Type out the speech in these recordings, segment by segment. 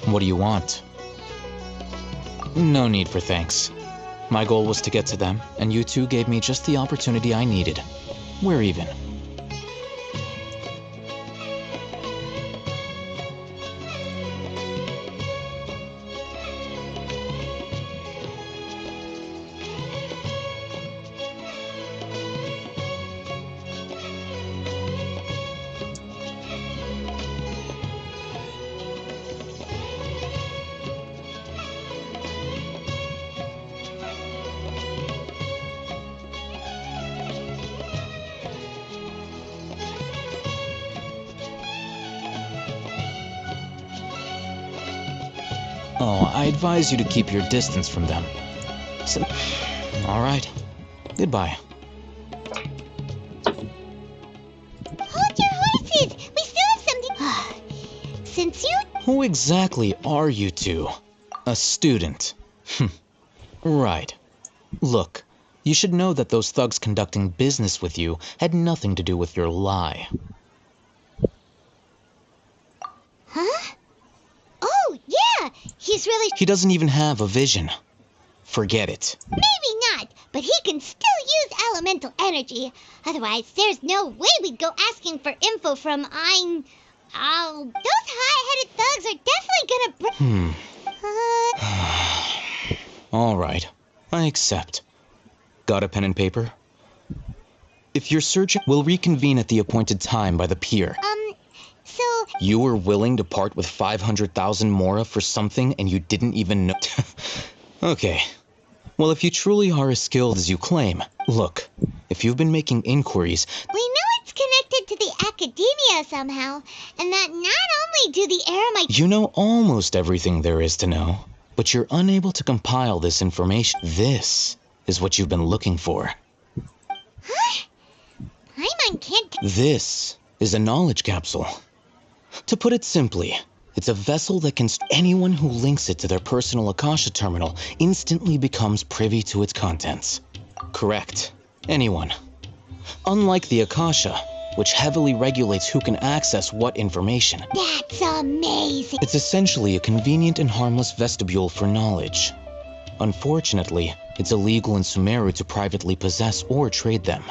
What do you want? No need for thanks. My goal was to get to them, and you two gave me just the opportunity I needed. We're even. Oh, I advise you to keep your distance from them. So, all right. Goodbye. Hold your horses! We still have something... Since you... Who exactly are you two? A student. Right. Look, you should know that those thugs conducting business with you had nothing to do with your lie. Huh? Oh, yeah! He's really... He doesn't even have a vision. Forget it. Maybe not, but he can still use elemental energy. Otherwise, there's no way we'd go asking for info from those high-headed thugs are definitely gonna All right. I accept. Got a pen and paper? If you're searching, we'll reconvene at the appointed time by the pier. So... You were willing to part with 500,000 mora for something and you didn't even know... Okay. Well, if you truly are as skilled as you claim, look, if you've been making inquiries... We know it's connected to the academia somehow, and that not only do the Eremites... You know almost everything there is to know, but you're unable to compile this information. This is what you've been looking for. Huh? Paimon can't... This is a knowledge capsule. To put it simply, it's a vessel that can... Anyone who links it to their personal Akasha terminal instantly becomes privy to its contents. Correct. Anyone. Unlike the Akasha, which heavily regulates who can access what information. That's amazing! It's essentially a convenient and harmless vestibule for knowledge. Unfortunately, it's illegal in Sumeru to privately possess or trade them.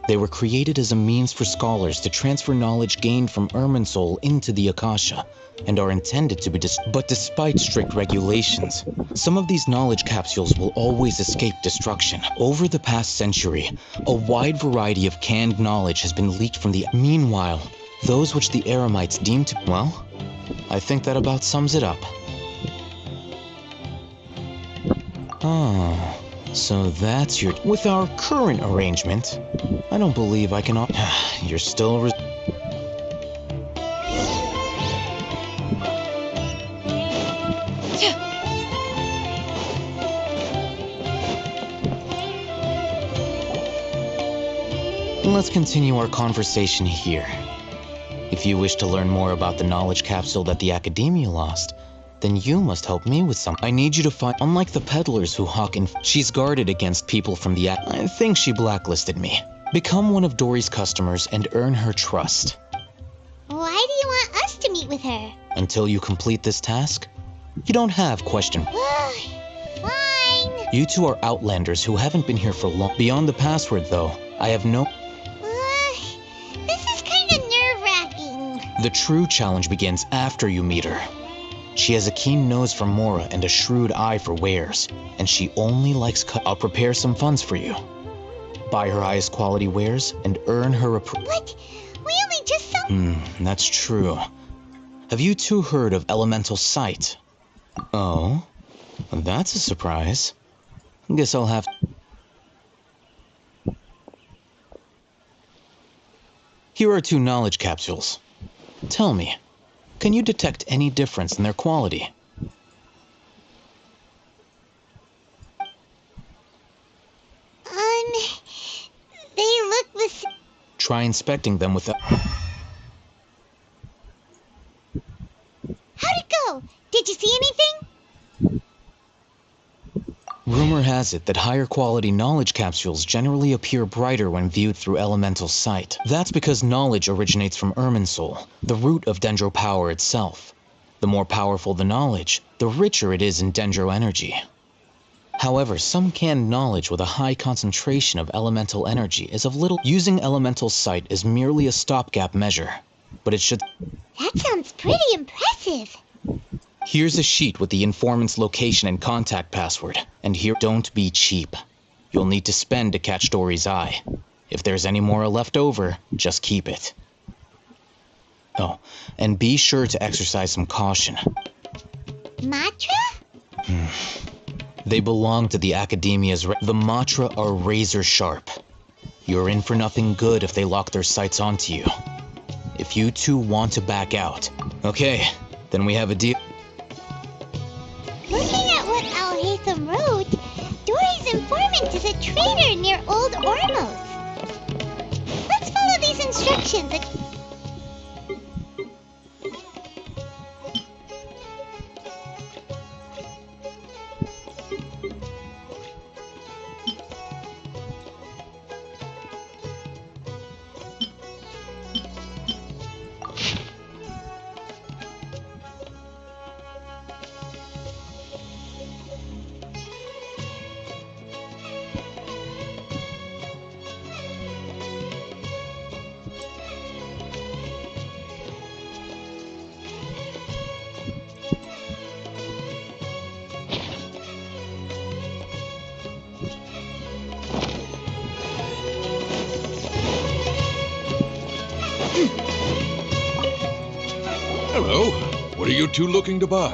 They were created as a means for scholars to transfer knowledge gained from Irminsul into the Akasha, and are intended to be but despite strict regulations, some of these knowledge capsules will always escape destruction. Over the past century, a wide variety of canned knowledge has been leaked from the... Meanwhile, those which the Eremites deem to... Well, I think that about sums it up. Oh... So that's your... With our current arrangement, I don't believe I can... You're still... let's continue our conversation here. If you wish to learn more about the knowledge capsule that the Academia lost, then you must help me with some. I need you to find, unlike the peddlers who hawk she's guarded against people from the I think she blacklisted me. Become one of Dory's customers and earn her trust. Why do you want us to meet with her? Until you complete this task, you don't have question. Fine. You two are outlanders who haven't been here for long. Beyond the password, though, I have no... This is kind of nerve-wracking. The true challenge begins after you meet her. She has a keen nose for Mora and a shrewd eye for wares, and she only likes I'll prepare some funds for you. Buy her highest quality wares and earn her approval. What? We only just saw... That's true. Have you two heard of elemental sight? Oh, that's a surprise. Guess I'll have... Here are 2 knowledge capsules. Tell me, can you detect any difference in their quality? They look the same. Try inspecting them with a... How'd it go? Did you see anything? Rumor has it that higher quality knowledge capsules generally appear brighter when viewed through elemental sight. That's because knowledge originates from Irminsul, the root of Dendro power itself. The more powerful the knowledge, the richer it is in Dendro energy. However, some canned knowledge with a high concentration of elemental energy is of little. Using elemental sight is merely a stopgap measure, but it should... That sounds pretty impressive. Here's a sheet with the informant's location and contact password. And here, don't be cheap. You'll need to spend to catch Dory's eye. If there's any more left over, just keep it. Oh, and be sure to exercise some caution. Matra? They belong to the Academia's... The Matra are razor sharp. You're in for nothing good if they lock their sights onto you. If you two want to back out... Okay, then we have a deal. Looking at what Al-Haytham wrote, Dory's informant is a trader near Old Ormos. Let's follow these instructions. Hello. What are you two looking to buy?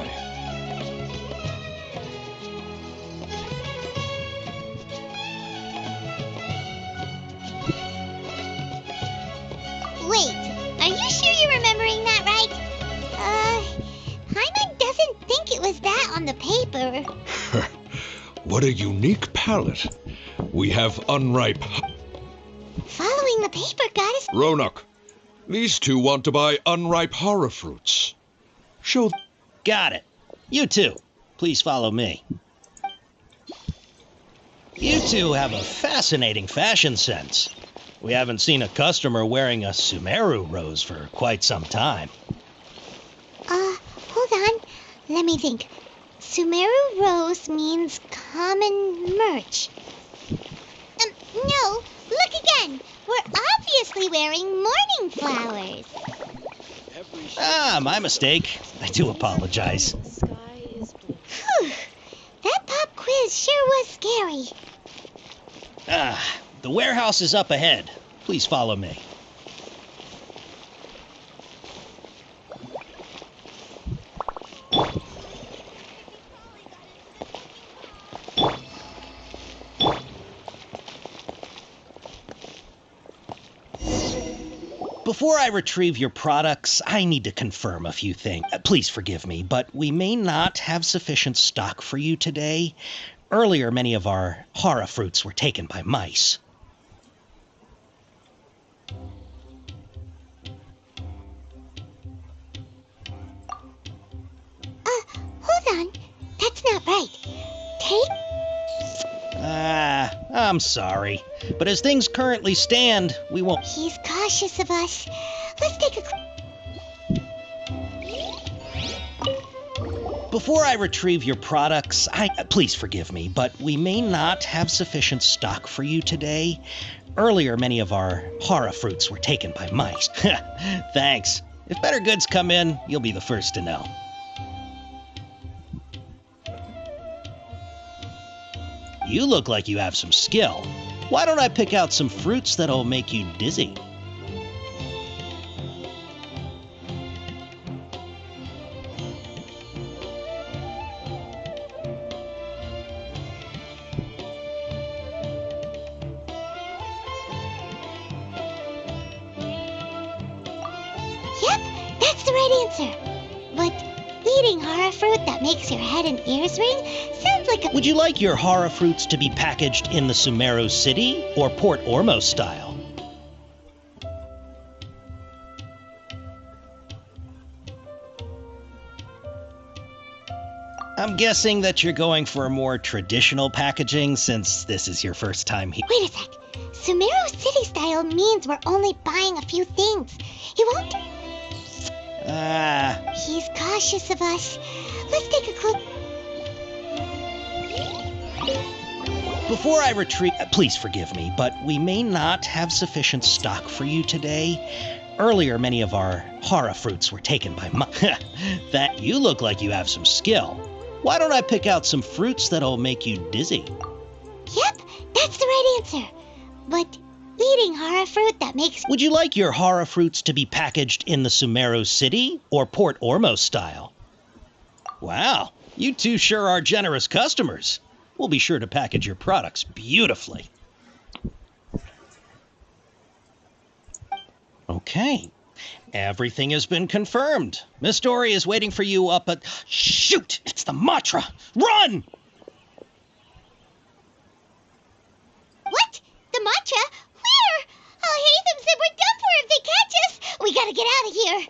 Wait, are you sure you're remembering that right? Hyman doesn't think it was that on the paper. What a unique palette. We have unripe... Following the paper got us... Roanoke, these two want to buy unripe horror fruits. Show... Got it. You too. Please follow me. You two have a fascinating fashion sense. We haven't seen a customer wearing a Sumeru rose for quite some time. Hold on. Let me think. Sumeru Rose means common merch. No, look again. We're obviously wearing morning flowers. Ah, my mistake. I do apologize. Whew. That pop quiz sure was scary. The warehouse is up ahead. Please follow me. Before I retrieve your products, I need to confirm a few things. Please forgive me, but we may not have sufficient stock for you today. Earlier, many of our hara fruits were taken by mice. That's not right. Take... I'm sorry. But as things currently stand, we won't... He's cautious of us. Let's take a... Before I retrieve your products, please forgive me, but we may not have sufficient stock for you today. Earlier, many of our hara fruits were taken by mice. Thanks. If better goods come in, you'll be the first to know. You look like you have some skill. Why don't I pick out some fruits that'll make you dizzy? Yep, that's the right answer. But eating hara fruit that makes your head and ears ring sounds like a... Would you like your hara fruits to be packaged in the Sumeru City or Port Ormos style? I'm guessing that you're going for a more traditional packaging since this is your first time here. Wait a sec. Sumeru City style means we're only buying a few things. He won't... He's cautious of us. Let's take a quick... Before I retrieve... Please forgive me, but we may not have sufficient stock for you today. Earlier, many of our hara fruits were taken by that you look like you have some skill. Why don't I pick out some fruits that'll make you dizzy? Yep, that's the right answer. But eating hara fruit that makes... Would you like your hara fruits to be packaged in the Sumeru City or Port Ormos style? Wow, you two sure are generous customers. We'll be sure to package your products beautifully. Okay, everything has been confirmed. Miss Dory is waiting for you up at... Shoot! It's the Matra! Run! What? The matcha? Where? I'll hate them said we're done for if they catch us. We gotta get out of here.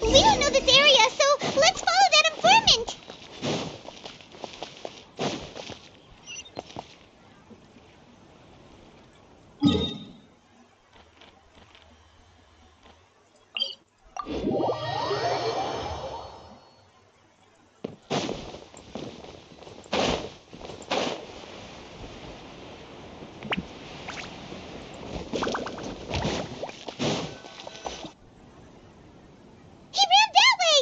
We don't know this area, so let's follow that informant. He ran that way.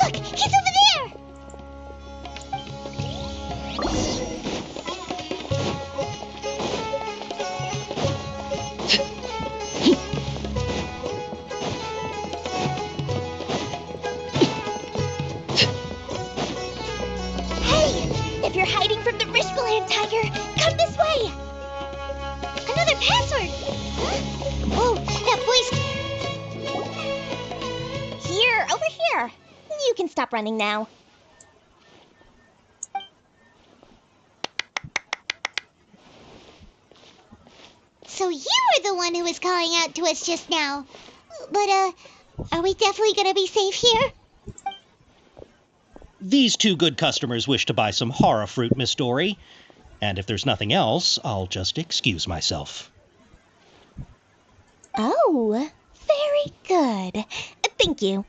Look, he's over there. Hey, if you're hiding from the Rishbaland tiger, come this way. Another password. Huh? Oh, that voice. Here, over here. You can stop running now. So you were the one who was calling out to us just now. But, are we definitely gonna be safe here? These two good customers wish to buy some hara fruit, Miss Dory. And if there's nothing else, I'll just excuse myself. Oh, very good. Thank you.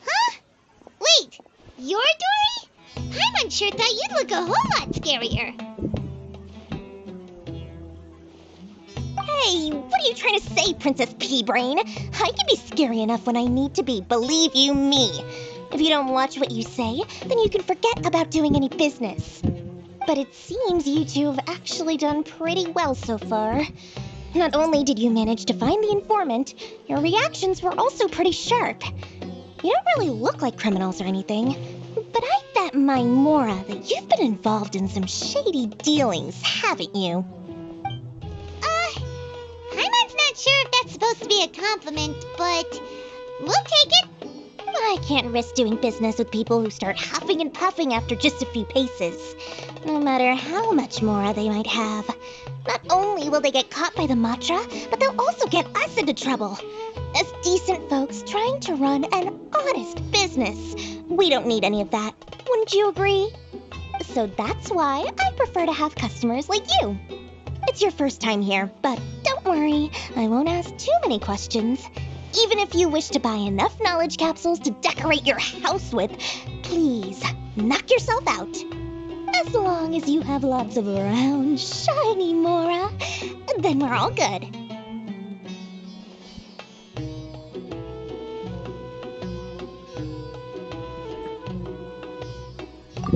Huh? Wait, you're Dory? Paimon sure thought you'd look a whole lot scarier. Hey, what are you trying to say, Princess Pea-Brain? I can be scary enough when I need to be, believe you me. If you don't watch what you say, then you can forget about doing any business. But it seems you two have actually done pretty well so far. Not only did you manage to find the informant, your reactions were also pretty sharp. You don't really look like criminals or anything, but I bet my Mora that you've been involved in some shady dealings, haven't you? Paimon's not sure if that's supposed to be a compliment, but we'll take it. I can't risk doing business with people who start huffing and puffing after just a few paces, no matter how much Mora they might have. Not only will they get caught by the Matra, but they'll also get us into trouble. As decent folks trying to run an honest business, we don't need any of that. Wouldn't you agree? So that's why I prefer to have customers like you. It's your first time here, but don't worry, I won't ask too many questions. Even if you wish to buy enough knowledge capsules to decorate your house with, please knock yourself out. As long as you have lots of round, shiny Mora, then we're all good.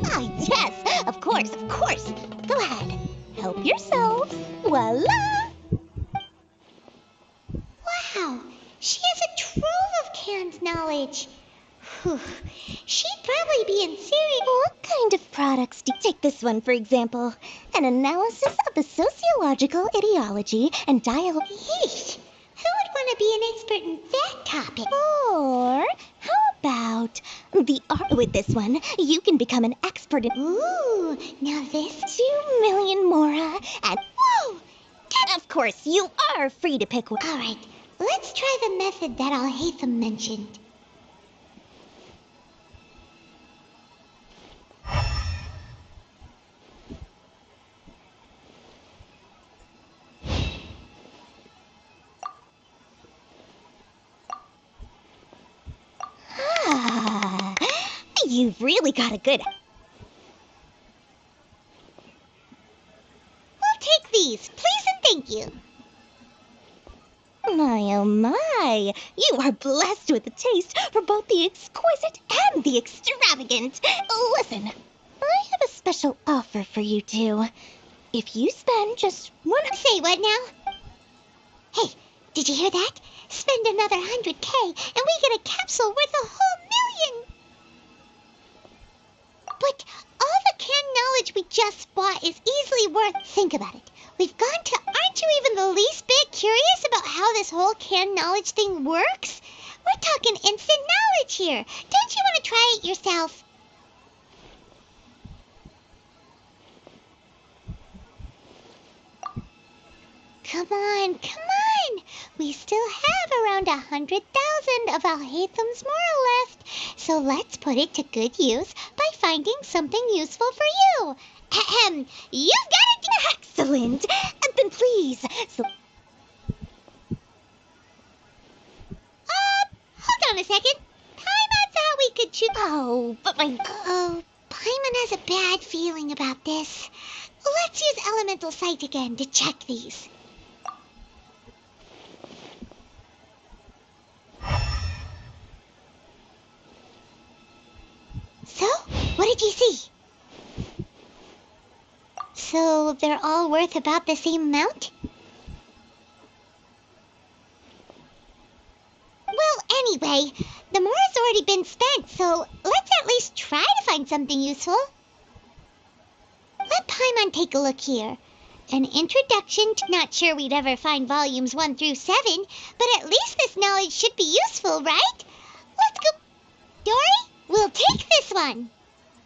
Ah, yes, of course, of course. Go ahead, help yourselves. Voila! Wow, she has a trove of canned knowledge. Whew, she'd probably be in serious... What kind of products do you take? This one, for example. An analysis of the sociological ideology and dialogue. Yeesh, who would want to be an expert in that topic? Or how about the art? With this one, you can become an expert in... Ooh, now this... 2 million Mora and... Whoa! Of course, you are free to pick one. All right, let's try the method that Alhaitham mentioned. Ah, you've really got a good... We'll take these, please and thank you. My, oh my, you are blessed with a taste for both the exquisite and the extravagant. Listen, I have a special offer for you two. If you spend just one... Say what now? Hey, did you hear that? Spend another 100K and we get a capsule worth a whole million. But all the canned knowledge we just bought is easily worth... Think about it. We've gone to... Aren't you even the least bit curious about how this whole canned knowledge thing works? We're talking instant knowledge here. Don't you want to try it yourself? Come on, come on. We still have around 100,000 of Alhaitham's Mora left. So let's put it to good use by finding something useful for you. Ahem, you've got it. Excellent. Then please... So... Hold on a second. Paimon thought we could choose... Oh, but my... Uh-oh, Paimon has a bad feeling about this. Let's use Elemental Sight again to check these. So, what did you see? So, they're all worth about the same amount? Well, anyway, the Mora's already been spent, so let's at least try to find something useful. Let Paimon take a look here. An introduction to... Not sure we'd ever find volumes 1 through 7, but at least this knowledge should be useful, right? Let's go... Dory, we'll take this one.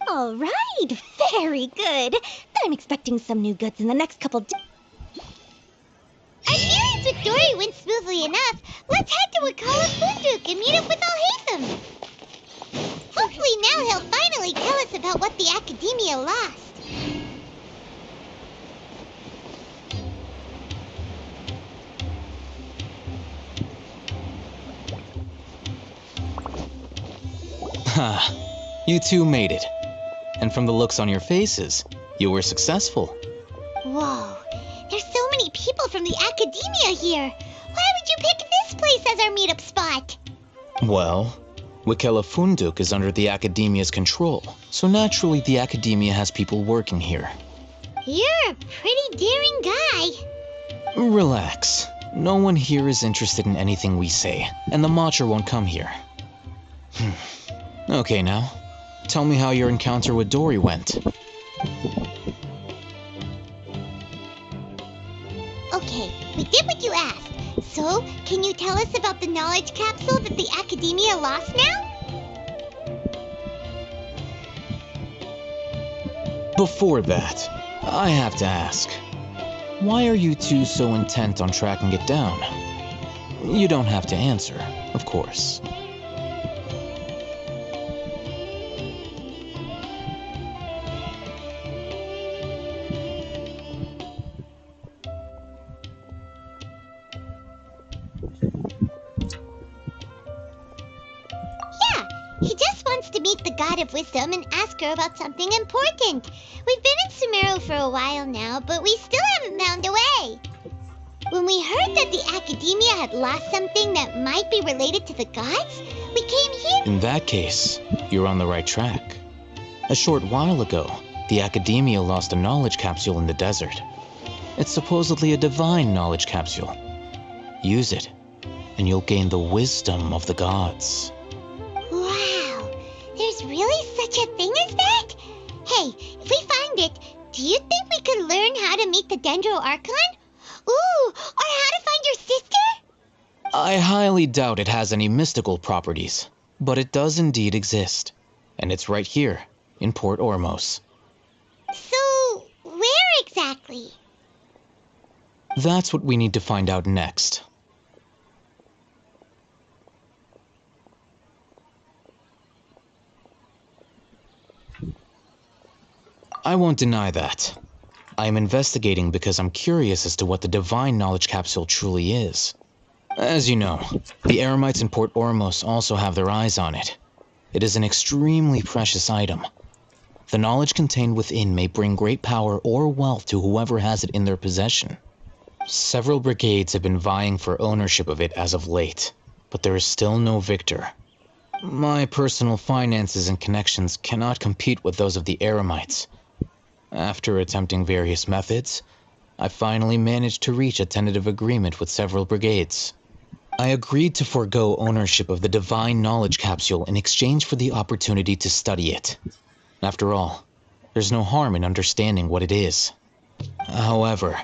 All right, very good. Then I'm expecting some new goods in the next couple days. Our dealings with Dory went smoothly enough. Let's head to Wakala Funduk and meet up with Alhaitham. Hopefully now he'll finally tell us about what the Academia lost. Ha, you two made it. And from the looks on your faces, you were successful. Whoa, there's so many people from the Academia here. Why would you pick this place as our meetup spot? Well, Wakela Funduk is under the Academia's control, so naturally the Academia has people working here. You're a pretty daring guy. Relax. No one here is interested in anything we say, and the Matcha won't come here. Okay now, tell me how your encounter with Dory went. Okay, we did what you asked. So, can you tell us about the knowledge capsule that the Academia lost now? Before that, I have to ask, why are you two so intent on tracking it down? You don't have to answer, of course. Yeah, he just wants to meet the God of Wisdom and ask her about something important. We've been in Sumeru for a while now, but we still haven't found a way. When we heard that the Academia had lost something that might be related to the gods, we came here. In that case, you're on the right track. A short while ago, the Academia lost a knowledge capsule in the desert. It's supposedly a divine knowledge capsule. Use it, and you'll gain the wisdom of the gods. Wow, there's really such a thing as that? Hey, if we find it, do you think we could learn how to meet the Dendro Archon? Ooh, or how to find your sister? I highly doubt it has any mystical properties, but it does indeed exist. And it's right here, in Port Ormos. So, where exactly? That's what we need to find out next. I won't deny that. I am investigating because I'm curious as to what the divine knowledge capsule truly is. As you know, the Eremites in Port Ormos also have their eyes on it. It is an extremely precious item. The knowledge contained within may bring great power or wealth to whoever has it in their possession. Several brigades have been vying for ownership of it as of late, but there is still no victor. My personal finances and connections cannot compete with those of the Eremites. After attempting various methods, I finally managed to reach a tentative agreement with several brigades. I agreed to forego ownership of the divine knowledge capsule in exchange for the opportunity to study it. After all, there's no harm in understanding what it is. However,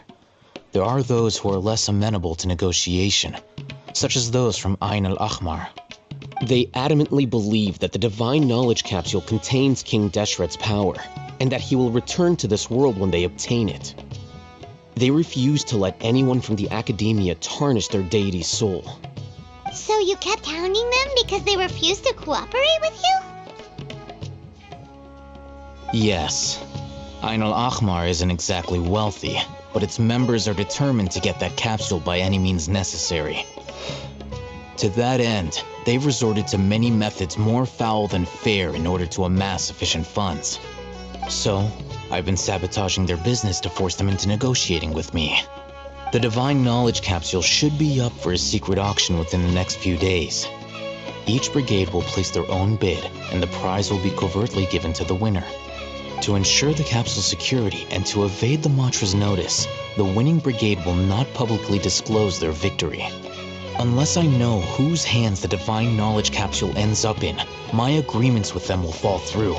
there are those who are less amenable to negotiation, such as those from Ain al-Ahmar. They adamantly believe that the divine knowledge capsule contains King Deshret's power, and that he will return to this world when they obtain it. They refuse to let anyone from the Academia tarnish their deity's soul. So you kept hounding them because they refused to cooperate with you? Yes. Ain al-Ahmar isn't exactly wealthy, but its members are determined to get that capsule by any means necessary. To that end, they've resorted to many methods more foul than fair in order to amass sufficient funds. So, I've been sabotaging their business to force them into negotiating with me. The divine knowledge capsule should be up for a secret auction within the next few days. Each brigade will place their own bid, and the prize will be covertly given to the winner. To ensure the capsule's security and to evade the Matra's notice, the winning brigade will not publicly disclose their victory. Unless I know whose hands the divine knowledge capsule ends up in, my agreements with them will fall through.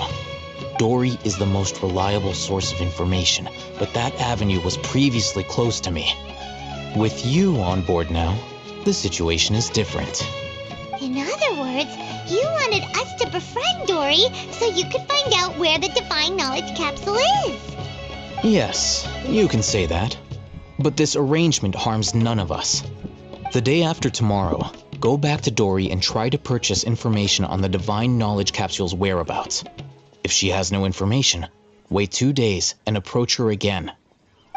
Dory is the most reliable source of information, but that avenue was previously closed to me. With you on board now, the situation is different. In other words, you wanted us to befriend Dory so you could find out where the divine knowledge capsule is. Yes, you can say that. But this arrangement harms none of us. The day after tomorrow, go back to Dory and try to purchase information on the divine knowledge capsule's whereabouts. If she has no information, wait 2 days and approach her again.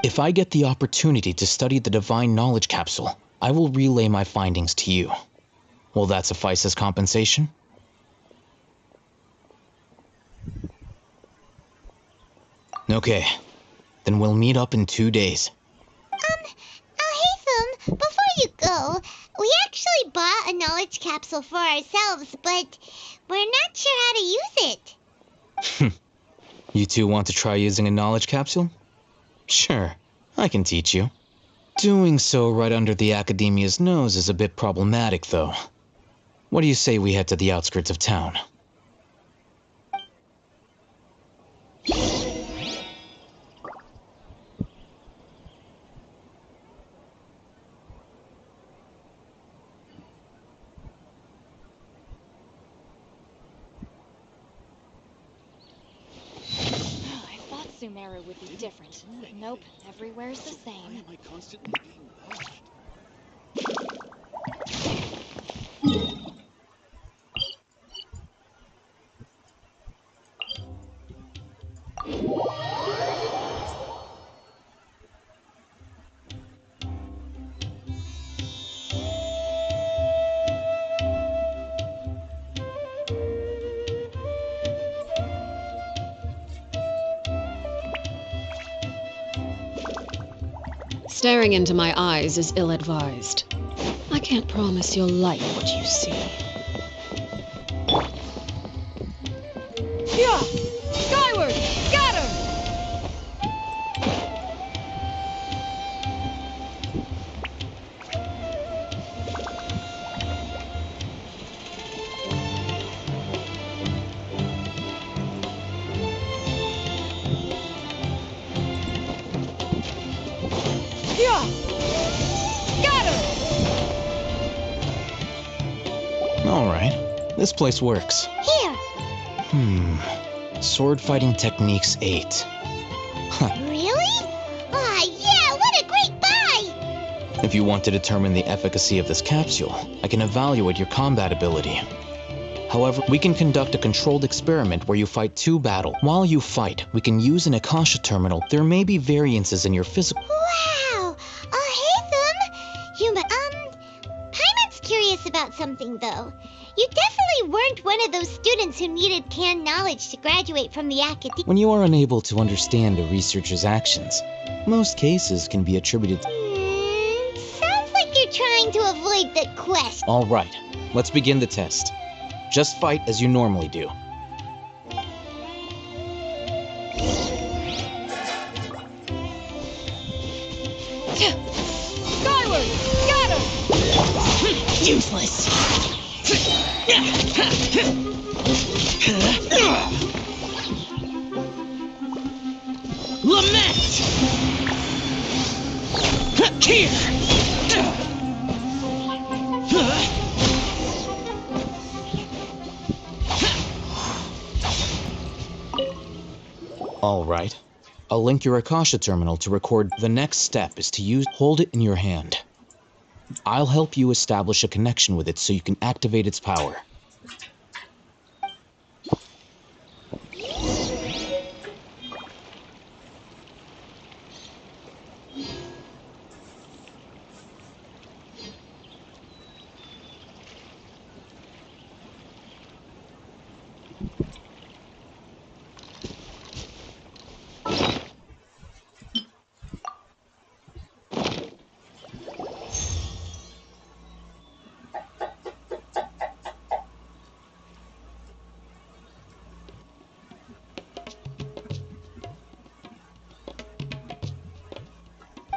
If I get the opportunity to study the divine knowledge capsule, I will relay my findings to you. Will that suffice as compensation? Okay, then we'll meet up in 2 days. Haytham, before you go, we actually bought a knowledge capsule for ourselves, but we're not sure how to use it. You two want to try using a knowledge capsule? Sure, I can teach you. Doing so right under the Academia's nose is a bit problematic, though. What do you say we head to the outskirts of town? I thought Sumeru would be different. Nope, everywhere's the same. Staring into my eyes is ill-advised. I can't promise you'll like what you see. Yeah! Skyward! Got him! Yeah! Got him! Alright, this place works. Here. Sword fighting techniques 8. Really? Aw, yeah, what a great buy! If you want to determine the efficacy of this capsule, I can evaluate your combat ability. However, we can conduct a controlled experiment where you fight 2 battles. While you fight, we can use an Akasha terminal. There may be variances in your physical... Wow! Hey, Paimon's curious about something, though. You definitely weren't one of those students who needed canned knowledge to graduate from the academy. When you are unable to understand a researcher's actions, most cases can be attributed to... Sounds like you're trying to avoid the question. Alright, let's begin the test. Just fight as you normally do. Skyward! Got him! Useless! Lament! Here! Alright. I'll link your Akasha terminal to record. The next step is to hold it in your hand. I'll help you establish a connection with it so you can activate its power.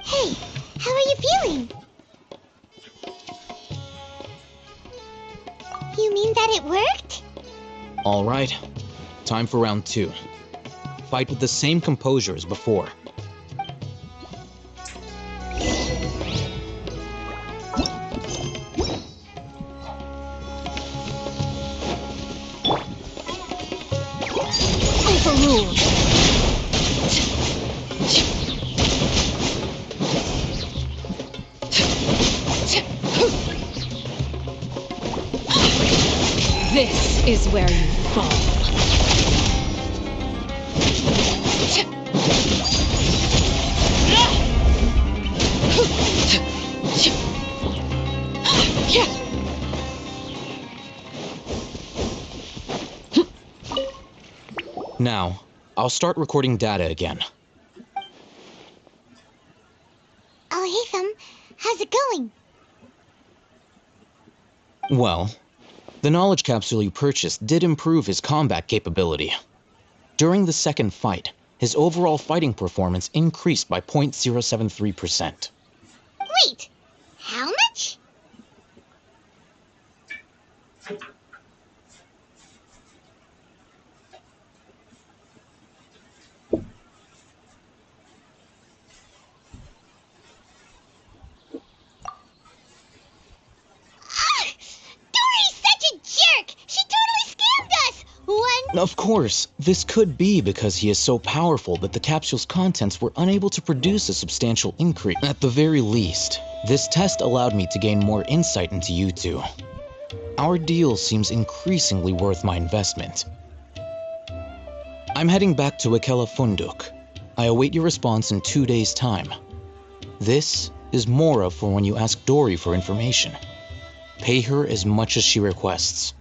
Hey, how are you feeling? You mean that it worked? Alright. Time for round 2. Fight with the same composure as before. Overruled! This is where you fall. Now, I'll start recording data again. Oh, hey, how's it going? Well, the knowledge capsule you purchased did improve his combat capability. During the second fight, his overall fighting performance increased by 0.073%. Wait, how much? Dory's such a jerk! She totally scammed us! Of course, this could be because he is so powerful that the capsule's contents were unable to produce a substantial increase. At the very least, this test allowed me to gain more insight into you two. Our deal seems increasingly worth my investment. I'm heading back to Akela Funduk. I await your response in 2 days' time. This is Mora for when you ask Dory for information. Pay her as much as she requests.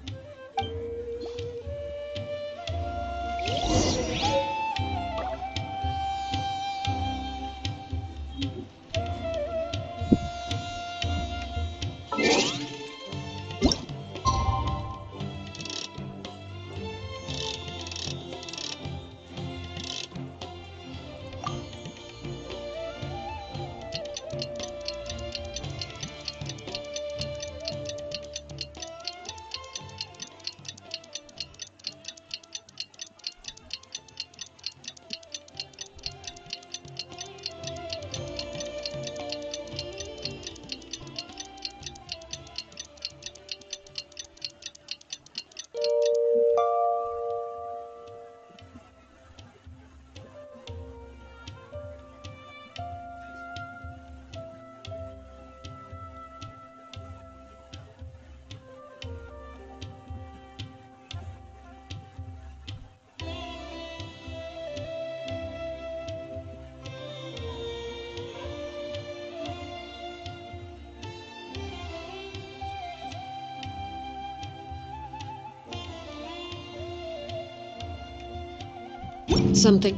Something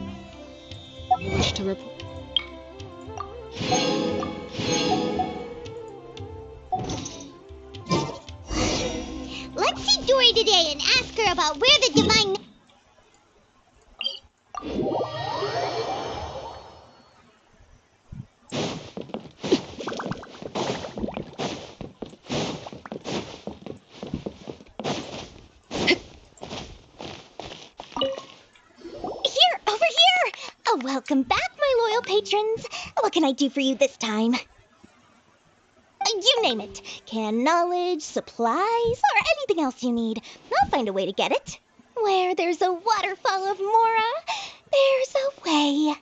wish to report. Let's see Dory today and ask her about where the divine... Welcome back, my loyal patrons. What can I do for you this time? You name it. Canned knowledge, supplies, or anything else you need. I'll find a way to get it. Where there's a waterfall of Mora, there's a way.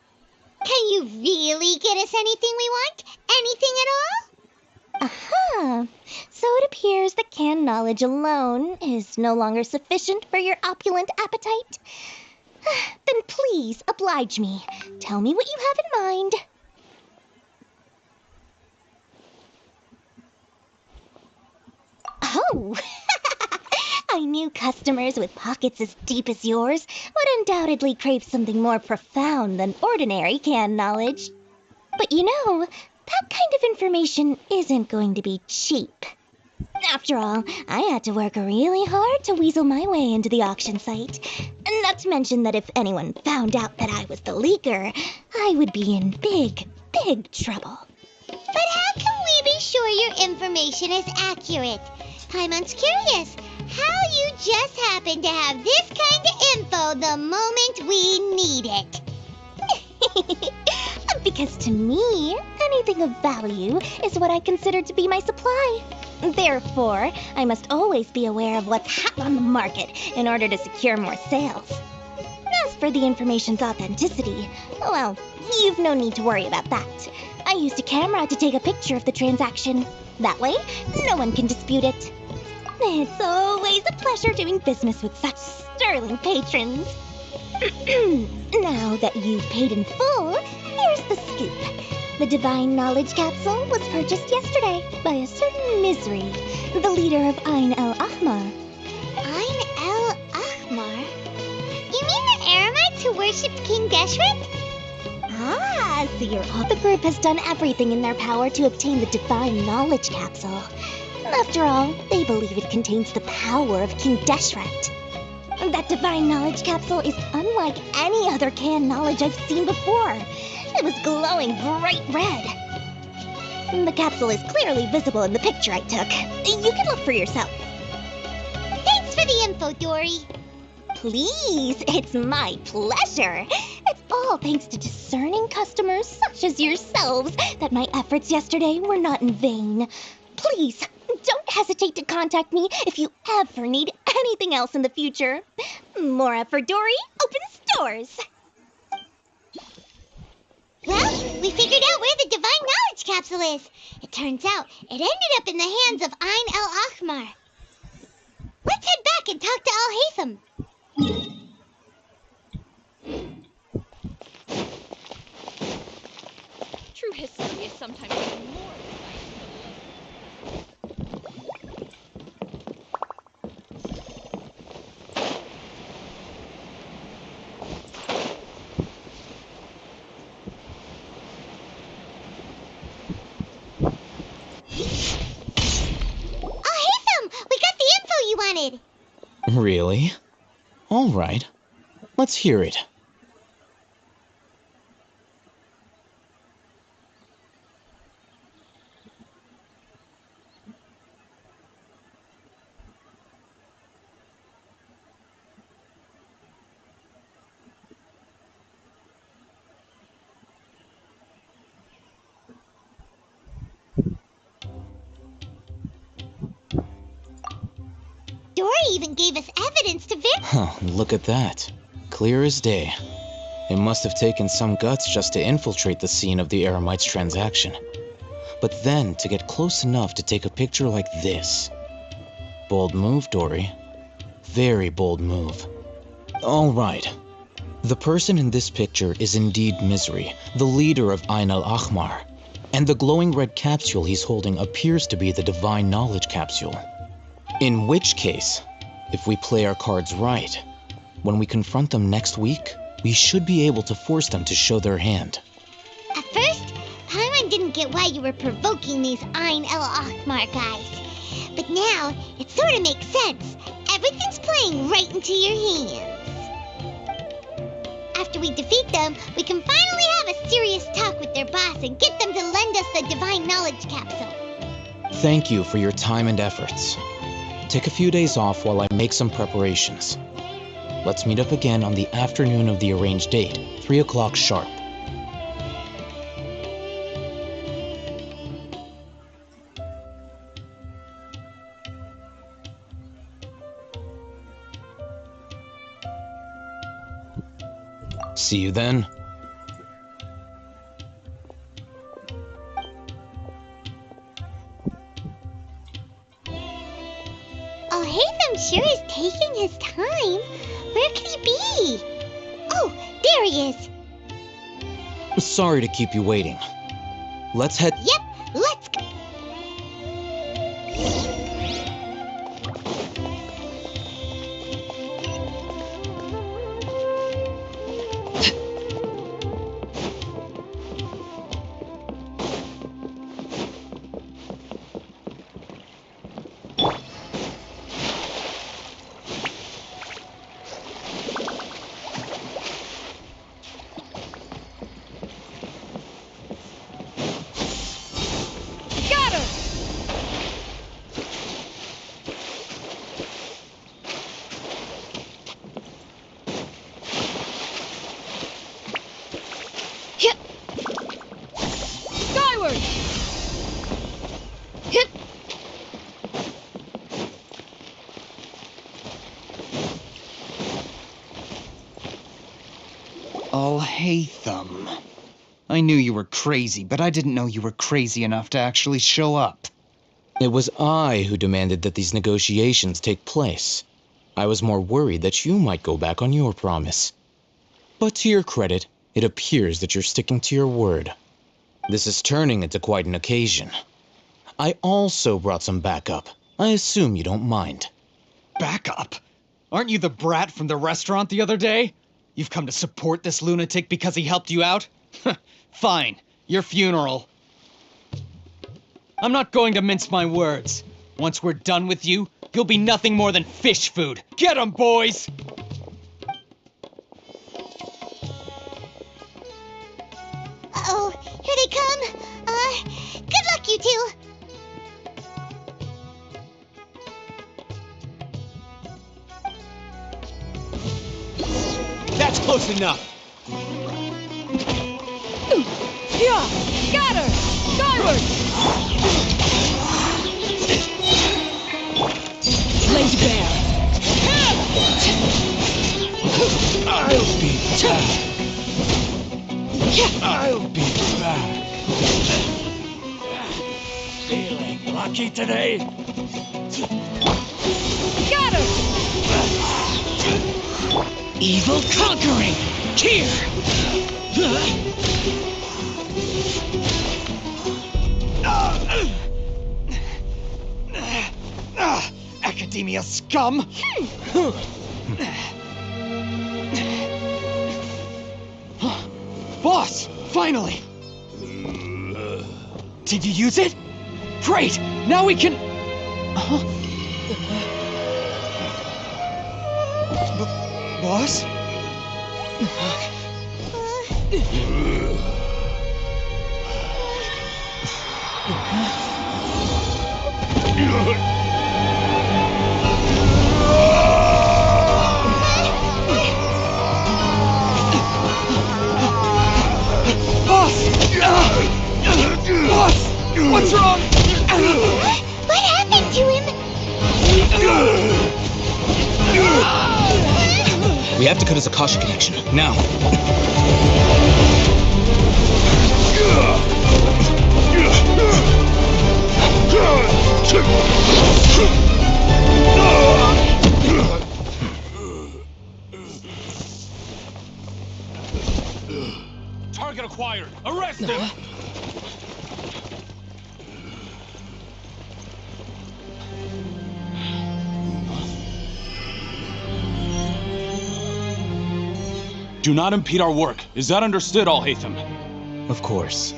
Can you really get us anything we want? Anything at all? Aha. So it appears that canned knowledge alone is no longer sufficient for your opulent appetite. Then please oblige me. Tell me what you have in mind. Oh, I knew customers with pockets as deep as yours would undoubtedly crave something more profound than ordinary canned knowledge. But you know, that kind of information isn't going to be cheap. After all, I had to work really hard to weasel my way into the auction site. Not to mention that if anyone found out that I was the leaker, I would be in big, big trouble. But how can we be sure your information is accurate? Paimon's curious how you just happen to have this kind of info the moment we need it. Because to me, anything of value is what I consider to be my supply. Therefore, I must always be aware of what's hot on the market in order to secure more sales. As for the information's authenticity, well, you've no need to worry about that. I used a camera to take a picture of the transaction. That way, no one can dispute it. It's always a pleasure doing business with such sterling patrons. Now that you've paid in full, here's the scoop. The Divine Knowledge Capsule was purchased yesterday by a certain Misery, the leader of Ain el-Ahmar. Ain el-Ahmar? You mean the Aramites who worshipped King Deshret? Ah, so your author group has done everything in their power to obtain the Divine Knowledge Capsule. After all, they believe it contains the power of King Deshret. That divine knowledge capsule is unlike any other canned knowledge I've seen before. It was glowing bright red. The capsule is clearly visible in the picture I took. You can look for yourself. Thanks for the info, Dory. Please, it's my pleasure. It's all thanks to discerning customers such as yourselves that my efforts yesterday were not in vain. Please, don't hesitate to contact me if you ever need anything else in the future. Mora for Dory opens doors. Well, we figured out where the divine knowledge capsule is. It turns out it ended up in the hands of Ain el-Ahmar. Let's head back and talk to Al-Haytham. True history is sometimes even more Al-Haytham, we got the info you wanted. Really? All right. Let's hear it. Dory even gave us evidence to Huh, look at that. Clear as day. It must have taken some guts just to infiltrate the scene of the Eremites transaction. But then to get close enough to take a picture like this. Bold move, Dory. Very bold move. All right. The person in this picture is indeed Misery, the leader of Ain al-Ahmar. And the glowing red capsule he's holding appears to be the divine knowledge capsule. In which case, if we play our cards right, when we confront them next week, we should be able to force them to show their hand. At first, Paimon didn't get why you were provoking these Ain el-Ahmar guys. But now, it sort of makes sense. Everything's playing right into your hands. After we defeat them, we can finally have a serious talk with their boss and get them to lend us the divine knowledge capsule. Thank you for your time and efforts. Take a few days off while I make some preparations. Let's meet up again on the afternoon of the arranged date, 3 o'clock sharp. See you then. Al-Haytham sure is taking his time. Where could he be? Oh, there he is. Sorry to keep you waiting. Let's head. Yep, let's go. Al-Haytham. I knew you were crazy, but I didn't know you were crazy enough to actually show up. It was I who demanded that these negotiations take place. I was more worried that you might go back on your promise. But to your credit, it appears that you're sticking to your word. This is turning into quite an occasion. I also brought some backup. I assume you don't mind. Backup? Aren't you the brat from the restaurant the other day? You've come to support this lunatic because he helped you out? Fine, your funeral. I'm not going to mince my words. Once we're done with you, you'll be nothing more than fish food. Get 'em, boys! to. That's close enough. Yeah! Got her! Skyward! Lazy bear! I'll be back. I'll be back. Feeling lucky today? Got her! Evil conquering! Here! Academia scum! Boss! Finally! Did you use it? Great! Now we can... Boss? Boss! What's wrong? What happened to him? We have to cut his Akasha connection, now. Target acquired. Arrest him. Do not impede our work. Is that understood, Al-Haytham? Of course.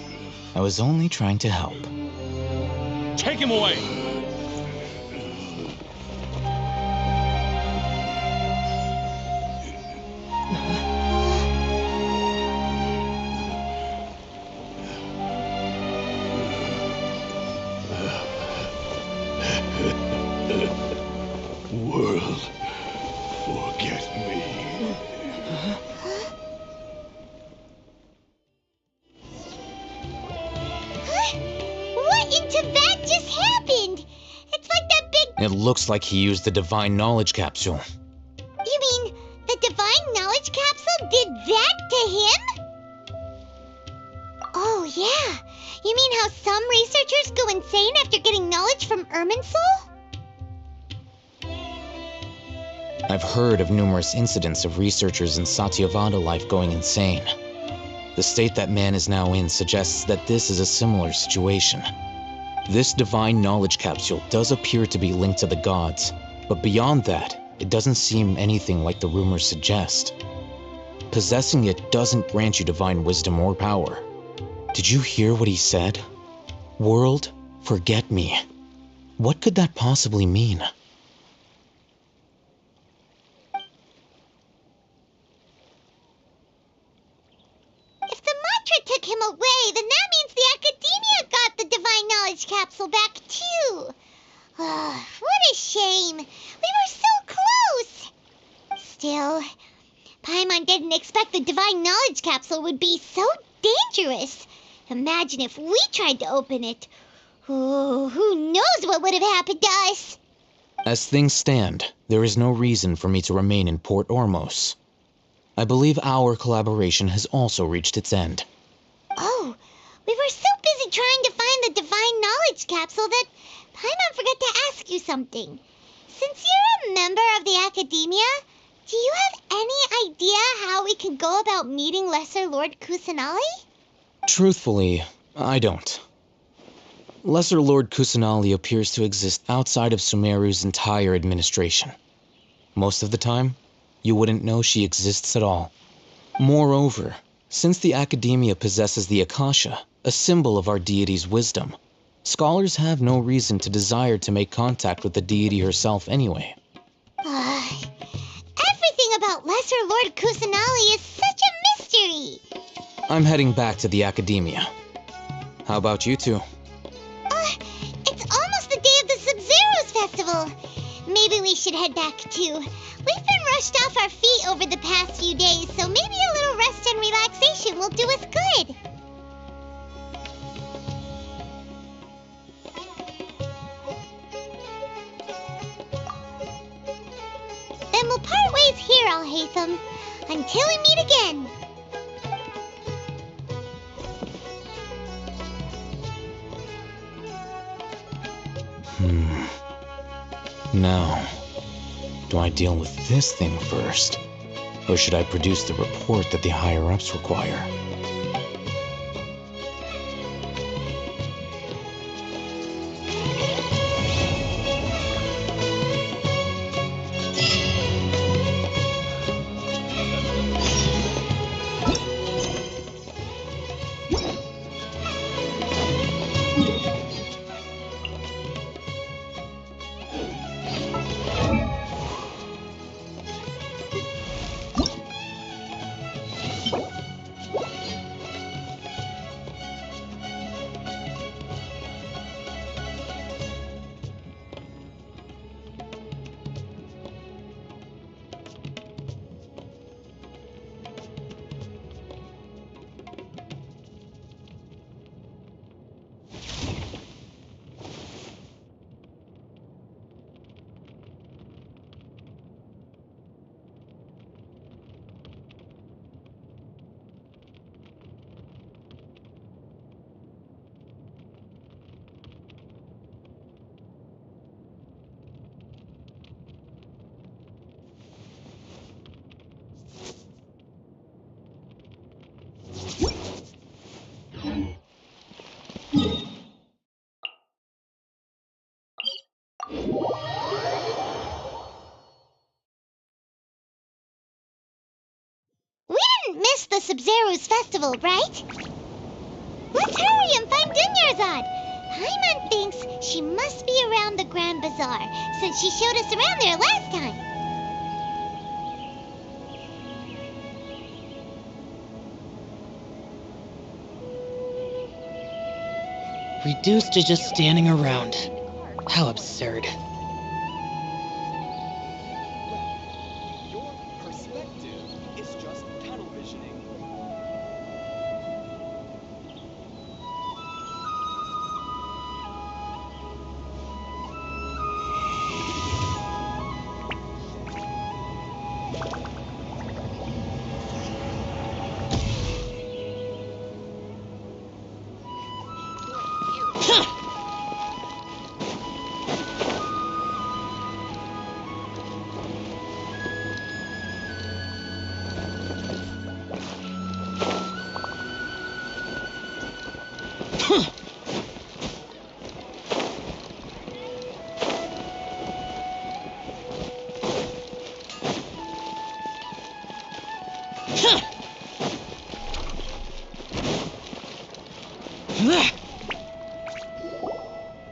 I was only trying to help. Take him away! World, forget me. What in Tibet just happened? It's like that big... It looks like he used the divine knowledge capsule. You mean the divine knowledge capsule did that to him? Oh, yeah. You mean how some researchers go insane after getting knowledge from Irminsul? I've heard of numerous incidents of researchers in Satyavada life going insane. The state that man is now in suggests that this is a similar situation. This divine knowledge capsule does appear to be linked to the gods, but beyond that, it doesn't seem anything like the rumors suggest. Possessing it doesn't grant you divine wisdom or power. Did you hear what he said? World, forget me. What could that possibly mean? If the mantra took him away, then that means the Academia got the divine knowledge capsule back too. What a shame. We were so close. Still, Paimon didn't expect the divine knowledge capsule would be so dangerous. Imagine if we tried to open it. Oh, who knows what would have happened to us? As things stand, there is no reason for me to remain in Port Ormos. I believe our collaboration has also reached its end. Oh, we were so busy trying to find the divine knowledge capsule that Paimon forgot to ask you something. Since you're a member of the Academia, do you have any idea how we can go about meeting Lesser Lord Kusanali? Truthfully, I don't. Lesser Lord Kusanali appears to exist outside of Sumeru's entire administration. Most of the time, you wouldn't know she exists at all. Moreover, since the Academia possesses the Akasha, a symbol of our deity's wisdom, scholars have no reason to desire to make contact with the deity herself anyway. Everything about Lesser Lord Kusanali is such a mystery. I'm heading back to the Academia. How about you two? maybe we should head back too. We've been rushed off our feet over the past few days, so maybe a little rest and relaxation will do us good. Then we'll part ways here, Alhaitham, until we meet again. Now, do I deal with this thing first? Or should I produce the report that the higher-ups require? Miss the Sub-Zero's festival, right? Let's hurry and find Dunyarzad. Paimon thinks she must be around the Grand Bazaar, since she showed us around there last time. Reduced to just standing around. How absurd. Your perspective is just tunnel visioning.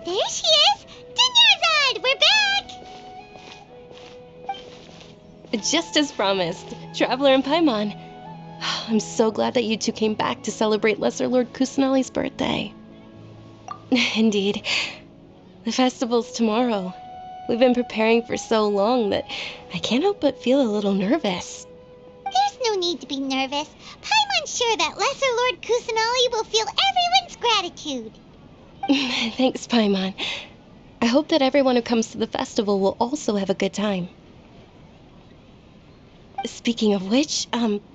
There she is! Dunyarzad, we're back! Just as promised, Traveler and Paimon. I'm so glad that you two came back to celebrate Lesser Lord Kusanali's birthday. Indeed. The festival's tomorrow. We've been preparing for so long that I can't help but feel a little nervous. There's no need to be nervous. Paimon's sure that Lesser Lord Kusanali will feel everyone's gratitude. Thanks, Paimon. I hope that everyone who comes to the festival will also have a good time. Speaking of which,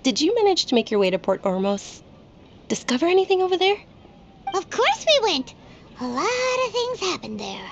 did you manage to make your way to Port Ormos? Discover anything over there? Of course we went. A lot of things happened there.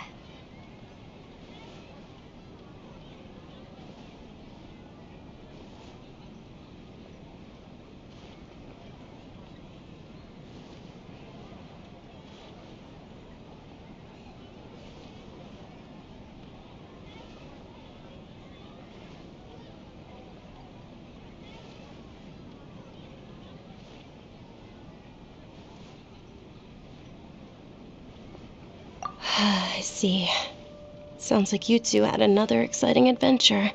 I see. Sounds like you two had another exciting adventure.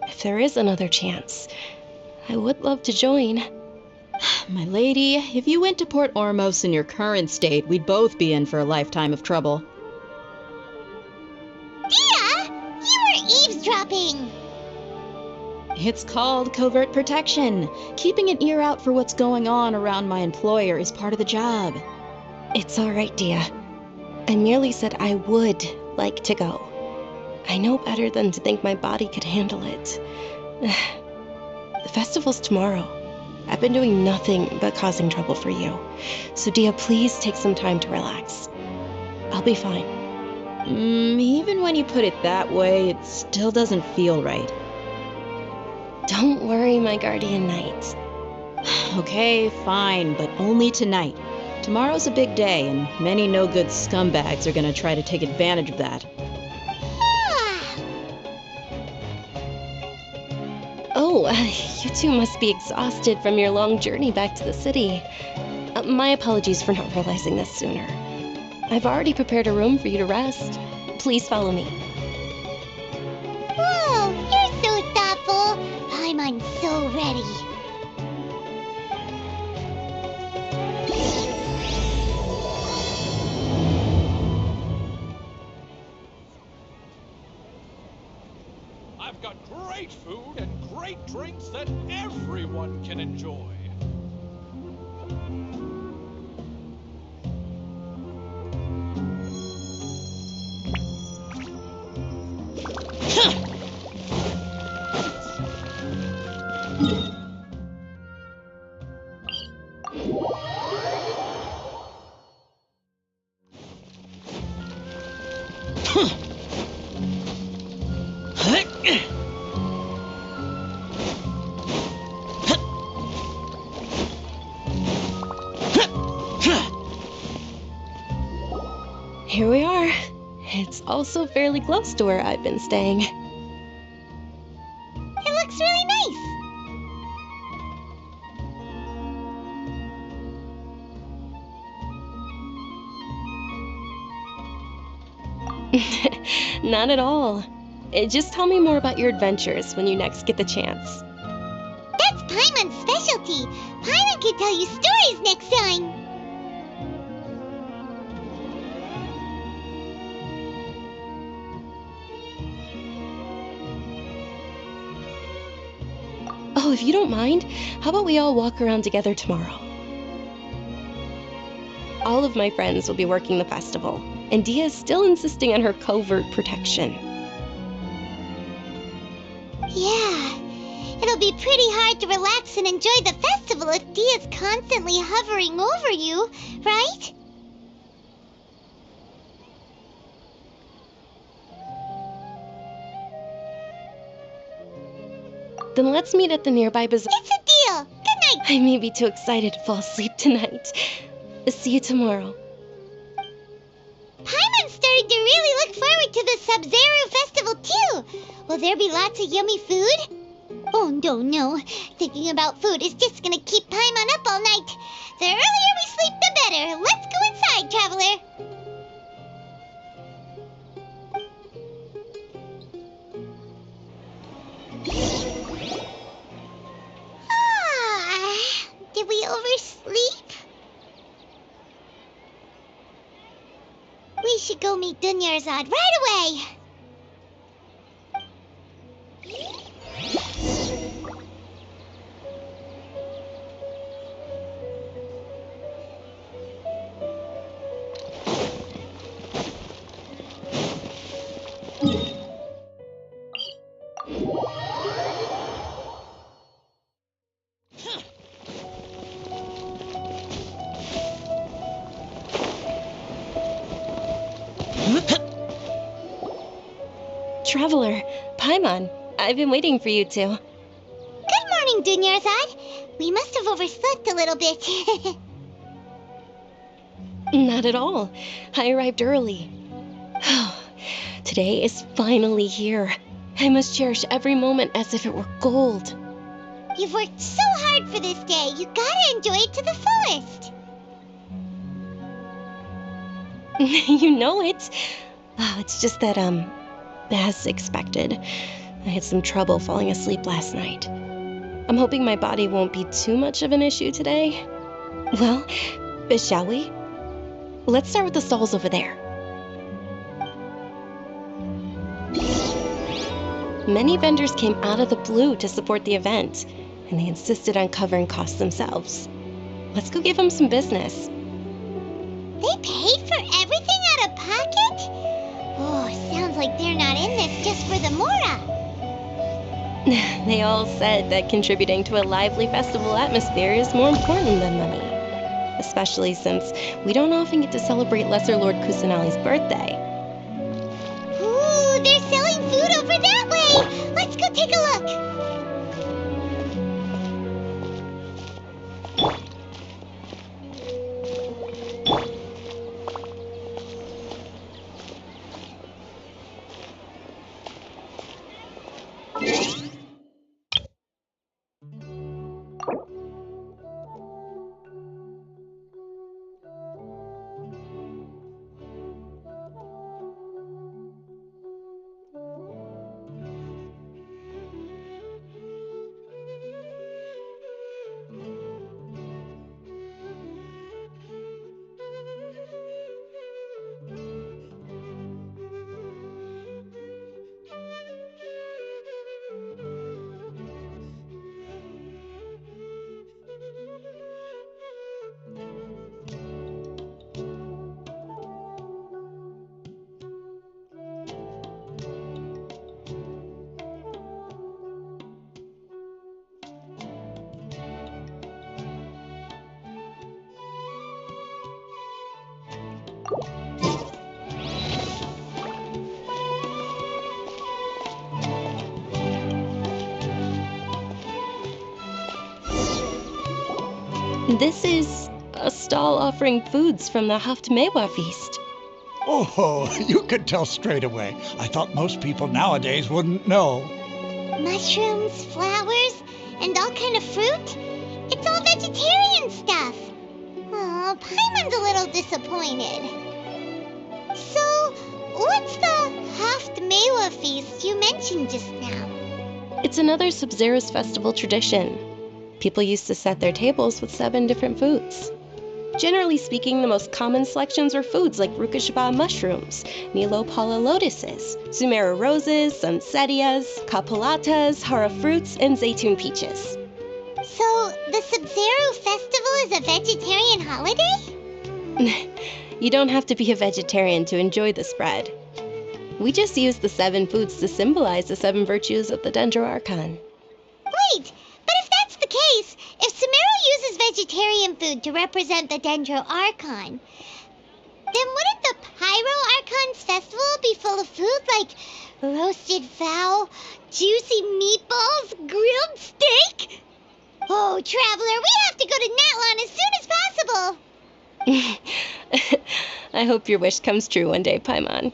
If there is another chance, I would love to join. My lady, if you went to Port Ormos in your current state, we'd both be in for a lifetime of trouble. thing? It's called covert protection. Keeping an ear out for what's going on around my employer is part of the job. It's all right, Dia. I merely said I would like to go. I know better than to think my body could handle it. The festival's tomorrow. I've been doing nothing but causing trouble for you. So, Dia, please take some time to relax. I'll be fine. Even when you put it that way, it still doesn't feel right. Don't worry, my guardian knight. Okay, fine, but only tonight. Tomorrow's a big day, and many no-good scumbags are gonna try to take advantage of that. Oh, you two must be exhausted from your long journey back to the city. My apologies for not realizing this sooner. I've already prepared a room for you to rest. Please follow me. Whoa, you're so thoughtful. I'm so ready. I've got great food and great drinks that everyone can enjoy. Here we are. It's also fairly close to where I've been staying. It looks really nice. Not at all. Just tell me more about your adventures when you next get the chance. That's Paimon's specialty. Paimon can tell you stories next time. Oh, if you don't mind, how about we all walk around together tomorrow? All of my friends will be working the festival, and Dia is still insisting on her covert protection. Yeah, it'll be pretty hard to relax and enjoy the festival if Dia's constantly hovering over you, right? Then let's meet at the nearby bazaar. It's a deal. Good night. I may be too excited to fall asleep tonight. See you tomorrow. Paimon's starting to really look forward to the Sub-Zero festival too. Will there be lots of yummy food? Oh, no. Thinking about food is just gonna keep Paimon up all night. The earlier we sleep, the better. Let's go inside, traveler. Did we oversleep? We should go meet Dunyarzad right away. Traveler, Paimon, I've been waiting for you two. Good morning, Dunyarzad. We must have overslept a little bit. Not at all. I arrived early. Today is finally here. I must cherish every moment as if it were gold. You've worked so hard for this day. You gotta enjoy it to the fullest. You know it. It's just that, as expected, I had some trouble falling asleep last night. I'm hoping my body won't be too much of an issue today. Well, shall we? Let's start with the stalls over there. Many vendors came out of the blue to support the event, and they insisted on covering costs themselves. Let's go give them some business. They paid for everything out of pocket? Oh, sounds like they're not in this just for the Mora. They all said that contributing to a lively festival atmosphere is more important than money. Especially since we don't often get to celebrate Lesser Lord Kusanali's birthday. Ooh, they're selling food over that way! Let's go take a look! This is a stall offering foods from the Haftmewa feast. Oh, you could tell straight away. I thought most people nowadays wouldn't know. Mushrooms, flowers, and all kind of fruit? It's all vegetarian stuff. Oh, Paimon's a little disappointed. So, what's the Haftmewa feast you mentioned just now? It's another Sub-Zero's festival tradition. People used to set their tables with 7 different foods. Generally speaking, the most common selections were foods like Rukashaba mushrooms, Nilopala lotuses, Sumera roses, Sunsetias, Kapalatas, Hara fruits, and Zaytun peaches. So, the Sub-Zero festival is a vegetarian holiday? You don't have to be a vegetarian to enjoy the spread. We just use the 7 foods to symbolize the 7 virtues of the Dendro Archon. Wait, but if that's the case, if Sumeru uses vegetarian food to represent the Dendro Archon, then wouldn't the Pyro Archon's festival be full of food like roasted fowl, juicy meatballs, grilled steak? Oh, Traveler, we have to go to Natlan as soon as possible. I hope your wish comes true one day, Paimon.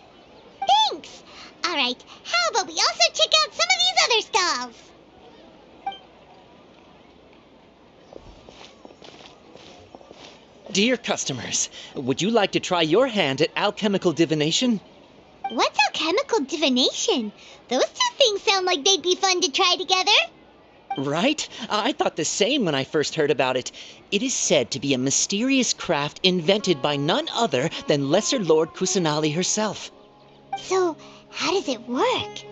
Thanks. All right, how about we also check out some of these other stalls? Dear customers, would you like to try your hand at alchemical divination? What's alchemical divination? Those two things sound like they'd be fun to try together. Right? I thought the same when I first heard about it. It is said to be a mysterious craft invented by none other than Lesser Lord Kusanali herself. So, how does it work?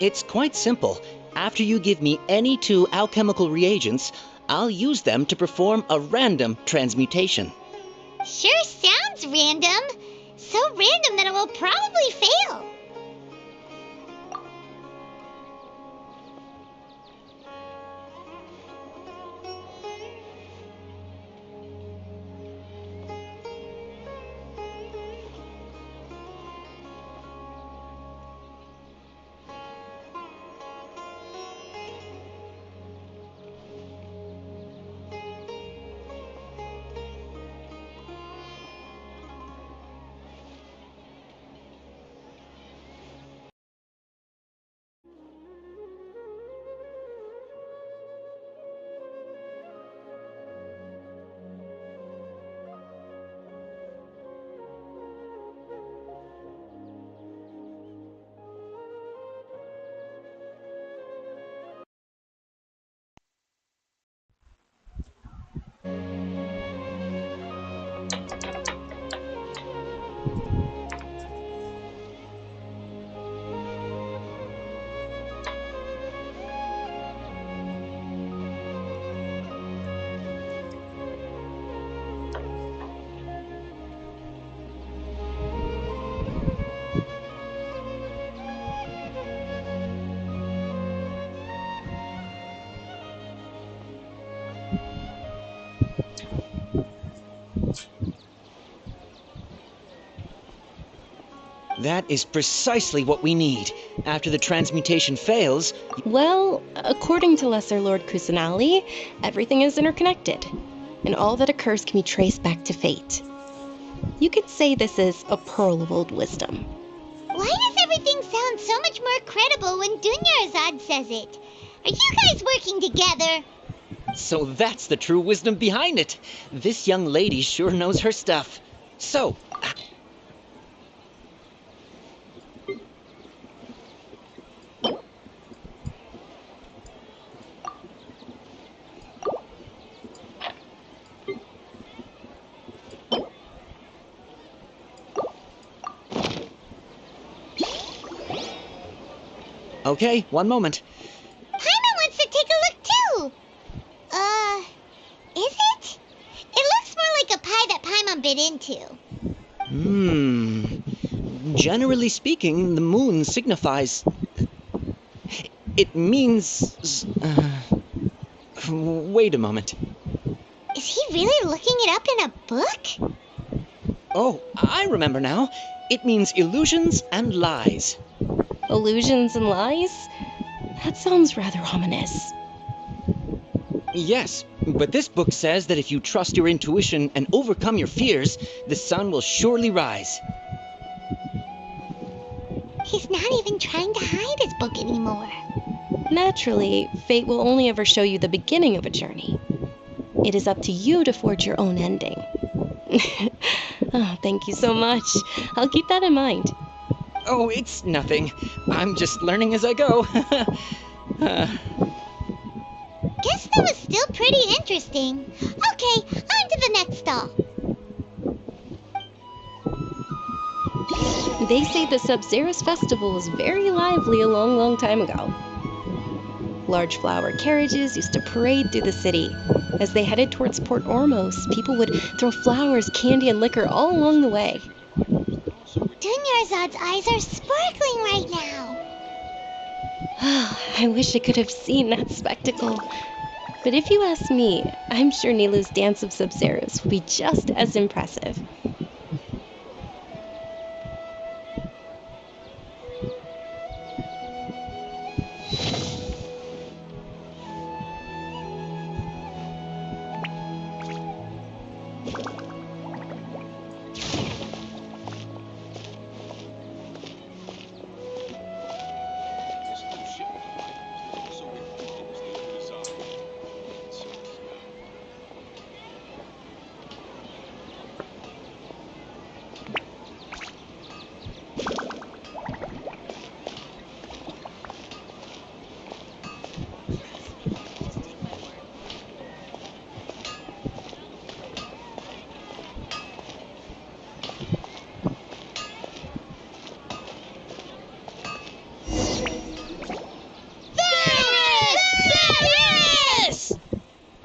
It's quite simple. After you give me any 2 alchemical reagents, I'll use them to perform a random transmutation. Sure sounds random. So random that it will probably fail. That is precisely what we need. After the transmutation fails... Well, according to Lesser Lord Kusanali, everything is interconnected, and all that occurs can be traced back to fate. You could say this is a pearl of old wisdom. Why does everything sound so much more credible when Dunyarzad says it? Are you guys working together? So that's the true wisdom behind it. This young lady sure knows her stuff. So... Okay, one moment. Paimon wants to take a look too! Is it? It looks more like a pie that Paimon bit into. Generally speaking, the moon signifies... It means... Wait a moment. Is he really looking it up in a book? Oh, I remember now. It means illusions and lies. Illusions and lies? That sounds rather ominous. Yes, but this book says that if you trust your intuition and overcome your fears, the sun will surely rise. He's not even trying to hide his book anymore. Naturally, fate will only ever show you the beginning of a journey. It is up to you to forge your own ending. Oh, thank you so much. I'll keep that in mind. Oh, it's nothing. I'm just learning as I go. Guess that was still pretty interesting. Okay, on to the next stall. They say the Sub-Zerus festival was very lively a long, long time ago. Large flower carriages used to parade through the city. As they headed towards Port Ormos, people would throw flowers, candy, and liquor all along the way. Dunyarzad's eyes are sparkling right now. I wish I could have seen that spectacle. But if you ask me, I'm sure Nilu's Dance of Sub-Zerus will be just as impressive.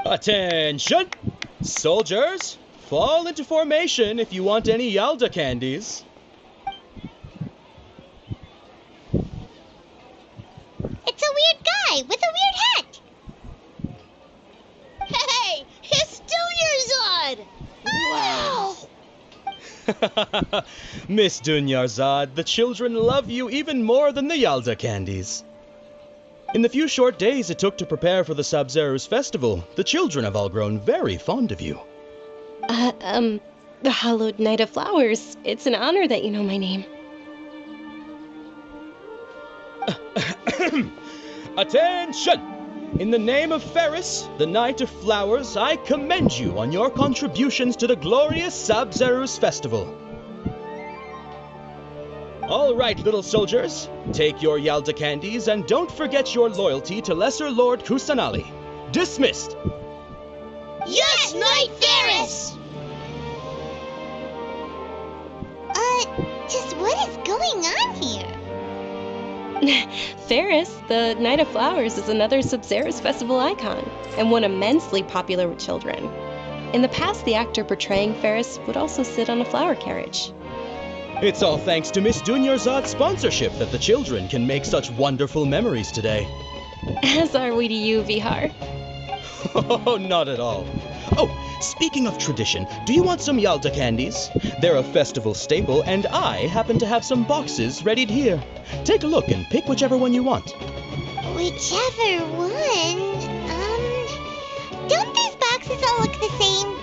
Attention! Soldiers, fall into formation if you want any Yalda candies. It's a weird guy with a weird hat. Hey, it's Dunyarzad! Wow! Miss Dunyarzad, the children love you even more than the Yalda candies. In the few short days it took to prepare for the Sub-Zerus festival, the children have all grown very fond of you. The Hallowed Knight of Flowers. It's an honor that you know my name. Attention! In the name of Ferris, the Knight of Flowers, I commend you on your contributions to the glorious Sub-Zerus festival. All right, little soldiers, take your Yalda candies and don't forget your loyalty to Lesser Lord Kusanali. Dismissed! Yes, Knight Ferris! Just what is going on here? Ferris, the Knight of Flowers, is another Sub-Zerus festival icon, and one immensely popular with children. In the past, the actor portraying Ferris would also sit on a flower carriage. It's all thanks to Miss Dunyarzad's sponsorship that the children can make such wonderful memories today. As are we to you, Vihar. Oh, not at all. Oh, Speaking of tradition, do you want some Yalta candies? They're a festival staple, and I happen to have some boxes readied here. Take a look and pick whichever one you want. Whichever one? Don't these boxes all look the same?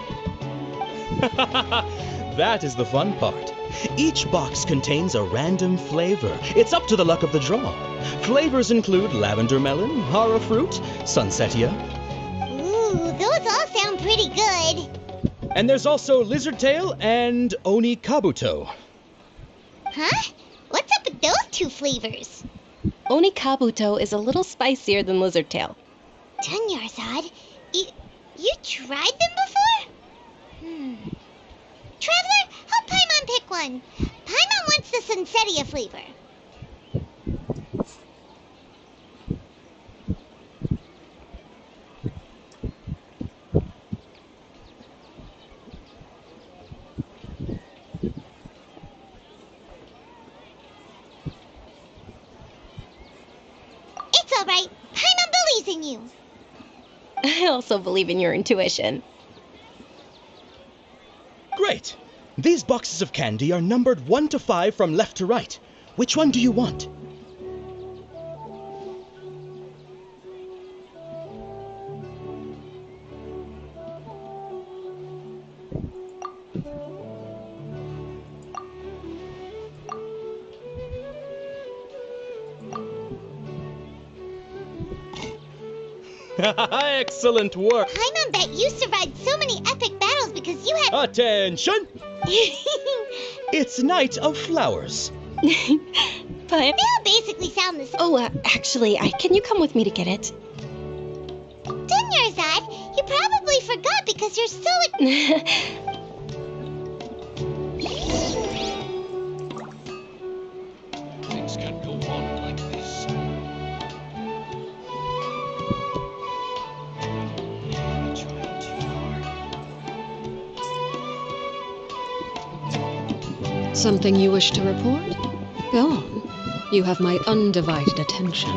That is the fun part. Each box contains a random flavor. It's up to the luck of the draw. Flavors include lavender melon, hara fruit, sunsetia. Ooh, those all sound pretty good. And there's also lizard tail and oni kabuto. Huh? What's up with those two flavors? Oni kabuto is a little spicier than lizard tail. Dunyarzad, you tried them before? Traveler, help Paimon pick one. Paimon wants the sunsetia flavor. It's all right. Paimon believes in you. I also believe in your intuition. Great! These boxes of candy are numbered 1 to 5 from left to right. Which one do you want? Excellent work! Paimon bet you survived so many epic battles because you had... Attention! It's Night of Flowers. But they all basically sound the same. Oh, actually, can you come with me to get it? Dunyarzad, you probably forgot because you're so... Things can't go on like this. Something you wish to report? Go on. You have my undivided attention.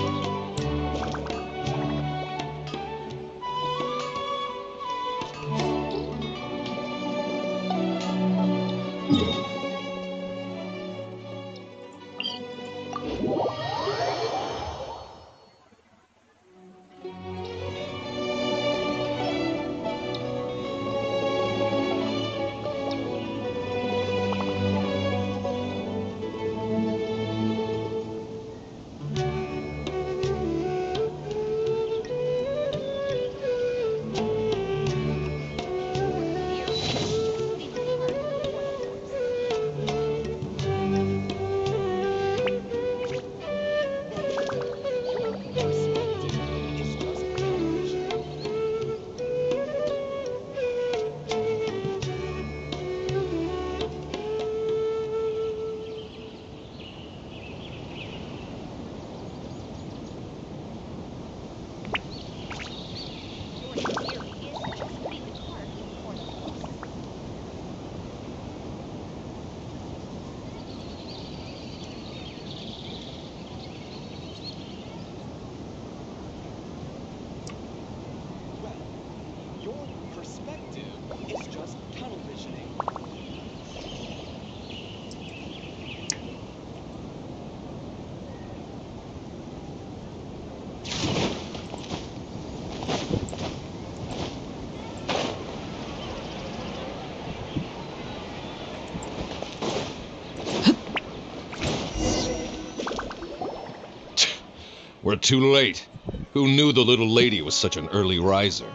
We're too late. Who knew the little lady was such an early riser?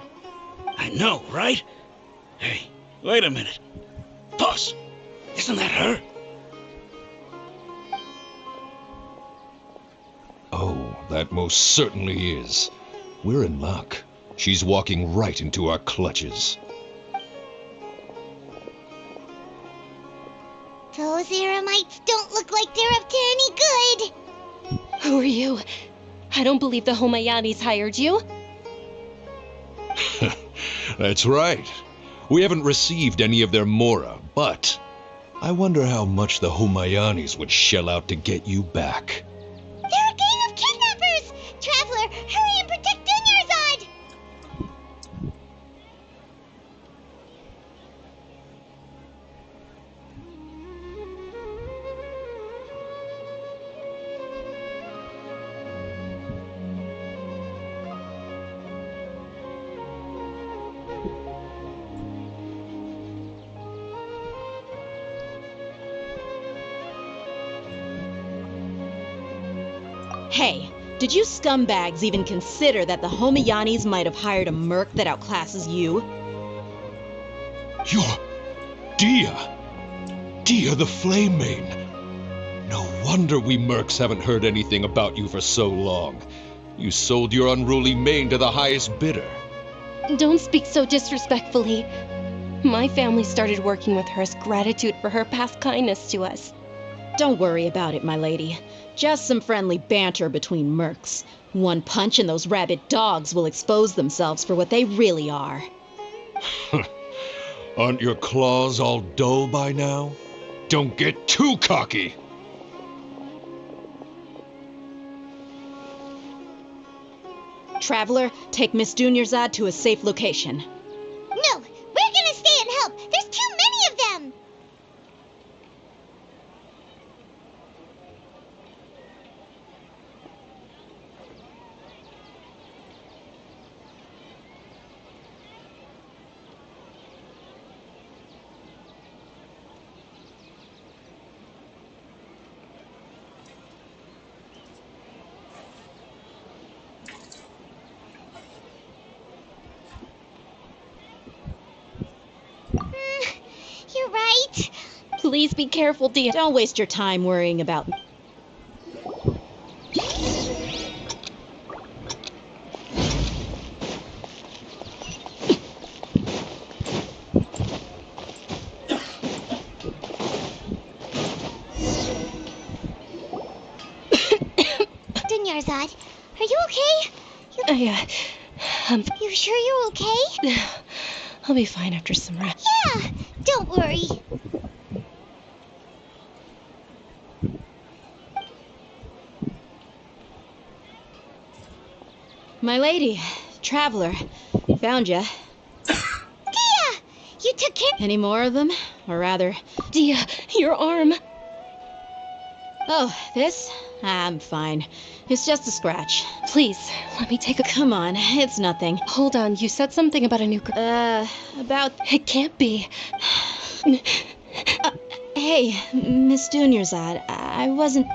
I know, right? Hey, wait a minute. Boss, isn't that her? Oh, that most certainly is. We're in luck. She's walking right into our clutches. Those Eremites don't look like they're up to any good. Who are you? I don't believe the Homayanis hired you. That's right. We haven't received any of their mora, but I wonder how much the Homayanis would shell out to get you back. They're a gang of kidnappers! Traveler, hurry and protect Dunyarzad! Hey, did you scumbags even consider that the Homayanis might have hired a merc that outclasses you? You're Dia! Dia the Flame Mane! No wonder we mercs haven't heard anything about you for so long. You sold your unruly mane to the highest bidder. Don't speak so disrespectfully. My family started working with her as gratitude for her past kindness to us. Don't worry about it, my lady. Just some friendly banter between mercs. One punch and those rabid dogs will expose themselves for what they really are. Aren't your claws all dull by now? Don't get too cocky! Traveler, take Miss Dunyarzad to a safe location. No, we're gonna stay and help. There's too many of them. You're right. Please be careful, Dia. Don't waste your time worrying about me. Dunyarzad, are you okay? You sure you're okay? I'll be fine after some rest. Yeah, don't worry. My lady, Traveler, found ya. Dia! You took care— Any more of them? Or rather... Dia, your arm! Oh, this? I'm fine. It's just a scratch. Please, let me take a... Come on, it's nothing. Hold on, you said something about a new... About... It can't be. Hey, Miss Dunyarzad, I wasn't...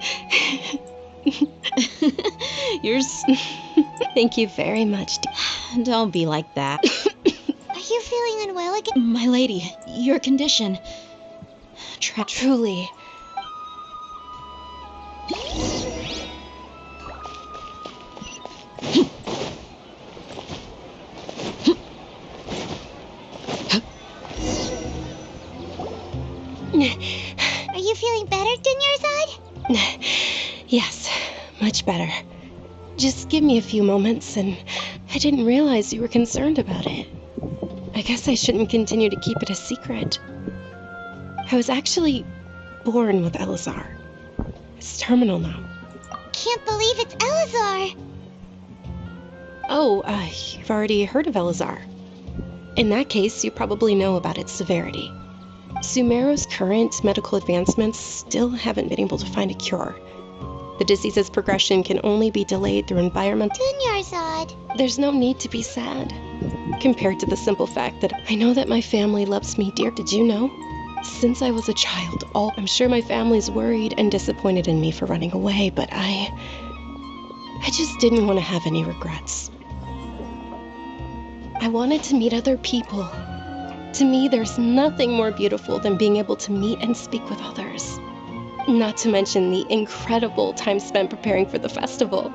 Thank you very much, Dia. Don't be like that. Are you feeling unwell again? My lady, your condition... Truly... Are you feeling better, Dunyarzad? Yes, much better. Just give me a few moments, and I didn't realize you were concerned about it. I guess I shouldn't continue to keep it a secret. I was actually born with Elazar. It's terminal now. Can't believe it's Elazar. Oh, you've already heard of Elazar. In that case, you probably know about its severity. Sumeru's current medical advancements still haven't been able to find a cure. The disease's progression can only be delayed through environmental... Dunyarzad. There's no need to be sad. Compared to the simple fact that I know that my family loves me dear. Did you know? Since I was a child, I'm sure my family's worried and disappointed in me for running away, but I just didn't want to have any regrets. I wanted to meet other people. To me, there's nothing more beautiful than being able to meet and speak with others. Not to mention the incredible time spent preparing for the festival,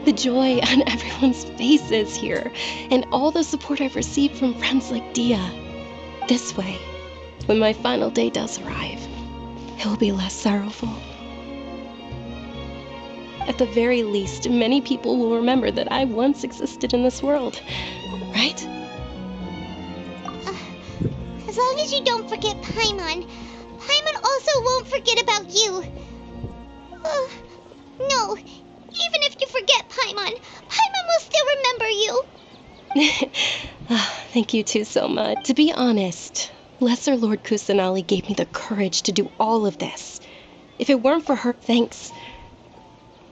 the joy on everyone's faces here, and all the support I've received from friends like Dia. This way, when my final day does arrive, it will be less sorrowful. At the very least, many people will remember that I once existed in this world, right? As long as you don't forget Paimon, Paimon also won't forget about you. No, even if you forget Paimon, Paimon will still remember you. Thank you two so much. To be honest, Lesser Lord Kusanali gave me the courage to do all of this. If it weren't for her, thanks.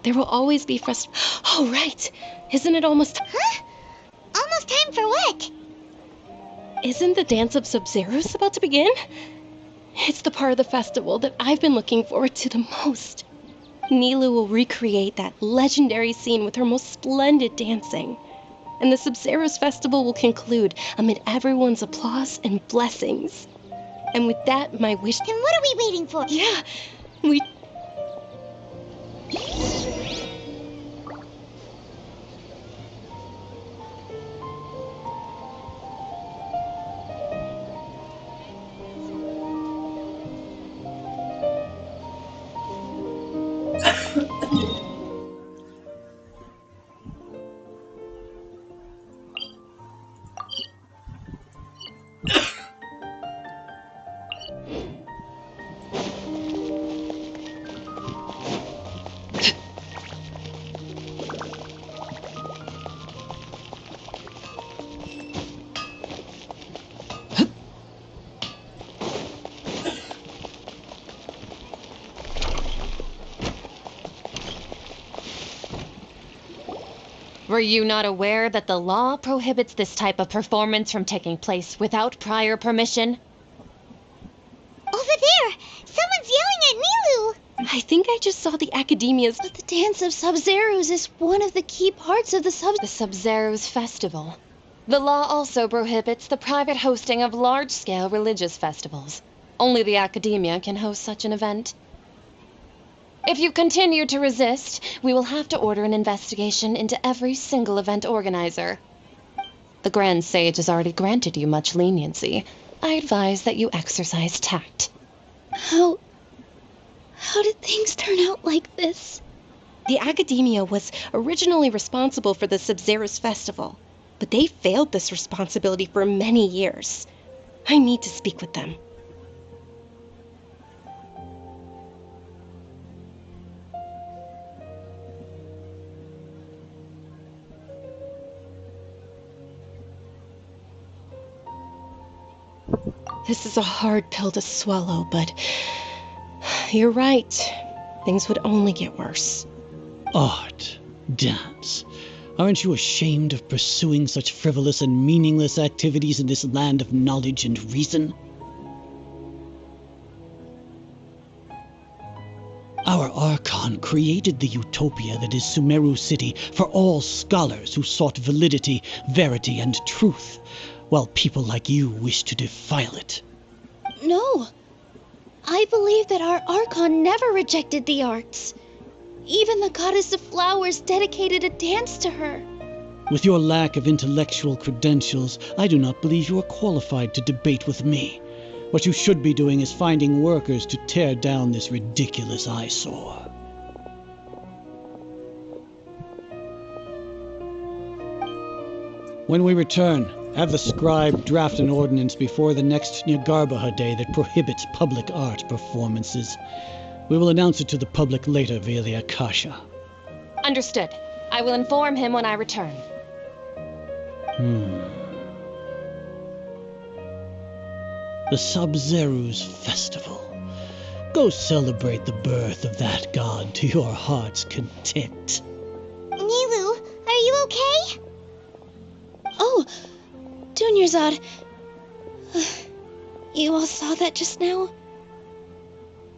There will always be Oh, right. Isn't it almost... Huh? Almost time for what? Isn't the Dance of Sub-Zeros about to begin? It's the part of the festival that I've been looking forward to the most. Nilu will recreate that legendary scene with her most splendid dancing. And the Sub-Zero's festival will conclude amid everyone's applause and blessings. And with that, my wish... Then what are we waiting for? Yeah, we... Were you not aware that the law prohibits this type of performance from taking place without prior permission? Over there! Someone's yelling at Nilu! I think I just saw the Academia's... But the Dance of Sub-Zeros is one of the key parts of the Sub-Zeros festival. The law also prohibits the private hosting of large-scale religious festivals. Only the Academia can host such an event. If you continue to resist, we will have to order an investigation into every single event organizer. The Grand Sage has already granted you much leniency. I advise that you exercise tact. How did things turn out like this? The Academia was originally responsible for the Sub-Zeros festival, but they failed this responsibility for many years. I need to speak with them. This is a hard pill to swallow, but you're right. Things would only get worse. Art, dance. Aren't you ashamed of pursuing such frivolous and meaningless activities in this land of knowledge and reason? Our archon created the utopia that is Sumeru City for all scholars who sought validity, verity, and truth, while people like you wish to defile it. No. I believe that our archon never rejected the arts. Even the goddess of flowers dedicated a dance to her. With your lack of intellectual credentials, I do not believe you are qualified to debate with me. What you should be doing is finding workers to tear down this ridiculous eyesore. When we return, have the scribe draft an ordinance before the next Nyargarbaha Day that prohibits public art performances. We will announce it to the public later via the Akasha. Understood. I will inform him when I return. The Sub-Zero's festival. Go celebrate the birth of that god to your heart's content. Nilu, are you okay? Oh, Dunyarzad. You all saw that just now?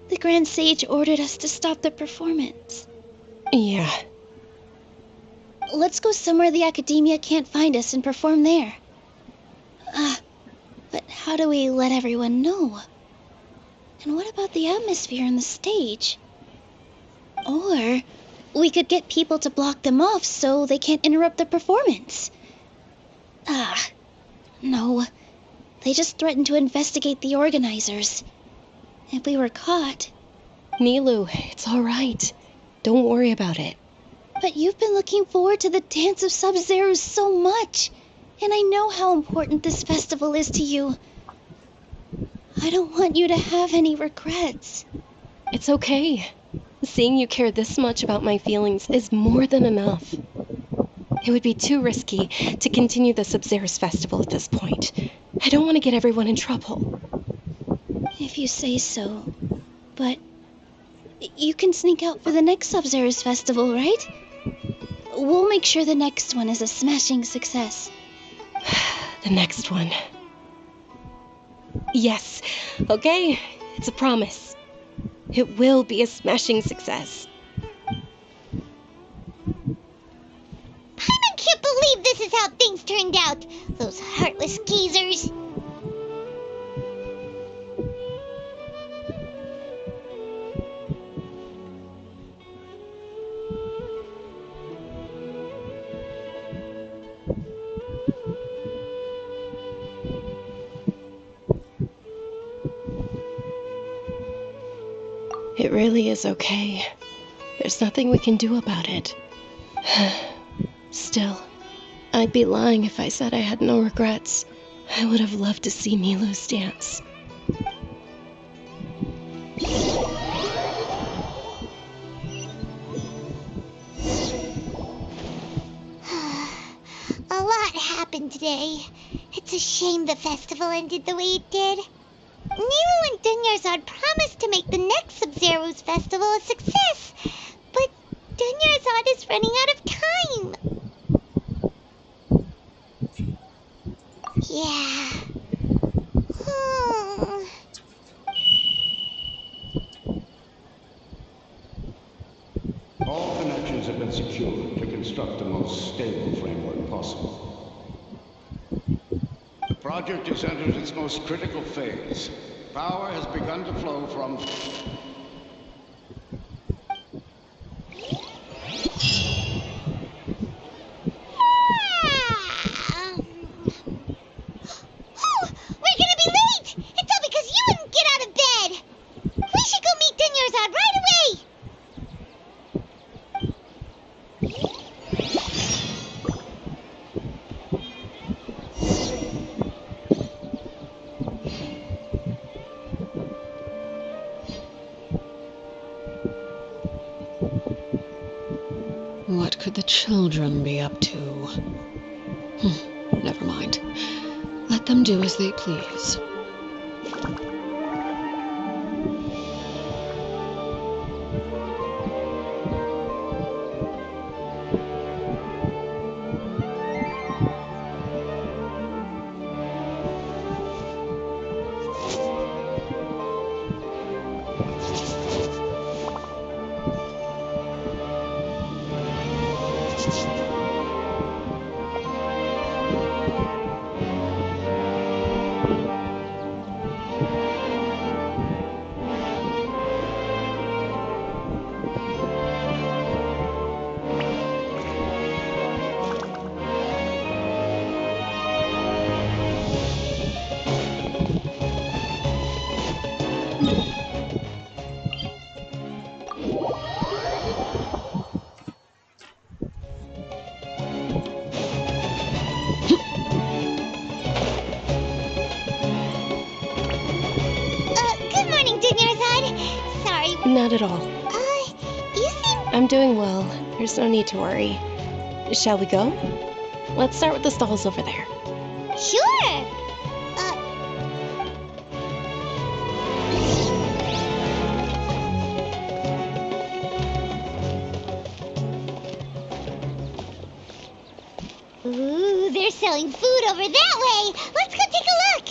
The Grand Sage ordered us to stop the performance. Yeah. Let's go somewhere the Academia can't find us and perform there. But how do we let everyone know? And what about the atmosphere on the stage? Or we could get people to block them off so they can't interrupt the performance. No. They just threatened to investigate the organizers. If we were caught... Nilu, it's all right. Don't worry about it. But you've been looking forward to the Dance of Sub-Zeros so much. And I know how important this festival is to you. I don't want you to have any regrets. It's okay. Seeing you care this much about my feelings is more than enough. It would be too risky to continue the Sub-Zeros festival at this point. I don't want to get everyone in trouble. If you say so. But you can sneak out for the next Sub-Zeros festival, right? We'll make sure the next one is a smashing success. The next one. Yes. Okay, it's a promise. It will be a smashing success. believe this is how things turned out. Those heartless geezers. It really is okay. There's nothing we can do about it. Still, I'd be lying if I said I had no regrets. I would have loved to see Nilou's dance. A lot happened today. It's a shame the festival ended the way it did. Nilou and Dunyarzad promised to make the next Sub-Zero's festival a success, but Dunyarzad is running out of time. Yeah. All connections have been secured to construct the most stable framework possible. The project has entered its most critical phase. Power has begun to flow from... We're gonna be late! It's all because you wouldn't get out of bed! We should go meet Dunyarzad right away! What could the children be up to? Never mind. Let them do as they please. Good morning, Dunyarzad. Sorry. Not at all. You seem... I'm doing well. There's no need to worry. Shall we go? Let's start with the stalls over there. Sure. Ooh, they're selling food over that way. Let's go take a look.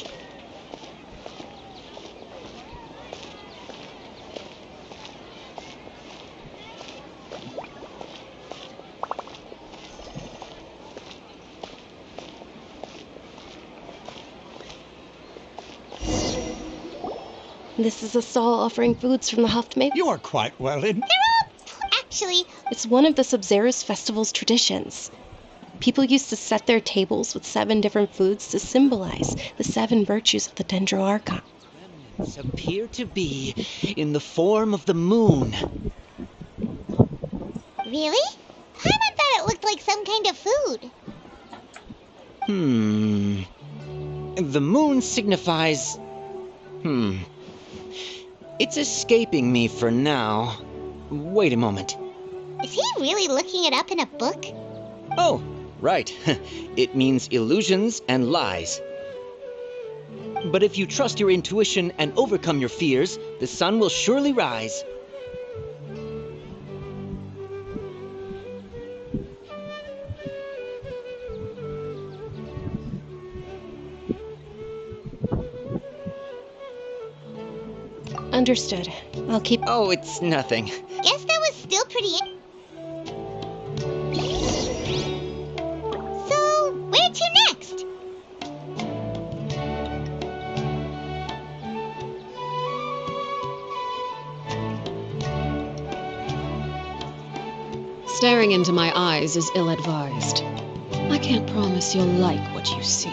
This is a stall offering foods from the Haftmaid. You are quite well in. Actually, it's one of the Sub-Zero's festival's traditions. People used to set their tables with 7 different foods to symbolize the 7 virtues of the Dendro Archon. Remnants appear to be in the form of the moon. Really? Paimon thought it looked like some kind of food. The moon signifies... It's escaping me for now. Wait a moment. Is he really looking it up in a book? Oh, right. It means illusions and lies. But if you trust your intuition and overcome your fears, the sun will surely rise. Understood. I'll keep... Oh, it's nothing. Guess that was still pretty... Staring into my eyes is ill-advised. I can't promise you'll like what you see.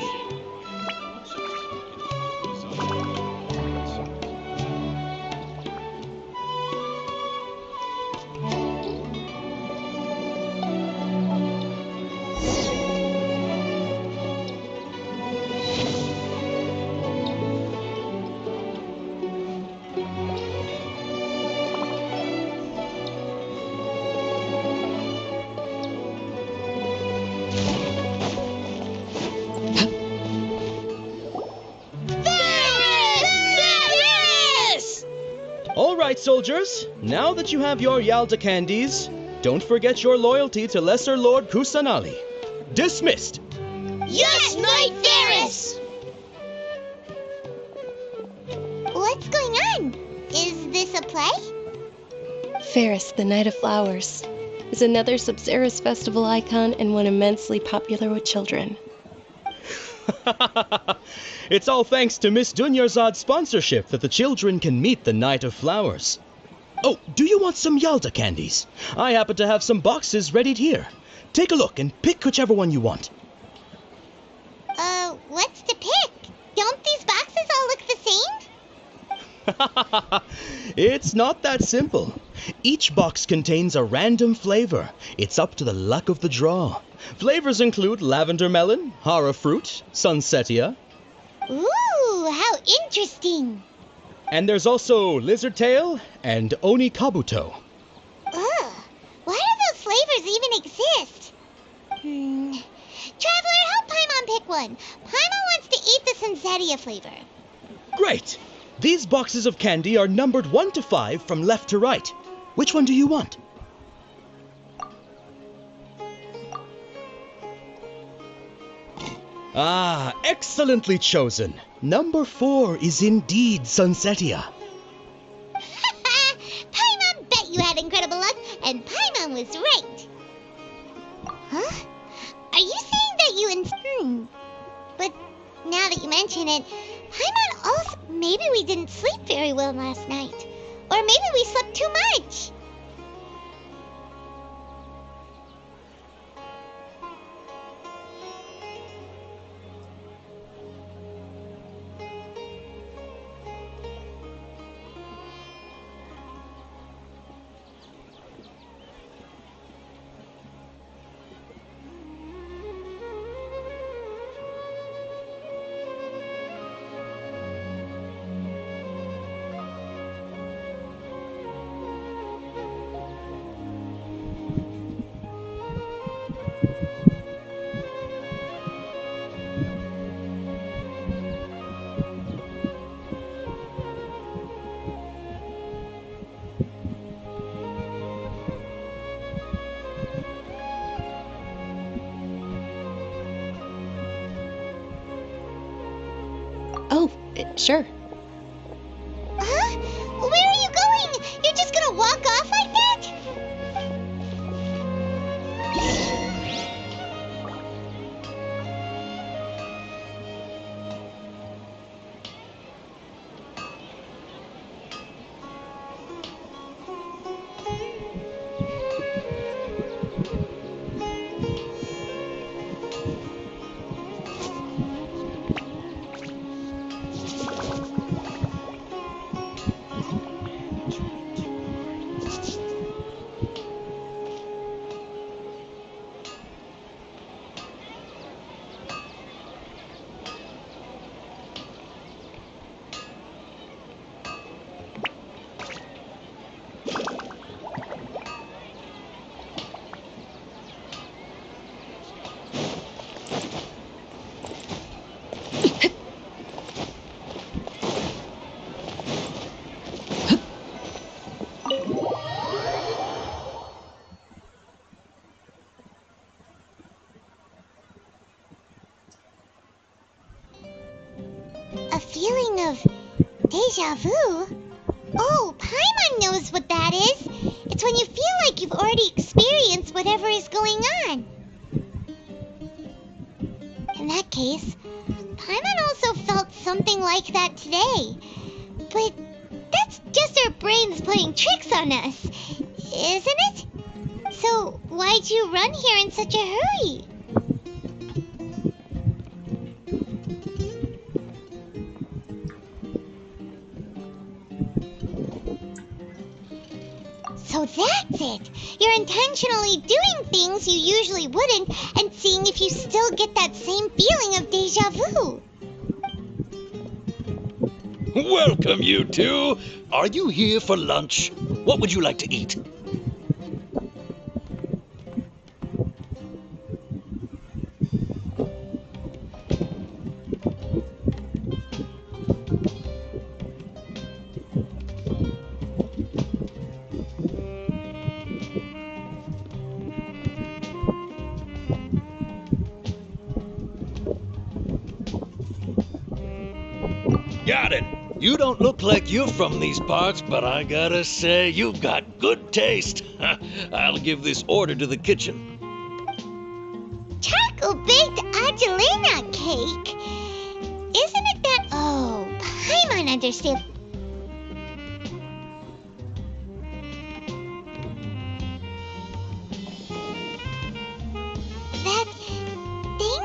All right, soldiers. Now that you have your Yalda candies, don't forget your loyalty to Lesser Lord Kusanali. Dismissed! Yes, Knight Varys! What's going on? Is this a play? Ferris, the Knight of Flowers, is another Sabzeruz festival icon and one immensely popular with children. It's all thanks to Miss Dunyarzad's sponsorship that the children can meet the Knight of Flowers. Oh, do you want some Yalda candies? I happen to have some boxes ready here. Take a look and pick whichever one you want. What's to pick? Don't these boxes all look the same? It's not that simple. Each box contains a random flavor. It's up to the luck of the draw. Flavors include lavender melon, hara fruit, sunsetia. Ooh, how interesting. And there's also lizard tail and oni kabuto. Ugh, why do those flavors even exist? Traveler, help Paimon pick one. Paimon wants to eat the sunsetia flavor. Great! These boxes of candy are numbered 1 to 5 from left to right. Which one do you want? Ah, excellently chosen. Number 4 is indeed sunsetia. Paimon bet you had incredible luck, and Paimon was right. Huh? Are you saying that you But now that you mention it, Paimon also... Maybe we didn't sleep very well last night. Or maybe we slept too much. Oh, sure. Huh? Where are you going? You're just gonna walk off like that? A feeling of deja vu? Oh, Paimon knows what that is. It's when you feel like you've already experienced whatever is going on. In that case, Paimon also felt something like that today. But that's just our brains playing tricks on us, isn't it? So, why'd you run here in such a hurry? So that's it! You're intentionally doing things you usually wouldn't and seeing if you still get that same feeling of deja vu. Welcome, you two. Are you here for lunch? What would you like to eat? Got it. You don't look like you're from these parts, but I gotta say, you've got good taste. I'll give this order to the kitchen. Charcoal-baked Argelina cake? Isn't it that... Oh, Paimon understands. That thing?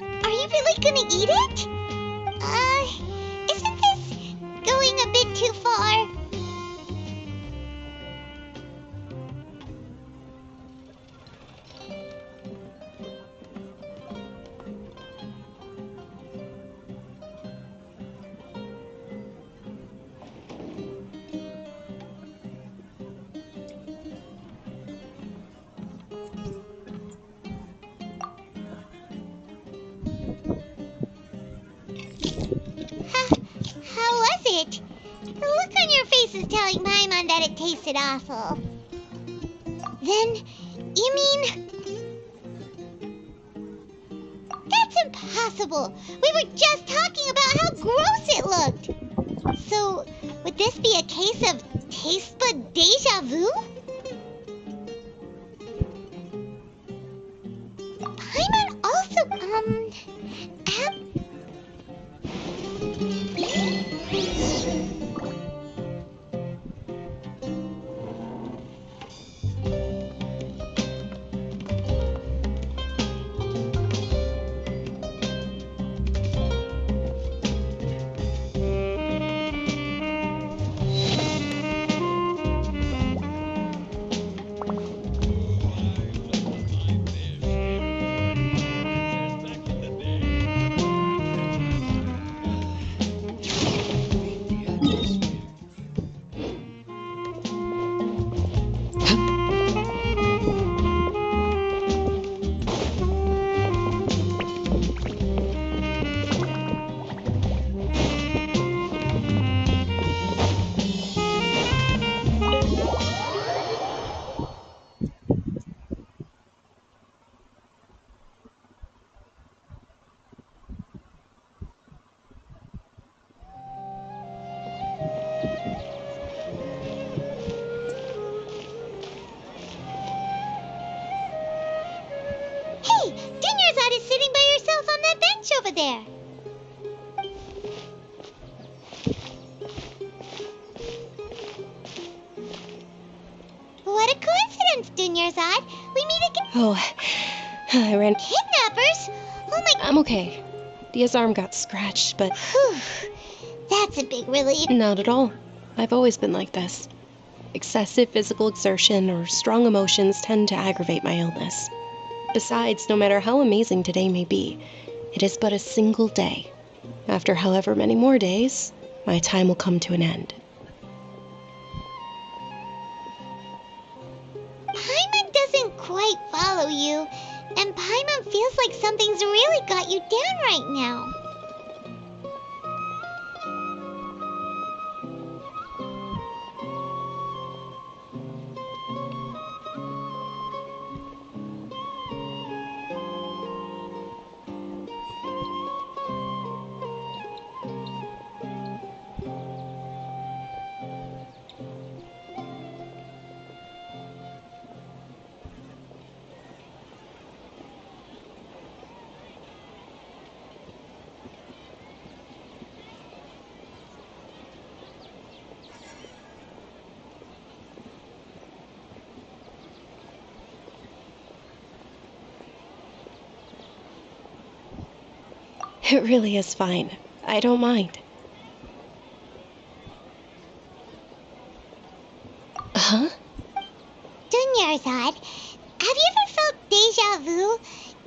Are you really gonna eat it? Isn't this going a bit too far? How was it? The look on your face is telling Paimon that it tasted awful. Then, you mean... That's impossible! We were just talking about how gross it looked! So, would this be a case of taste bud deja vu? Paimon also, Hey, Dinnerside is sitting by yourself on that bench over there. What a coincidence, Dinnerside. We meet again. Oh, I ran. Kidnappers? Oh my... I'm okay. Dia's arm got scratched, but... Whew. That's a big relief. Not at all. I've always been like this. Excessive physical exertion or strong emotions tend to aggravate my illness. Besides, no matter how amazing today may be, it is but a single day. After however many more days, my time will come to an end. Paimon doesn't quite follow you, and Paimon feels like something's really got you down right now. It really is fine. I don't mind. Huh? Dunyarzad, have you ever felt deja vu?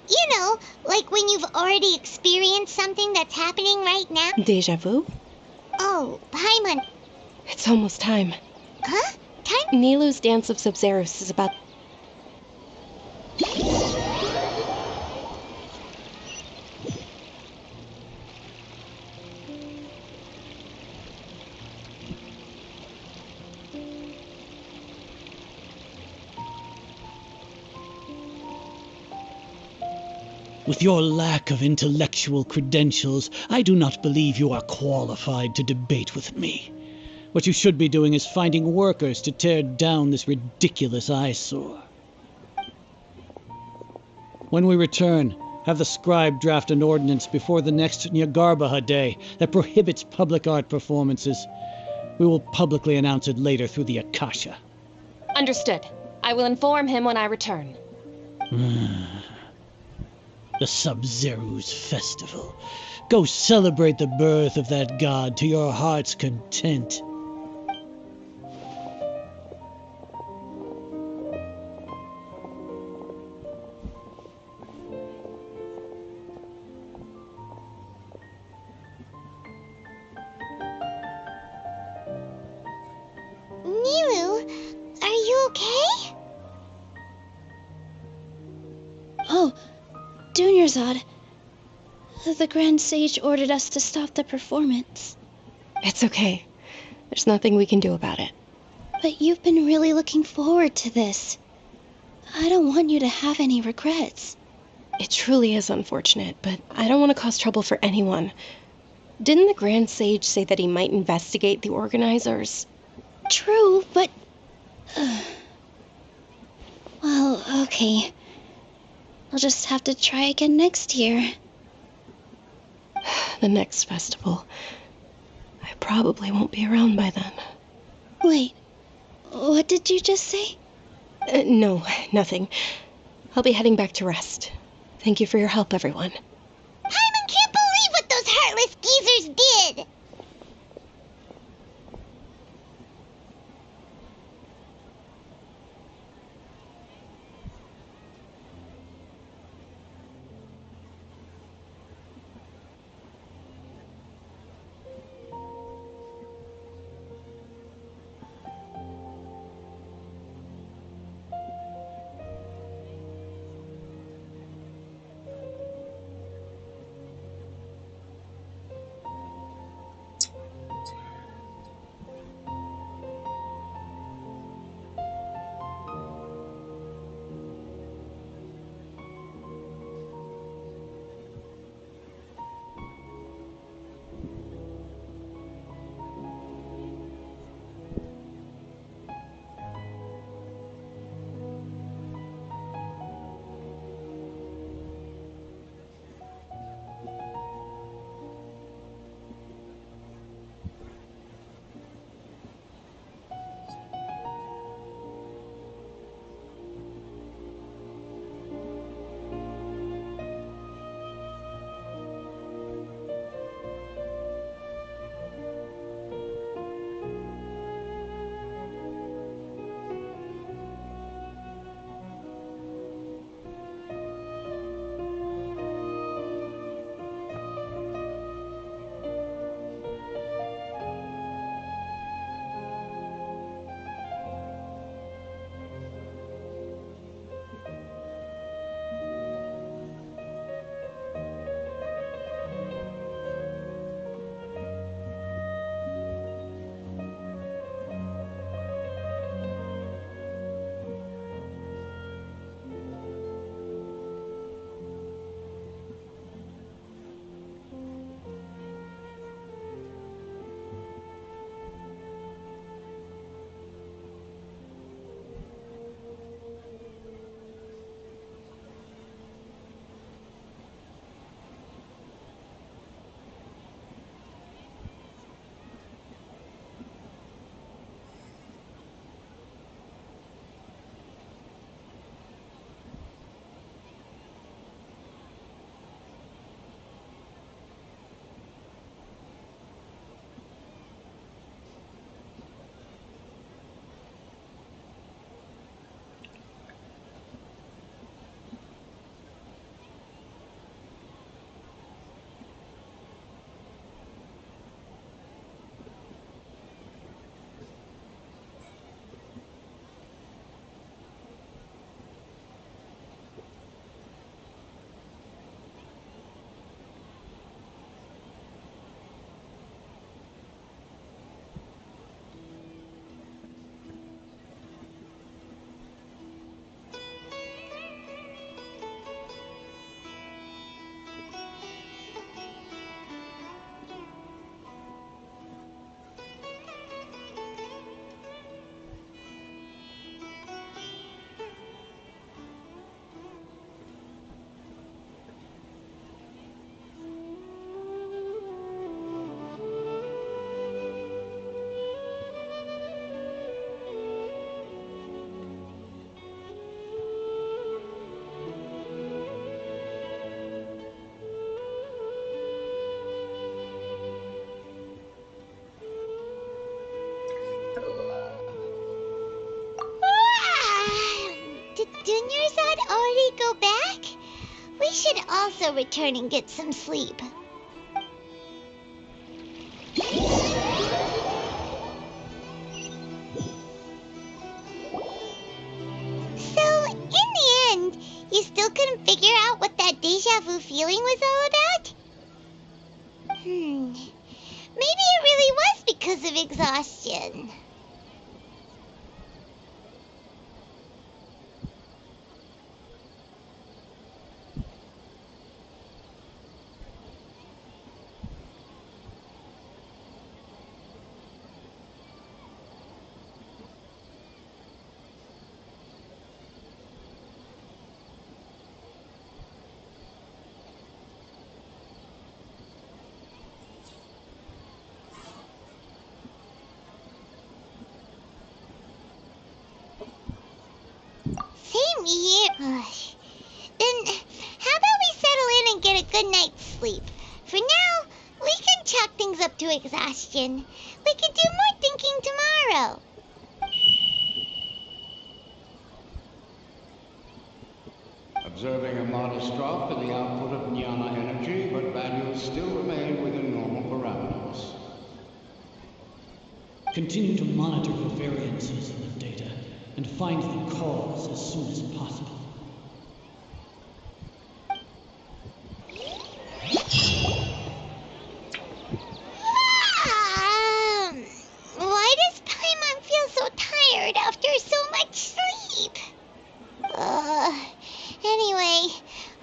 You know, like when you've already experienced something that's happening right now? Deja vu? Oh, Paimon. It's almost time. Huh? Time? Nilu's Dance of Sub-Zeros is about... With your lack of intellectual credentials, I do not believe you are qualified to debate with me. What you should be doing is finding workers to tear down this ridiculous eyesore. When we return, have the scribe draft an ordinance before the next Nyagarbaha Day that prohibits public art performances. We will publicly announce it later through the Akasha. Understood. I will inform him when I return. The Sub-Zeru's festival. Go celebrate the birth of that god to your heart's content. Nilu, are you okay? Oh, Dunyarzad. The Grand Sage ordered us to stop the performance. It's okay. There's nothing we can do about it. But you've been really looking forward to this. I don't want you to have any regrets. It truly is unfortunate, but I don't want to cause trouble for anyone. Didn't the Grand Sage say that he might investigate the organizers? True, but... Well, okay. I'll just have to try again next year. The next festival. I probably won't be around by then. Wait, what did you just say? No, nothing. I'll be heading back to rest. Thank you for your help, everyone. Paimon can't believe what those heartless geezers did! We should also return and get some sleep. So, in the end, you still couldn't figure out what that deja vu feeling was all about? Maybe it really was because of exhaustion. Same here. Then, how about we settle in and get a good night's sleep? For now, we can chalk things up to exhaustion. We can do more thinking tomorrow. Observing a modest drop in the output of jnana energy, but values still remain within normal parameters. Continue to monitor for variances in the data and find the cause as soon as possible. Why does Paimon feel so tired after so much sleep? Anyway,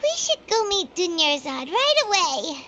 we should go meet Dunyarzad right away.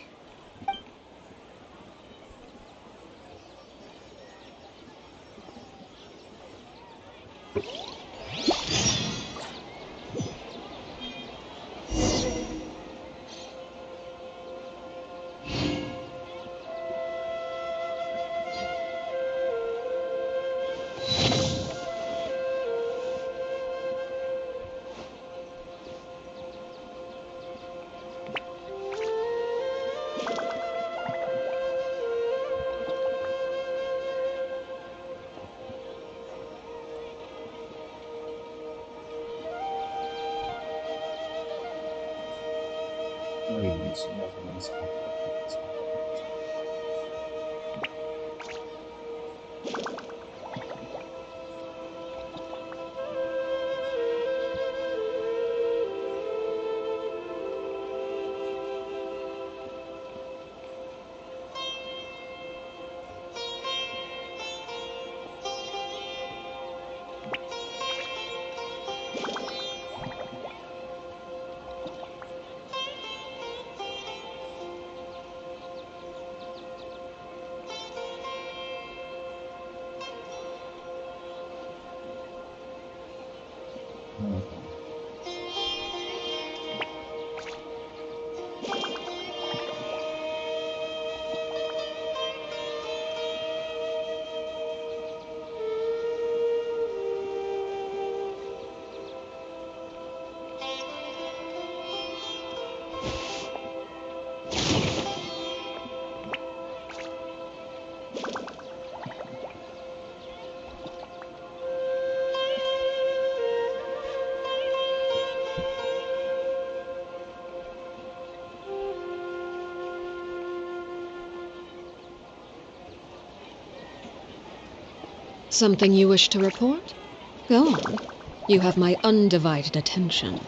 Something you wish to report? Go on. You have my undivided attention.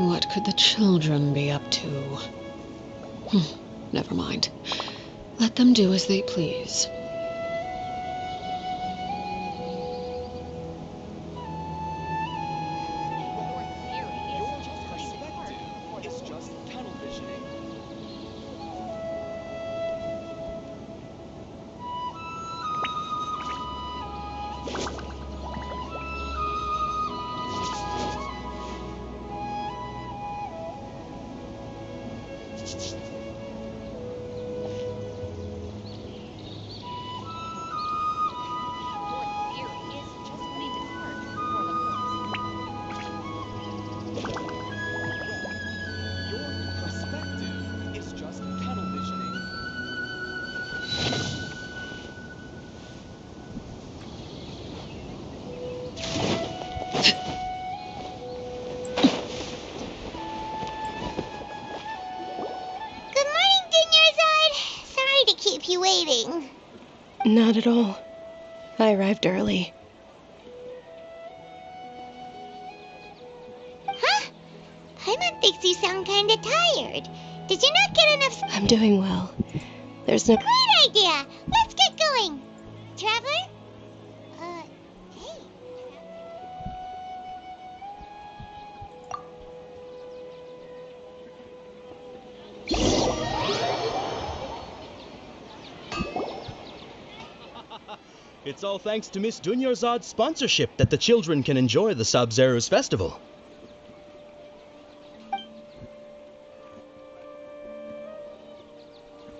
What could the children be up to? Never mind. Let them do as they please. You waiting? Not at all. I arrived early. Huh? Paimon thinks you sound kinda tired. Did you not get enough? I'm doing well. There's no... Great idea! Let's get going! Traveler? Hey. It's all thanks to Miss Dunyarzad's sponsorship that the children can enjoy the Sub-Zero's festival.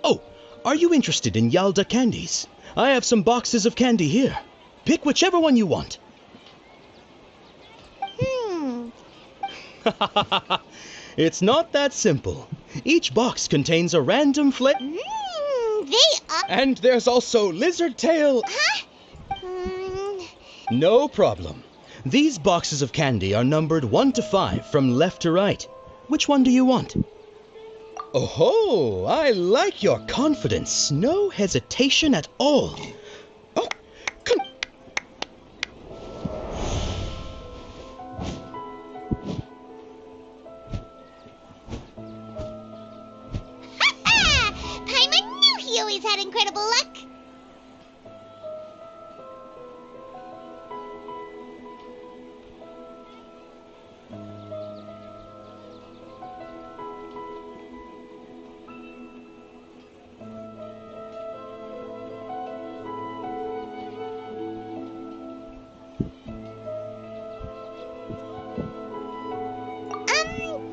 Oh, are you interested in Yalda candies? I have some boxes of candy here. Pick whichever one you want. It's not that simple. Each box contains a random flavor. And there's also lizard tail. Huh? No problem. These boxes of candy are numbered 1 to 5 from left to right. Which one do you want? Oh, I like your confidence. No hesitation at all. Oh, come. Paimon knew he always had incredible luck.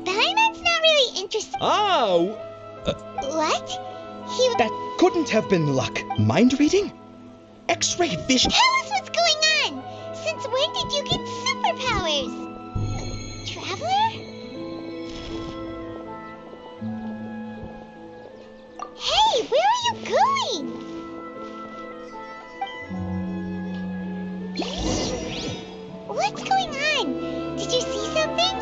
Paimon's not really interested. Oh! What? That couldn't have been luck. Mind reading? X-ray vision. Tell us what's going on. Since when did you get superpowers? Traveler? Hey, where are you going? What's going on? Did you see something?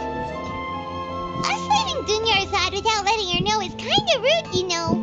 Us leaving Dunyarzad without letting her know is kinda rude, you know.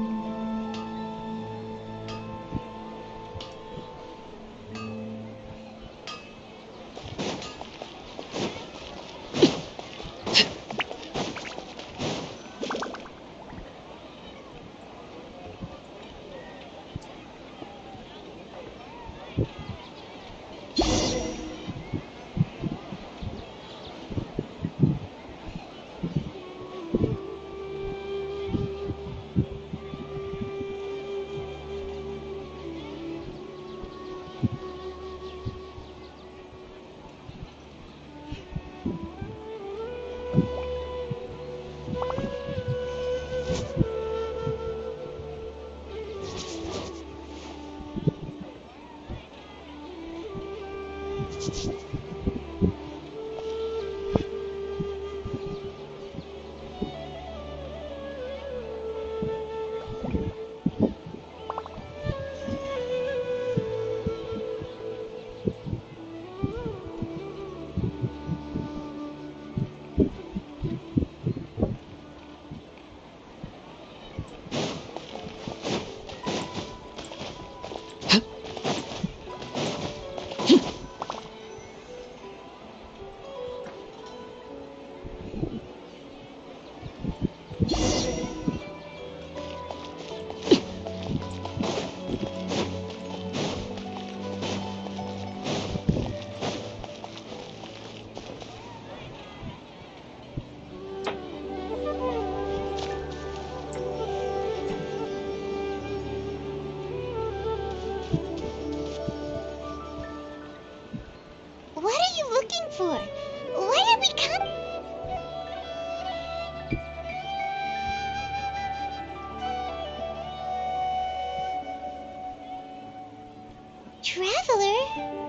Traveler?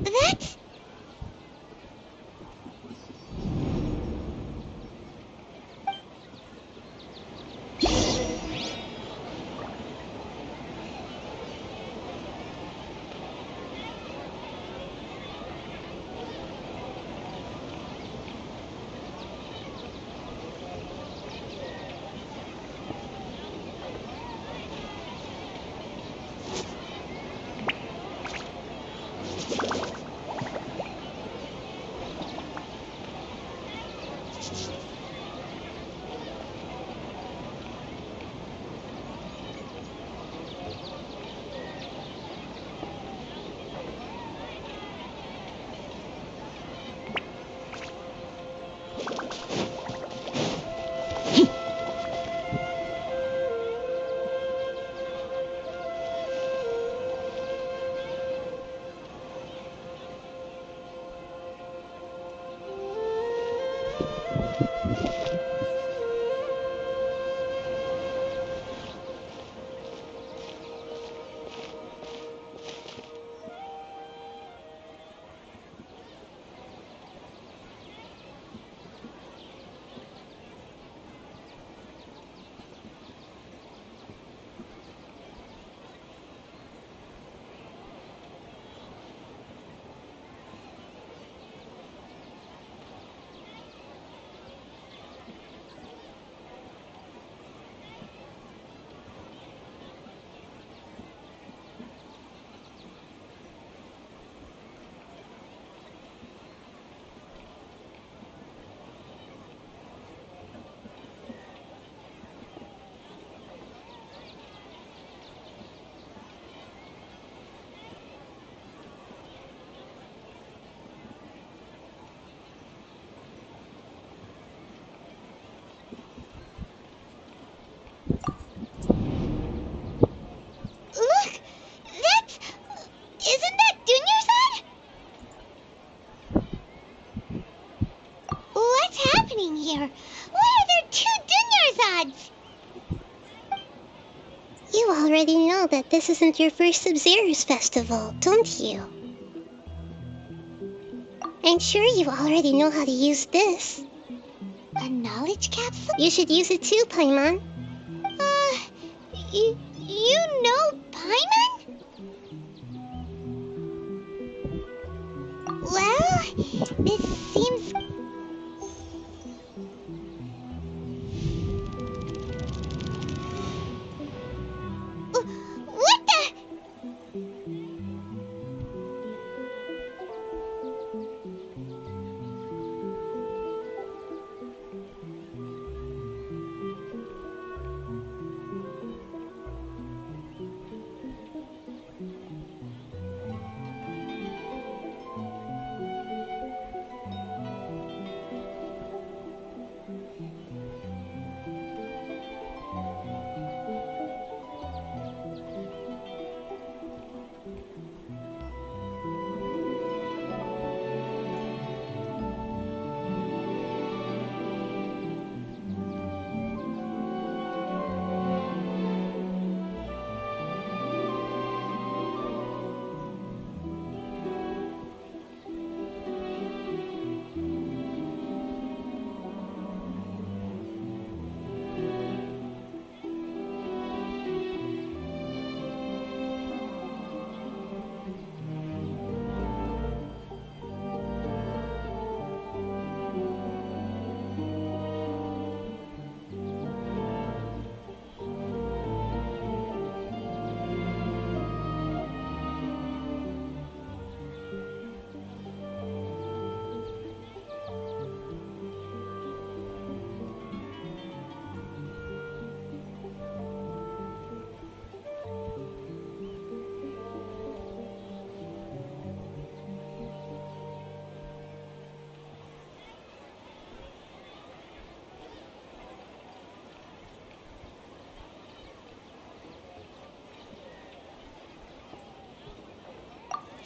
That's... Look! That's... Isn't that Dunyarzad? What's happening here? Why are there two Dunyarzads? You already know that this isn't your first Sub-Zero's festival, don't you? I'm sure you already know how to use this. A knowledge capsule? You should use it too, Paimon. You know Paimon? Well, this seems... What the...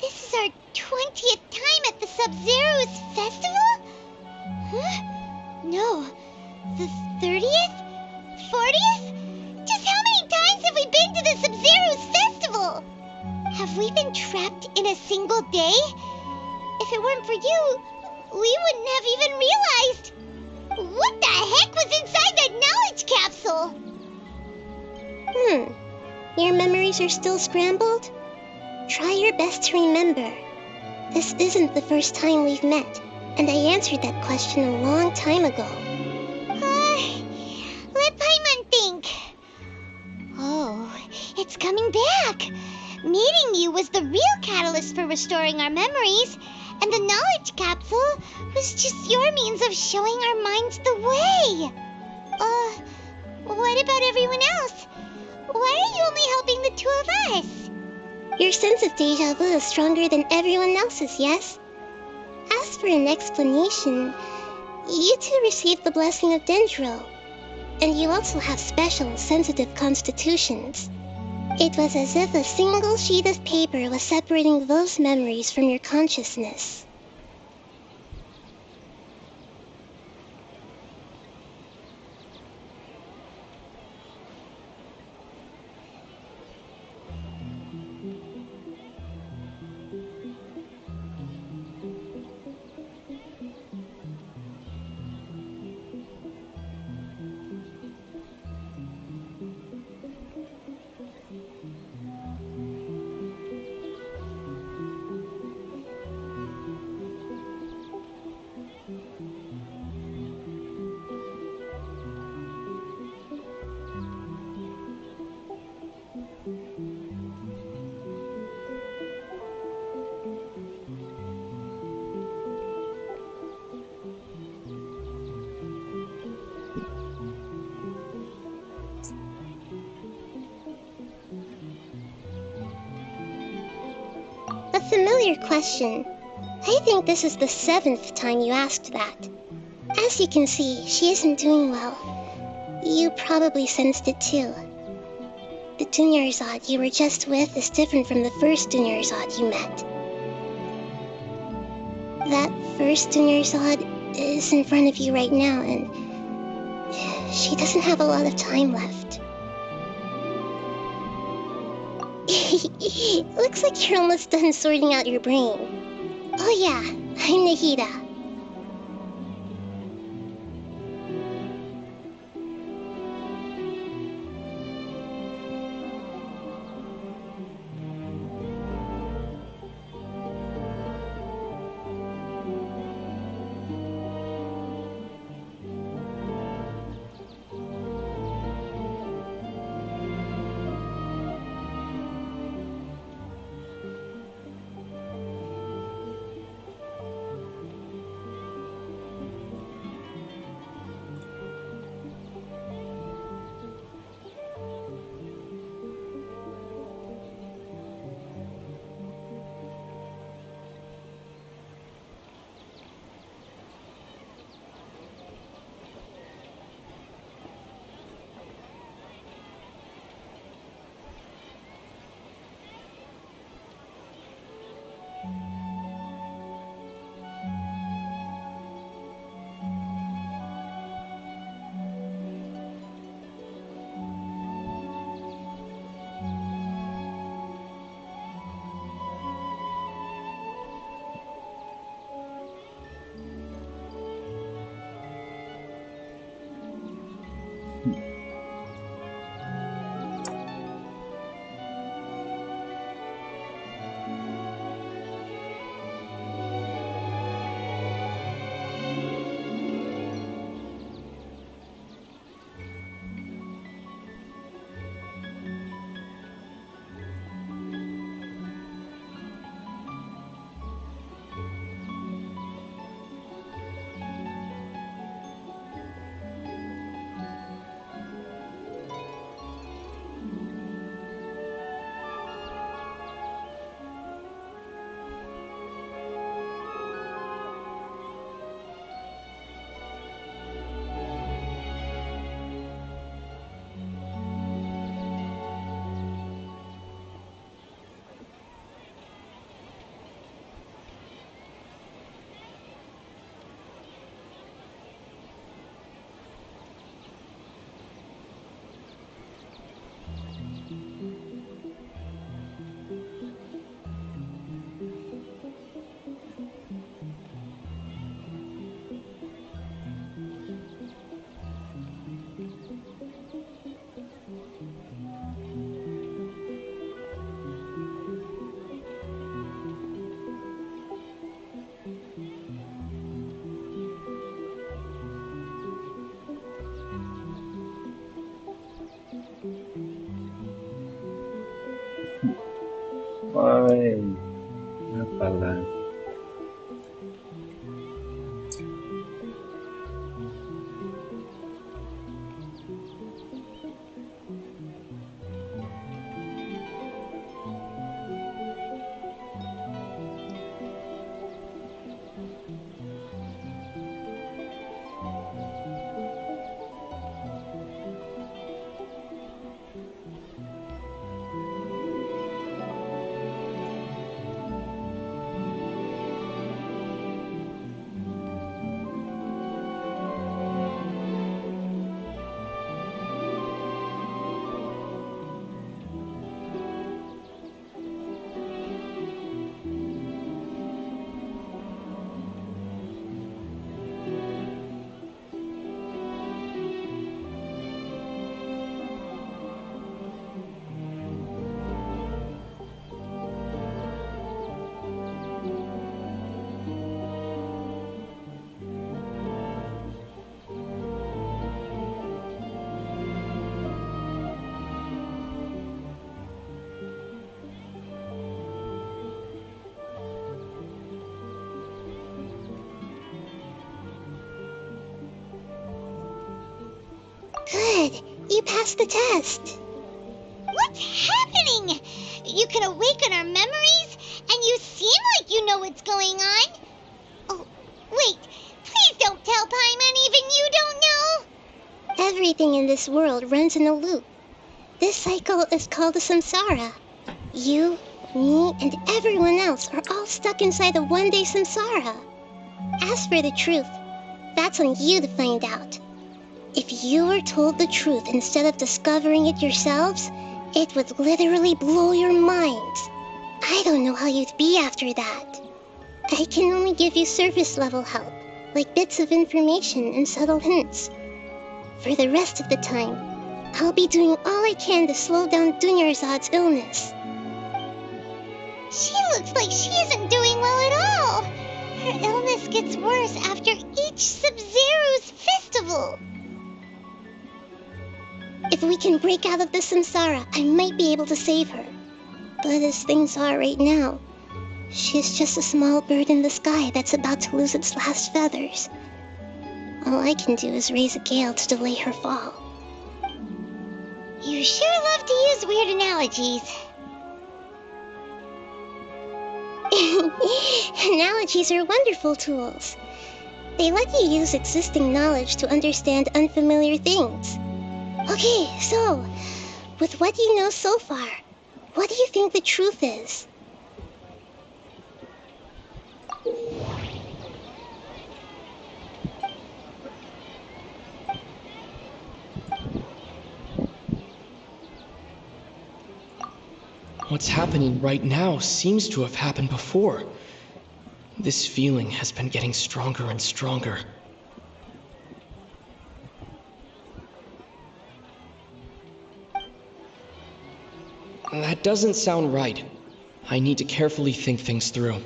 This is our 20th time at the Sub-Zero's festival? Huh? No. The 30th? 40th? Just how many times have we been to the Sub-Zero's festival? Have we been trapped in a single day? If it weren't for you, we wouldn't have even realized. What the heck was inside that knowledge capsule? Your memories are still scrambled? Try your best to remember. This isn't the first time we've met, and I answered that question a long time ago. Let Paimon think. Oh, it's coming back. Meeting you was the real catalyst for restoring our memories, and the knowledge capsule was just your means of showing our minds the way. What about everyone else? Why are you only helping the two of us? Your sense of deja vu is stronger than everyone else's, yes? As for an explanation, you two received the blessing of Dendro, and you also have special, sensitive constitutions. It was as if a single sheet of paper was separating those memories from your consciousness. A familiar question. I think this is the 7th time you asked that. As you can see, she isn't doing well. You probably sensed it too. The Dunyarzad you were just with is different from the first Dunyarzad you met. That first Dunyarzad is in front of you right now, and she doesn't have a lot of time left. Looks like you're almost done sorting out your brain. Oh yeah, I'm Nahida. Apalah. Good. You passed the test. What's happening? You can awaken our memories, and you seem like you know what's going on. Oh, wait. Please don't tell Paimon even you don't know. Everything in this world runs in a loop. This cycle is called the samsara. You, me, and everyone else are all stuck inside the one-day samsara. As for the truth, that's on you to find out. If you were told the truth instead of discovering it yourselves, it would literally blow your minds. I don't know how you'd be after that. I can only give you surface-level help, like bits of information and subtle hints. For the rest of the time, I'll be doing all I can to slow down Dunyarzad's illness. She looks like she isn't doing well at all. Her illness gets worse after each Sub-Zero's festival. If we can break out of the samsara, I might be able to save her. But as things are right now, she's just a small bird in the sky that's about to lose its last feathers. All I can do is raise a gale to delay her fall. You sure love to use weird analogies. Analogies are wonderful tools. They let you use existing knowledge to understand unfamiliar things. Okay, so, with what you know so far, what do you think the truth is? What's happening right now seems to have happened before. This feeling has been getting stronger and stronger. That doesn't sound right. I need to carefully think things through.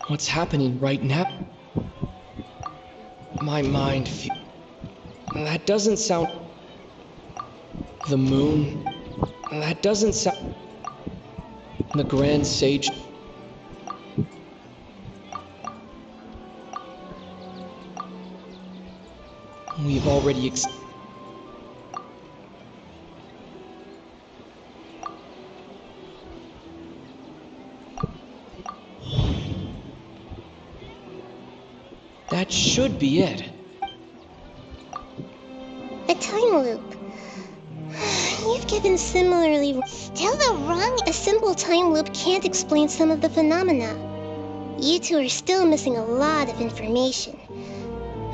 What's happening right now? My mind that doesn't sound... The moon? That doesn't sound... The Grand Sage... We've already That should be it. A time loop. You've given similarly... Still the wrong... A simple time loop can't explain some of the phenomena. You two are still missing a lot of information.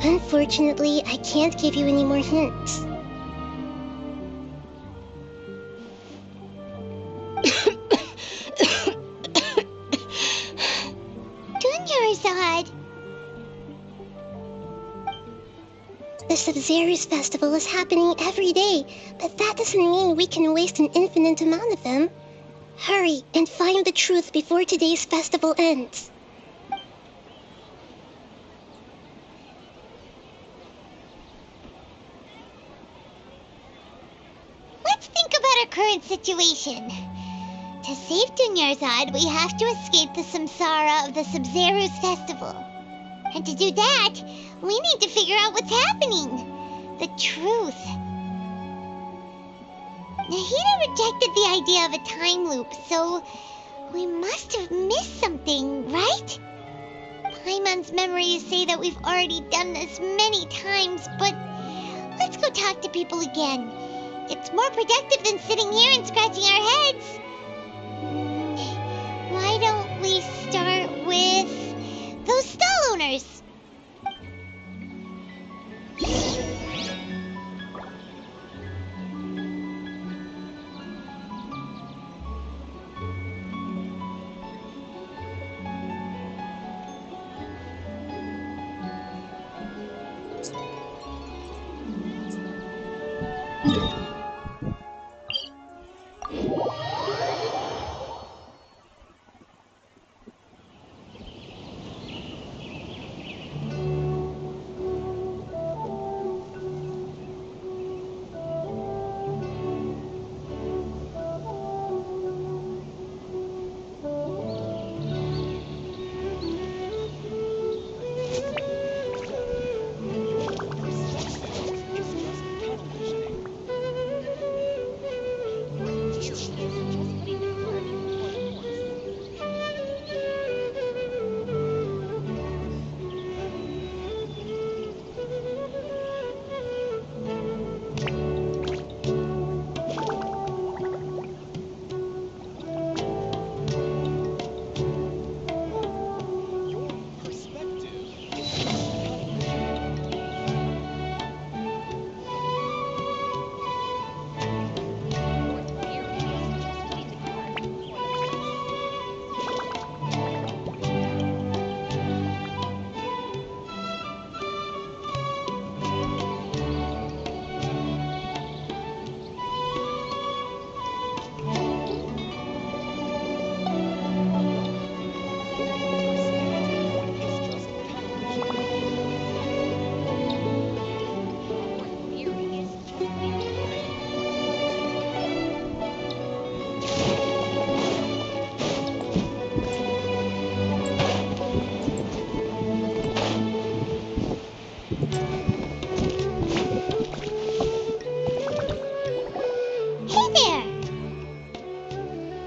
Unfortunately, I can't give you any more hints. Yarzad! The Sub-Zero's festival is happening every day, but that doesn't mean we can waste an infinite amount of them. Hurry and find the truth before today's festival ends. Let's think about our current situation. To save Dunyarzad, we have to escape the samsara of the Sub-Zero's festival. And to do that, we need to figure out what's happening. The truth. Nahida rejected the idea of a time loop, so we must have missed something, right? Paimon's memories say that we've already done this many times, but let's go talk to people again. It's more productive than sitting here and scratching our heads. Why don't we start with those stall owners?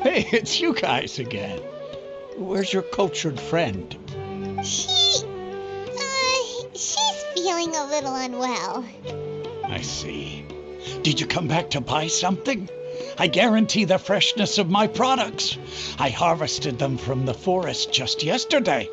Hey, it's you guys again. Where's your cultured friend? She's feeling a little unwell. I see. Did you come back to buy something? I guarantee the freshness of my products. I harvested them from the forest just yesterday.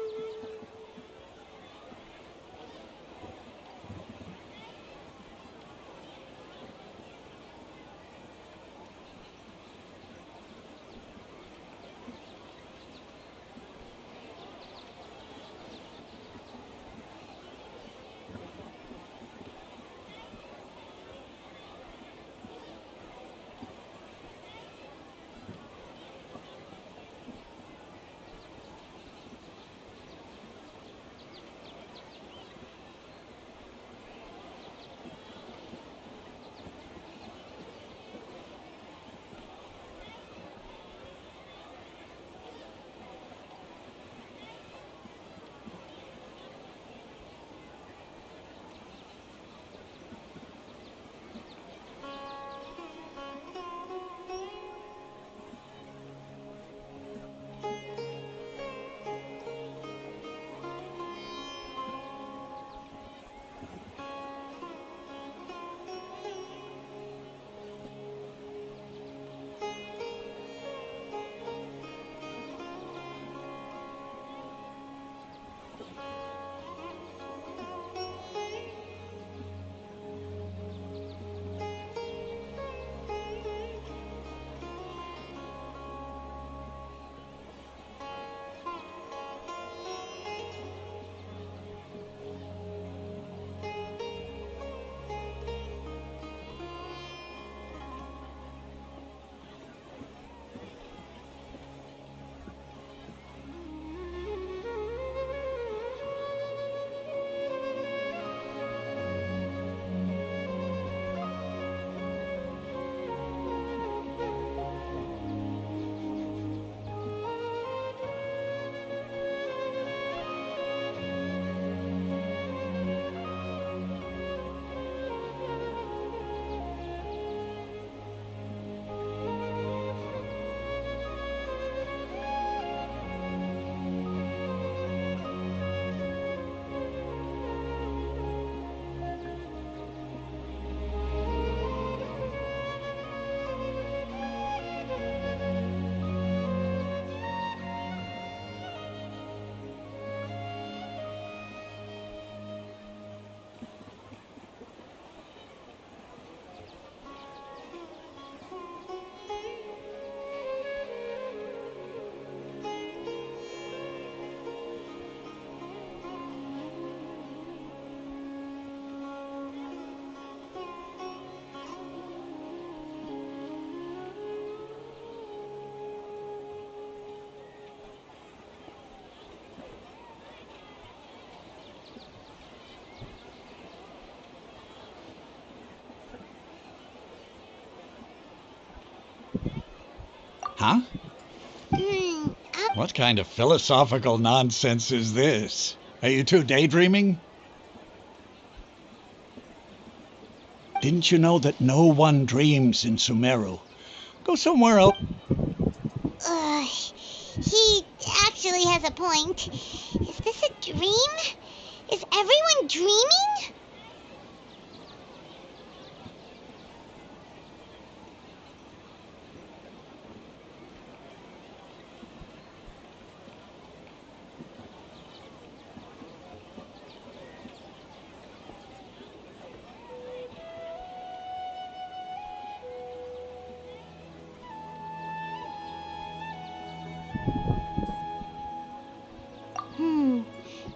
Huh? What kind of philosophical nonsense is this? Are you two daydreaming? Didn't you know that no one dreams in Sumeru? Go somewhere else. He actually has a point. Is this a dream? Is everyone dreaming?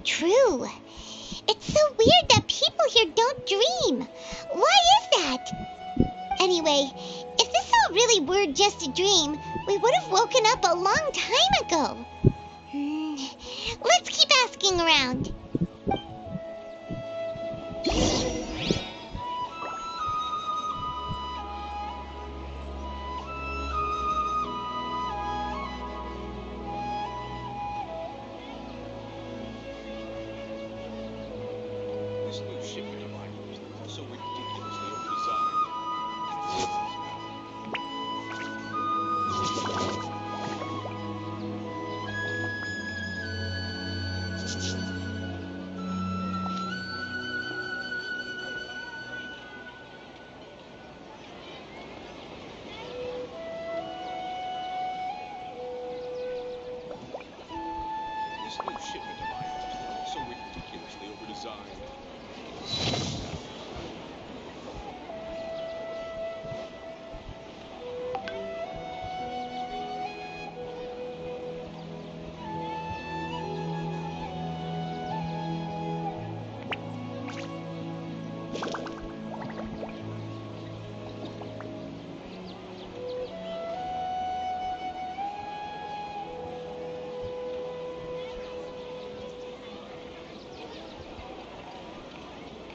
True. It's so weird that people here don't dream. Why is that? Anyway, if this all really were just a dream, we would have woken up a long time ago. Let's keep asking around. This new shipment of items is also ridiculously overdesigned.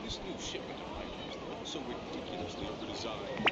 This new shipment of items is also ridiculously overdesigned.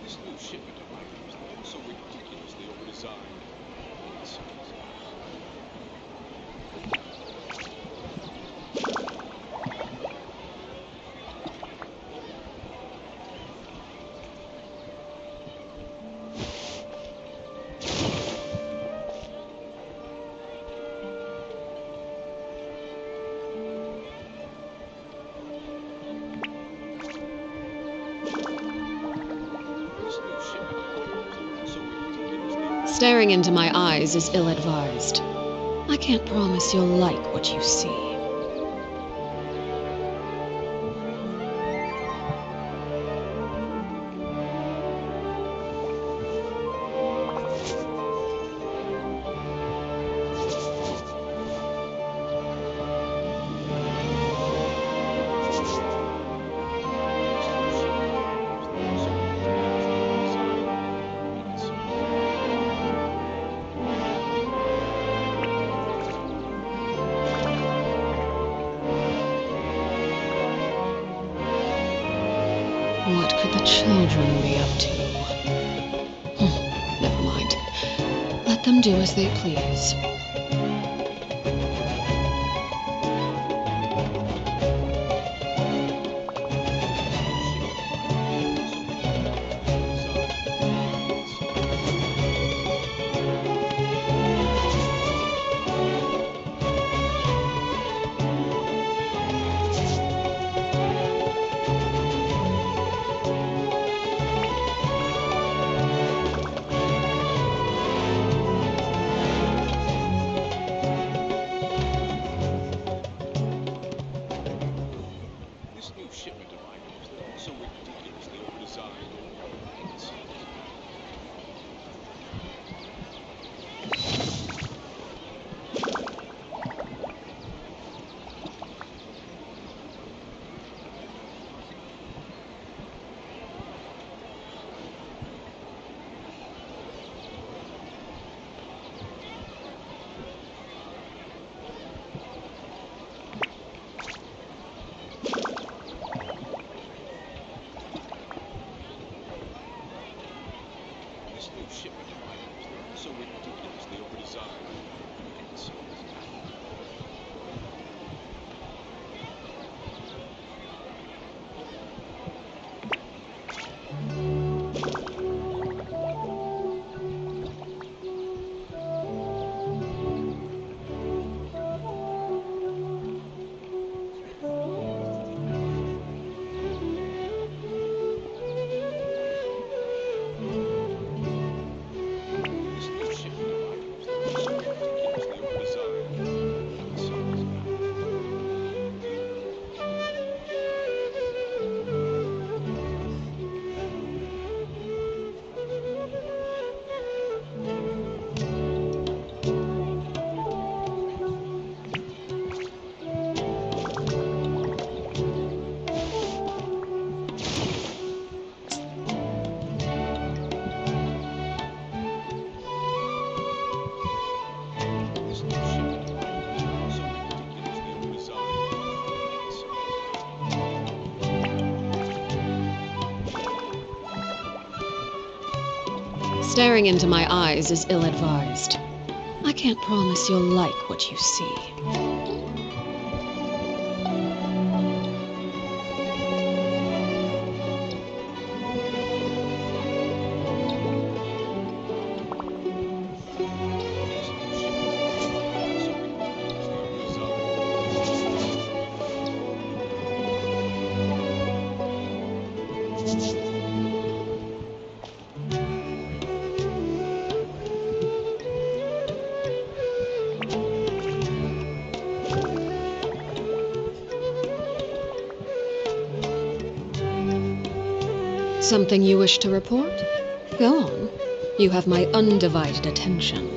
This new shipment of items is also ridiculously overdesigned. This new shipment of items is also ridiculously overdesigned. Staring into my eyes is ill-advised. I can't promise you'll like what you see. What could the children be up to? Never mind. Let them do as they please. Staring into my eyes is ill-advised. I can't promise you'll like what you see. Something you wish to report? Go on. You have my undivided attention.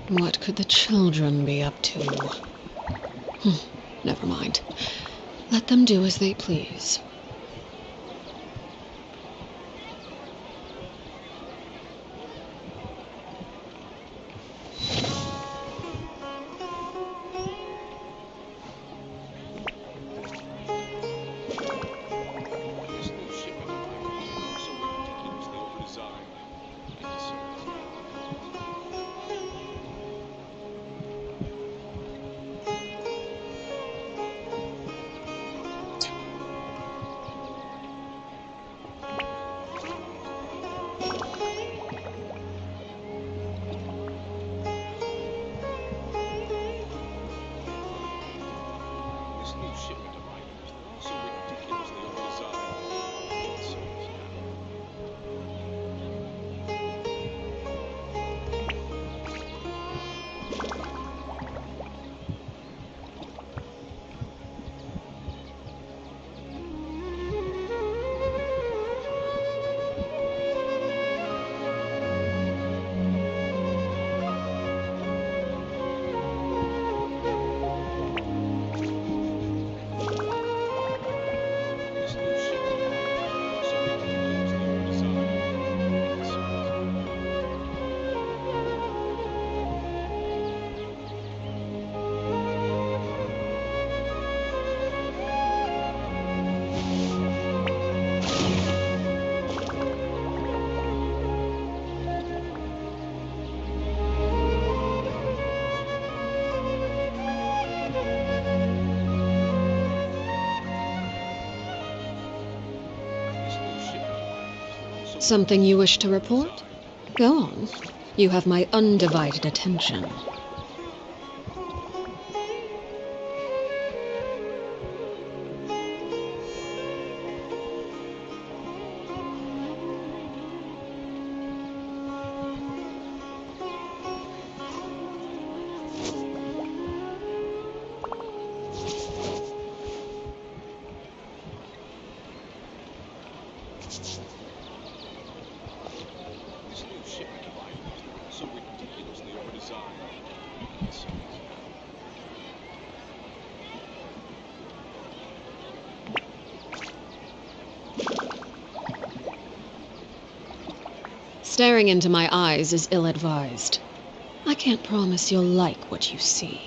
What could the children be up to? Never mind. Let them do as they please. Something you wish to report? Go on. You have my undivided attention. Staring into my eyes is ill-advised. I can't promise you'll like what you see.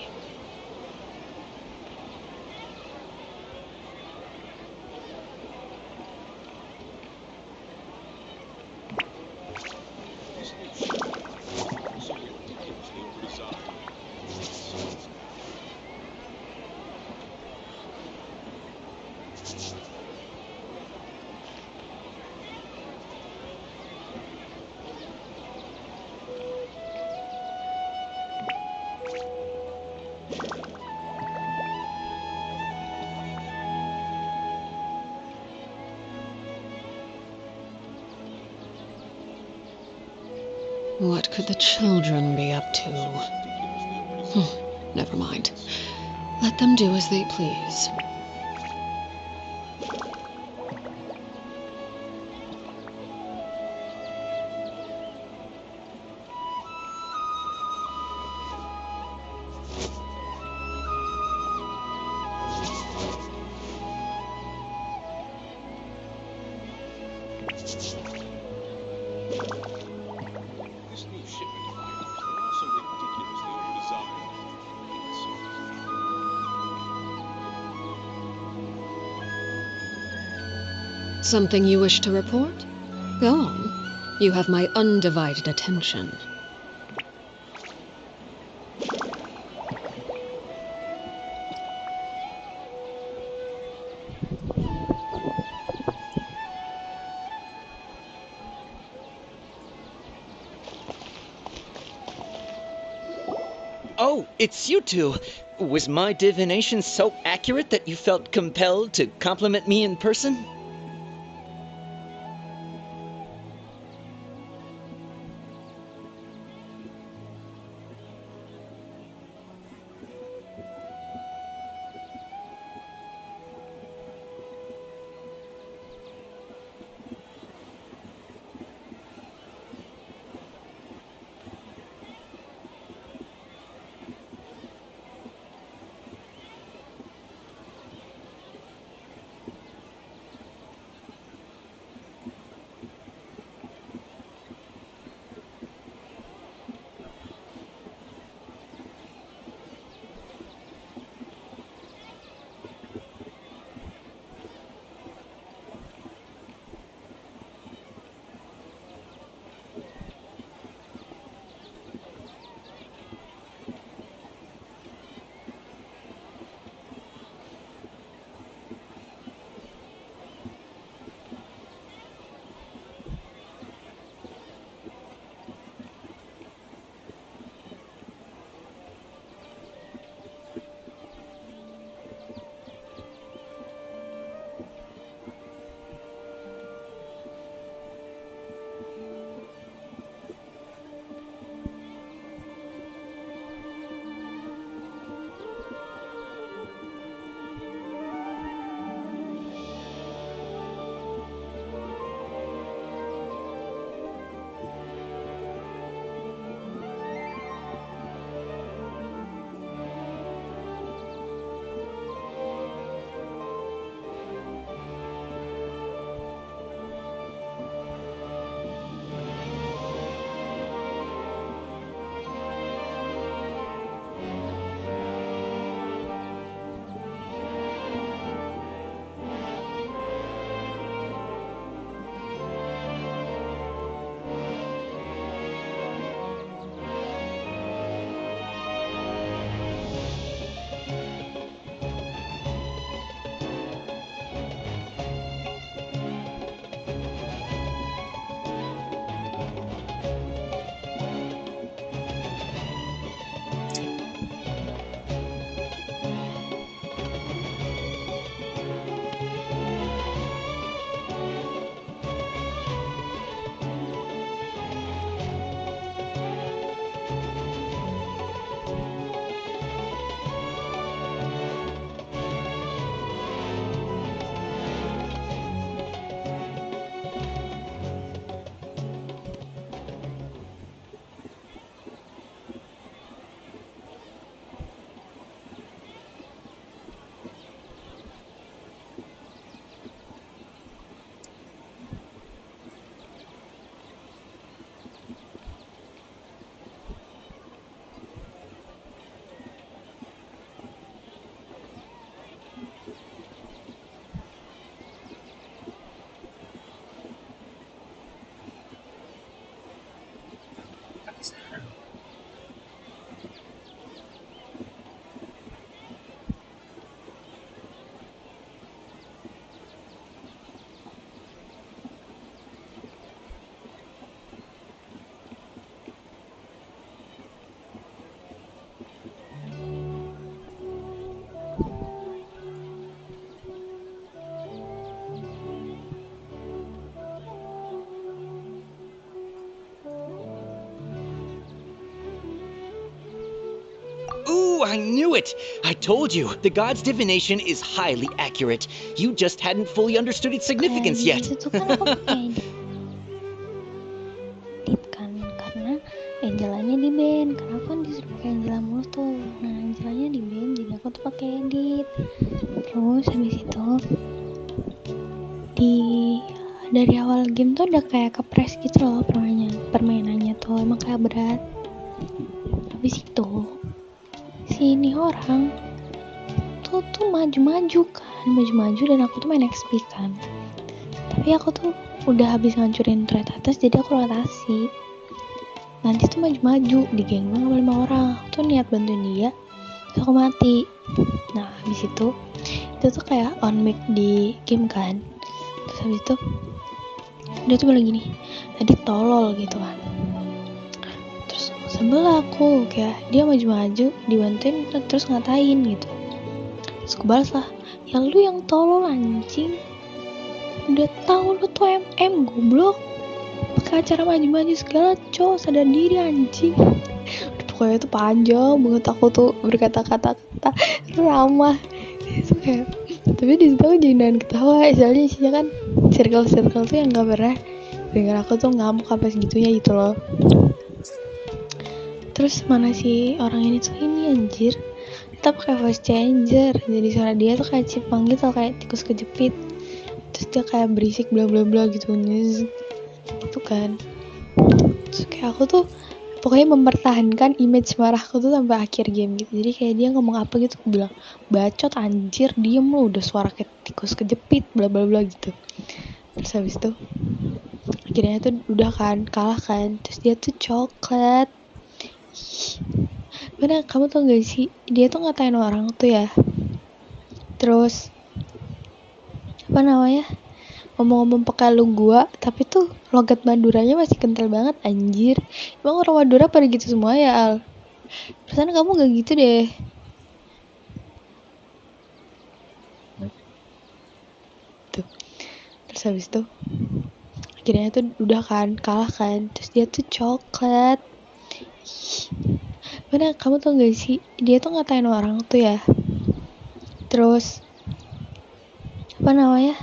What could the children be up to? Never mind. Let them do as they please. This new shipment of items are all so ridiculously overdesigned. Something you wish to report? Go on. You have my undivided attention. Oh, it's you two. Was my divination so accurate that you felt compelled to compliment me in person? I knew it! I told you, the god's divination is highly accurate. You just hadn't fully understood its significance yet. Itu kan aku pakai edit kan, karena Angelanya di ban, karena aku kan disuruh pakai Angela mulu tuh. Nah, Angelanya di ban, jadi aku tuh pakai edit. Terus habis itu dari awal game tuh udah kayak kepres gitu loh permainannya tuh emang kayak berat. Habis itu si ini orang tuh maju-maju dan aku tuh main XP kan, tapi aku tuh udah habis ngancurin thread atas, jadi aku rotasi. Nanti tuh maju-maju di geng gue sama 5 orang, aku tuh niat bantuin dia, terus aku mati. Nah habis itu tuh kayak on mic di game kan, terus habis itu dia tuh bilang gini, tadi tolol gitu kan. Terus sebelah aku kayak dia maju-maju dibantuin terus ngatain gitu. Terus aku balas lah, ya lu yang tolol anjing, udah tahu lu tuh MM goblok, pakai acara maju-maju segala, cowok sadar diri anjing. Pokoknya tuh panjang banget, aku tuh berkata-kata ramah itu kayak, tapi di situ aku jadi nahan ketawa, soalnya isinya kan circle tuh yang gak pernah dengar aku tuh ngamuk apa segitunya gitu loh. Terus mana si orang ini tuh ini anjir, kita pakai voice changer, jadi suara dia tuh kayak cipang gitu, kayak tikus kejepit. Terus dia kayak berisik bla bla bla gitu gitu kan. Terus kayak aku tuh pokoknya mempertahankan image marahku tuh sampai akhir game gitu. Jadi kayak dia ngomong apa gitu, aku bilang bacot anjir, diem lu, udah suara kayak tikus kejepit bla bla bla gitu. Terus habis itu akhirnya tuh udah kan kalah kan, terus dia tuh coklat. Bener, kamu tau gak sih, dia tuh ngatain orang tuh ya, terus apa namanya, ngomong-ngomong pakai lu gua, tapi tuh logat Maduranya masih kental banget anjir. Emang orang Madura pada gitu semua ya, Al? Perasaan kamu gak gitu deh. Tuh. Terus habis itu akhirnya tuh udah kan kalah kan, terus dia tuh coklat. Bener, kamu tau gak sih, dia tuh ngatain orang tuh ya, terus apa namanya,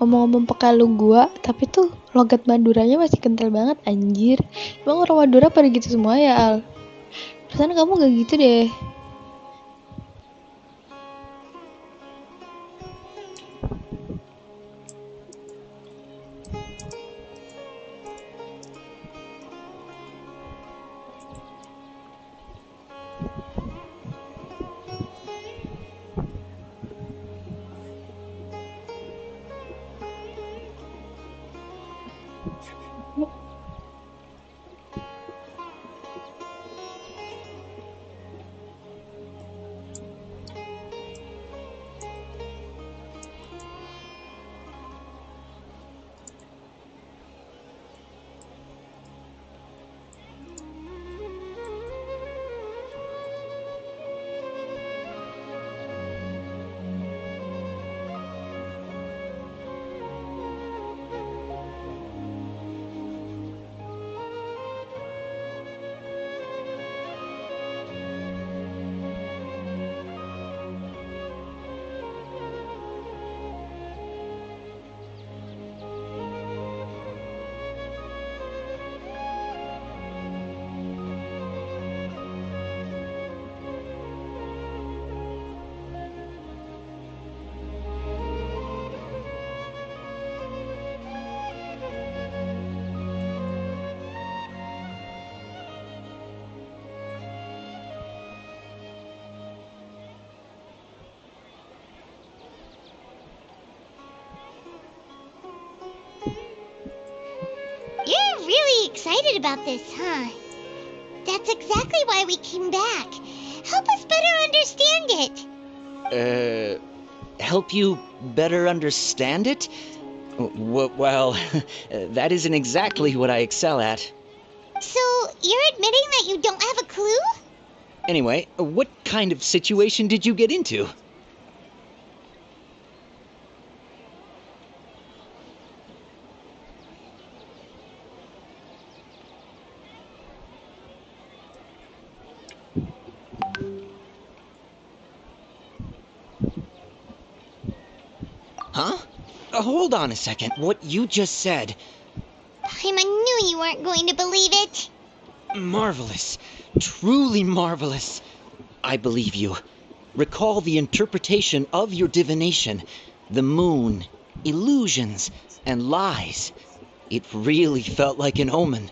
ngomong-ngomong pakai lu gua, tapi tuh logat Maduranya masih kental banget anjir. Emang orang Madura pada gitu semua ya, Al? Perasaan kamu gak gitu deh. You're really excited about this, huh? That's exactly why we came back. Help us better understand it. Help you better understand it? Well, that isn't exactly what I excel at. So, you're admitting that you don't have a clue? Anyway, what kind of situation did you get into? Huh? Hold on a second. What you just said... Paimon knew you weren't going to believe it. Marvelous. Truly marvelous. I believe you. Recall the interpretation of your divination. The moon, illusions, and lies. It really felt like an omen.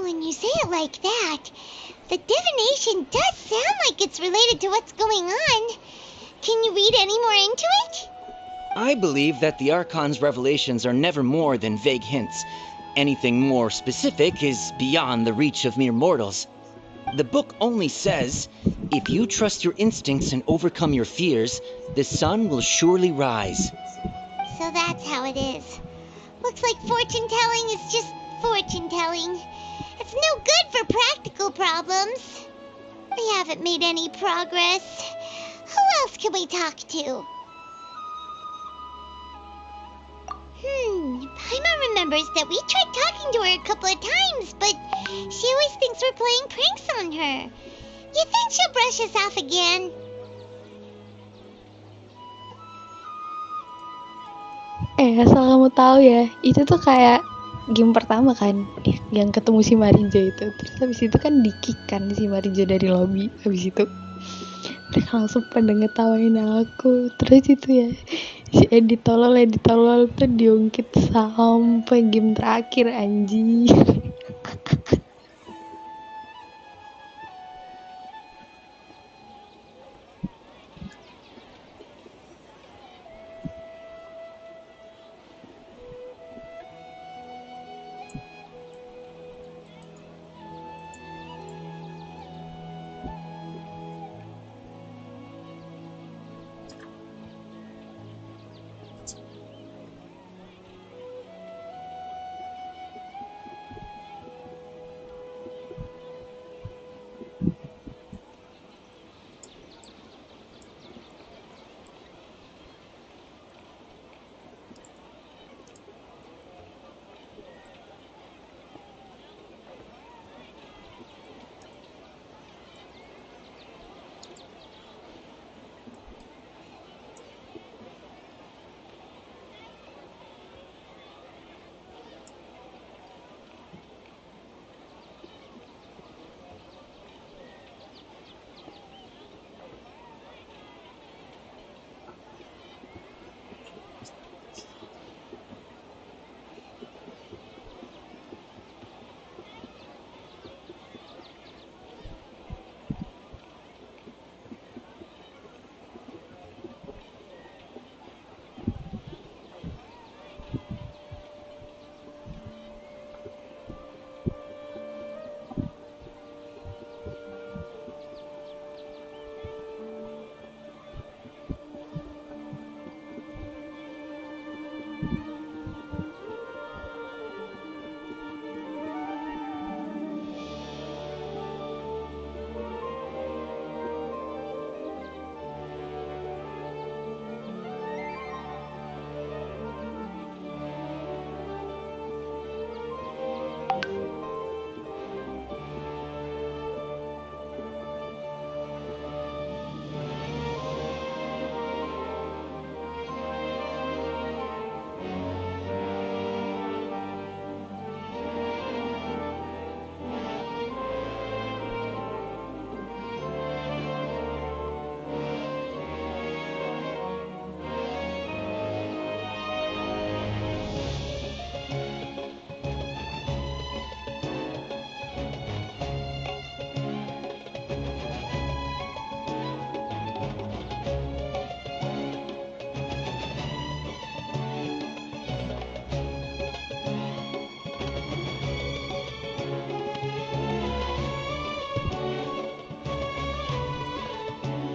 When you say it like that, the divination does sound like it's related to what's going on. Can you read any more into it? I believe that the Archon's revelations are never more than vague hints. Anything more specific is beyond the reach of mere mortals. The book only says, if you trust your instincts and overcome your fears, the sun will surely rise. So that's how it is. Looks like fortune-telling is just fortune-telling. It's no good for practical problems. We haven't made any progress. Who else can we talk to? Paimon remembers that we tried talking to her a couple of times, but she always thinks we're playing pranks on her. You think she'll brush us off again? Asal kamu tahu ya, itu tuh kayak game pertama kan, yang ketemu si Marijo itu. Terus habis itu kan di-kick kan si Marijo dari lobby. Habis itu mereka langsung pada ngetawain aku. Terus itu ya, si Edi tolol tuh diungkit sampai game terakhir, anjir.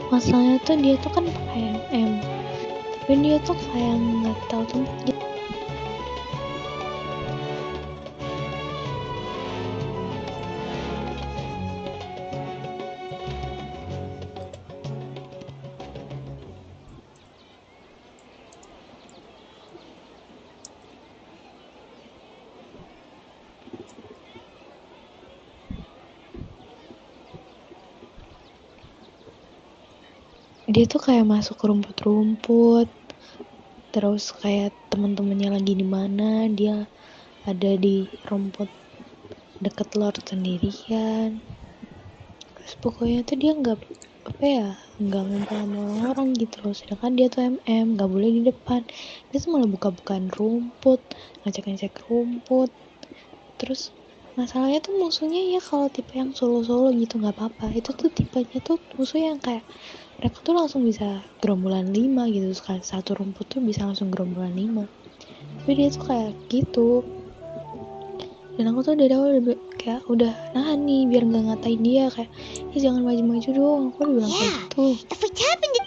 Masalahnya tuh dia tuh kan pakai MM, tapi dia tuh kayak nggak tahu tempat. Dia tuh kayak masuk ke rumput-rumput, Terus kayak teman-temannya lagi di mana, dia ada di rumput deket Lord sendirian. Terus pokoknya tuh dia nggak ngumpul sama orang-orang gitu loh. Sedangkan dia tuh nggak boleh di depan. Dia tuh malah buka-bukaan rumput, ngecek-ngecek rumput. Terus masalahnya tuh musuhnya ya kalau tipe yang solo-solo gitu nggak apa-apa. Itu tuh tipenya tuh musuh yang kayak mereka tuh langsung bisa gerombolan 5 gitu. Sekali satu rumput tuh bisa langsung gerombolan 5. Tapi dia tuh kayak gitu. Dan aku tuh dari awal udah nahan nih biar nggak ngatain dia, kayak jangan maju-maju dong, aku udah bilang kayak gitu. If we tap into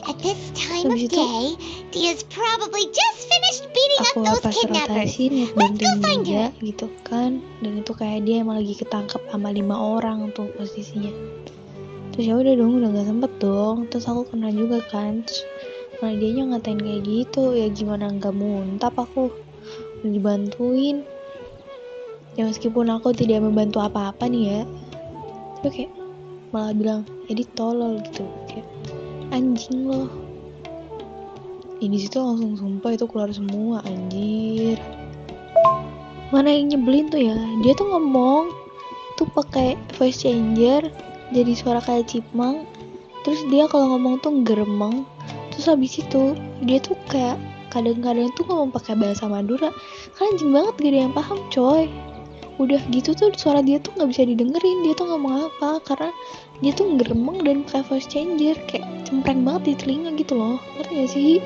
at this time of day, Dia's probably just finished beating up Aku those pas kidnappers. rotasi niat Let's go bantuin find dia her. gitu kan, dan itu kayak dia emang lagi ketangkep sama 5 orang tuh posisinya. Terus ya udah dong, udah nggak sempet dong. Terus aku kena juga kan, terus malah dianya ngatain kayak gitu. Ya gimana nggak muntap, aku udah dibantuin. Ya meskipun aku tidak membantu apa-apa nih ya, tapi kayak malah bilang jadi tolol gitu, kayak anjing loh. Ya di situ langsung sumpah itu keluar semua, anjir. Mana yang nyebelin tuh ya, dia tuh ngomong tuh pakai voice changer, jadi suara kayak chipmunk. Terus dia kalau ngomong tuh geremeng. Terus habis itu dia tuh kayak kadang-kadang tuh ngomong pakai bahasa Madura. Kan anjing banget, gak ada yang paham coy. Udah gitu tuh suara dia tuh nggak bisa didengerin, dia tuh ngomong apa, karena dia tuh geremeng dan pakai voice changer, kayak cempreng banget di telinga gitu loh, ngerti gak sih?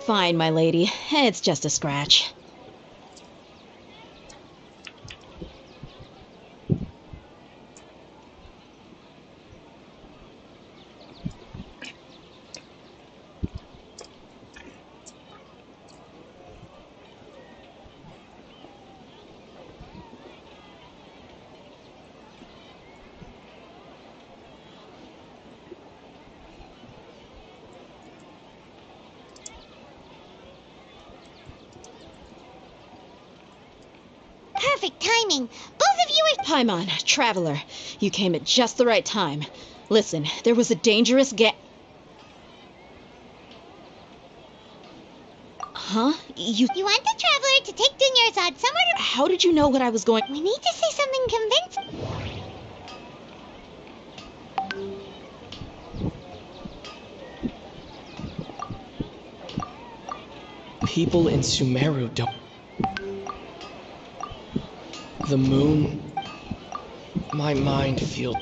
Fine, my lady. It's just a scratch. Perfect timing. Both of you are... Paimon, Traveler, you came at just the right time. Listen, there was a dangerous Huh? You want the Traveler to take Dunyarzad somewhere to... How did you know what I was going... We need to say something convincing. People in Sumeru don't... The moon... My mind feels...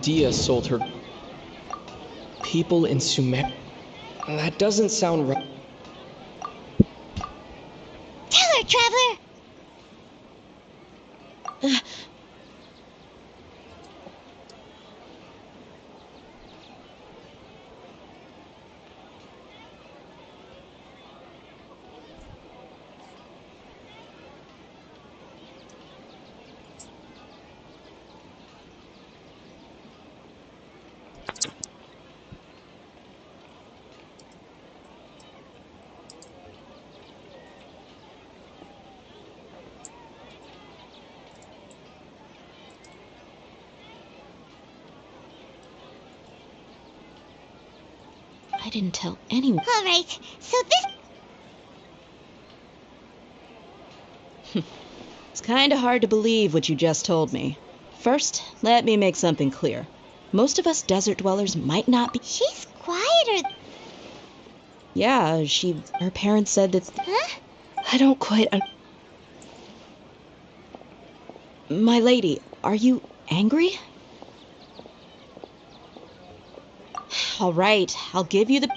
Dia sold her... People in Sumeru... That doesn't sound right. Tell her, Traveler! I didn't tell anyone. All right, so this... It's kinda hard to believe what you just told me. First, let me make something clear. Most of us desert dwellers might not be... She's quieter. Yeah, her parents said that... Huh? I don't quite... My lady, are you angry? All right, I'll give you the...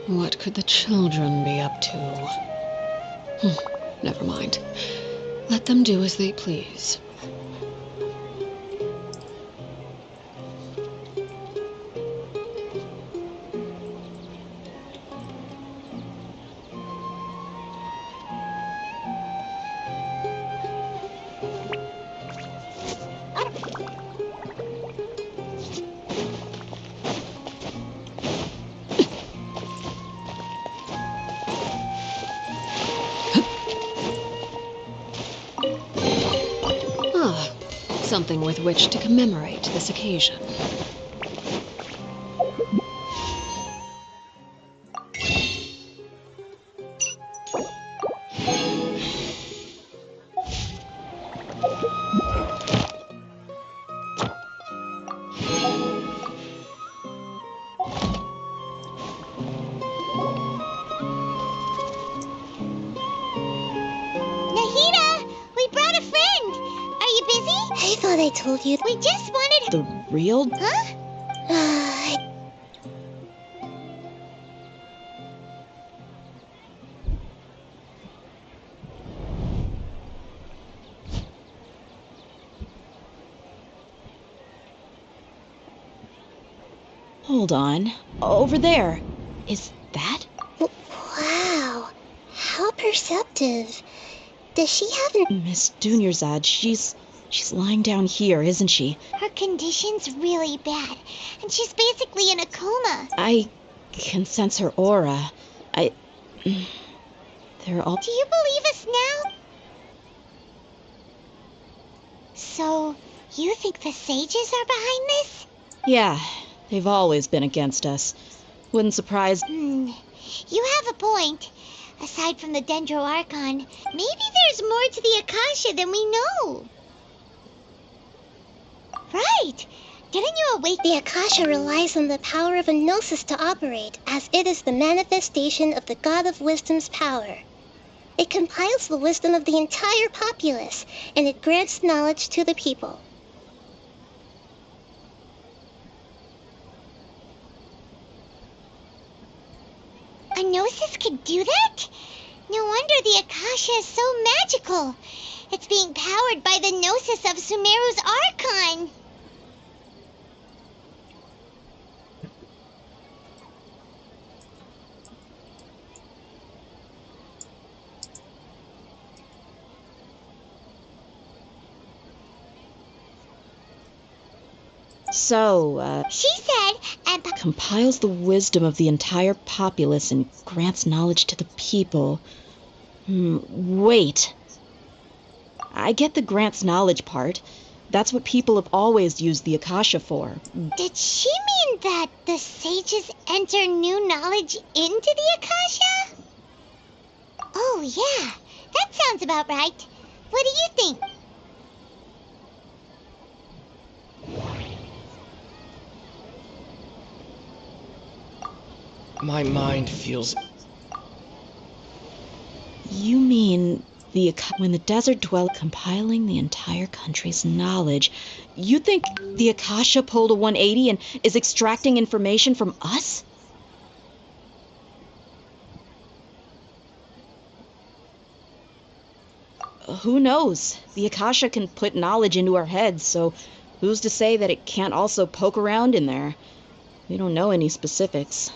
What could the children be up to? Never mind. Let them do as they please. Something with which to commemorate this occasion. I thought I told you. We just wanted... The real... Huh? Hold on. Over there. Is that... Wow. How perceptive. Does she have... Miss Dunyarzad, she's lying down here, isn't she? Her condition's really bad, and she's basically in a coma. I can sense her aura. They're all... Do you believe us now? So, you think the sages are behind this? Yeah, they've always been against us. Wouldn't surprise... You have a point. Aside from the Dendro Archon, maybe there's more to the Akasha than we know. Right! Didn't you awake? The Akasha relies on the power of a gnosis to operate, as it is the manifestation of the God of Wisdom's power. It compiles the wisdom of the entire populace, and it grants knowledge to the people. A gnosis could do that? No wonder the Akasha is so magical. It's being powered by the gnosis of Sumeru's archon. So, She said, and compiles the wisdom of the entire populace and grants knowledge to the people. Wait. I get the grants knowledge part. That's what people have always used the Akasha for. Did she mean that the sages enter new knowledge into the Akasha? Oh, yeah. That sounds about right. What do you think? My mind feels... You mean when the desert dweller compiling the entire country's knowledge, you think the Akasha pulled a 180 and is extracting information from us? Who knows? The Akasha can put knowledge into our heads, so who's to say that it can't also poke around in there? We don't know any specifics.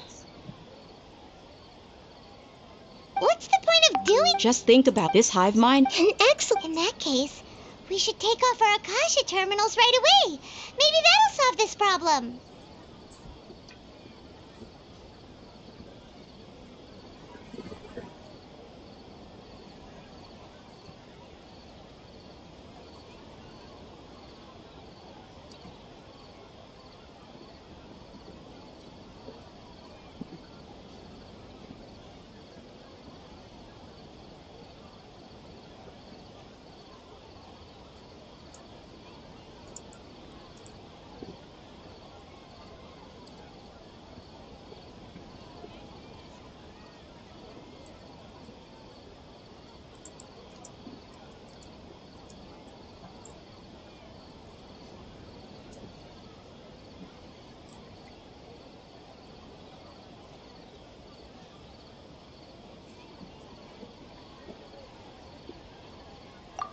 What's the point of doing? Just think about this hive mind. In that case, we should take off our Akasha terminals right away. Maybe that'll solve this problem.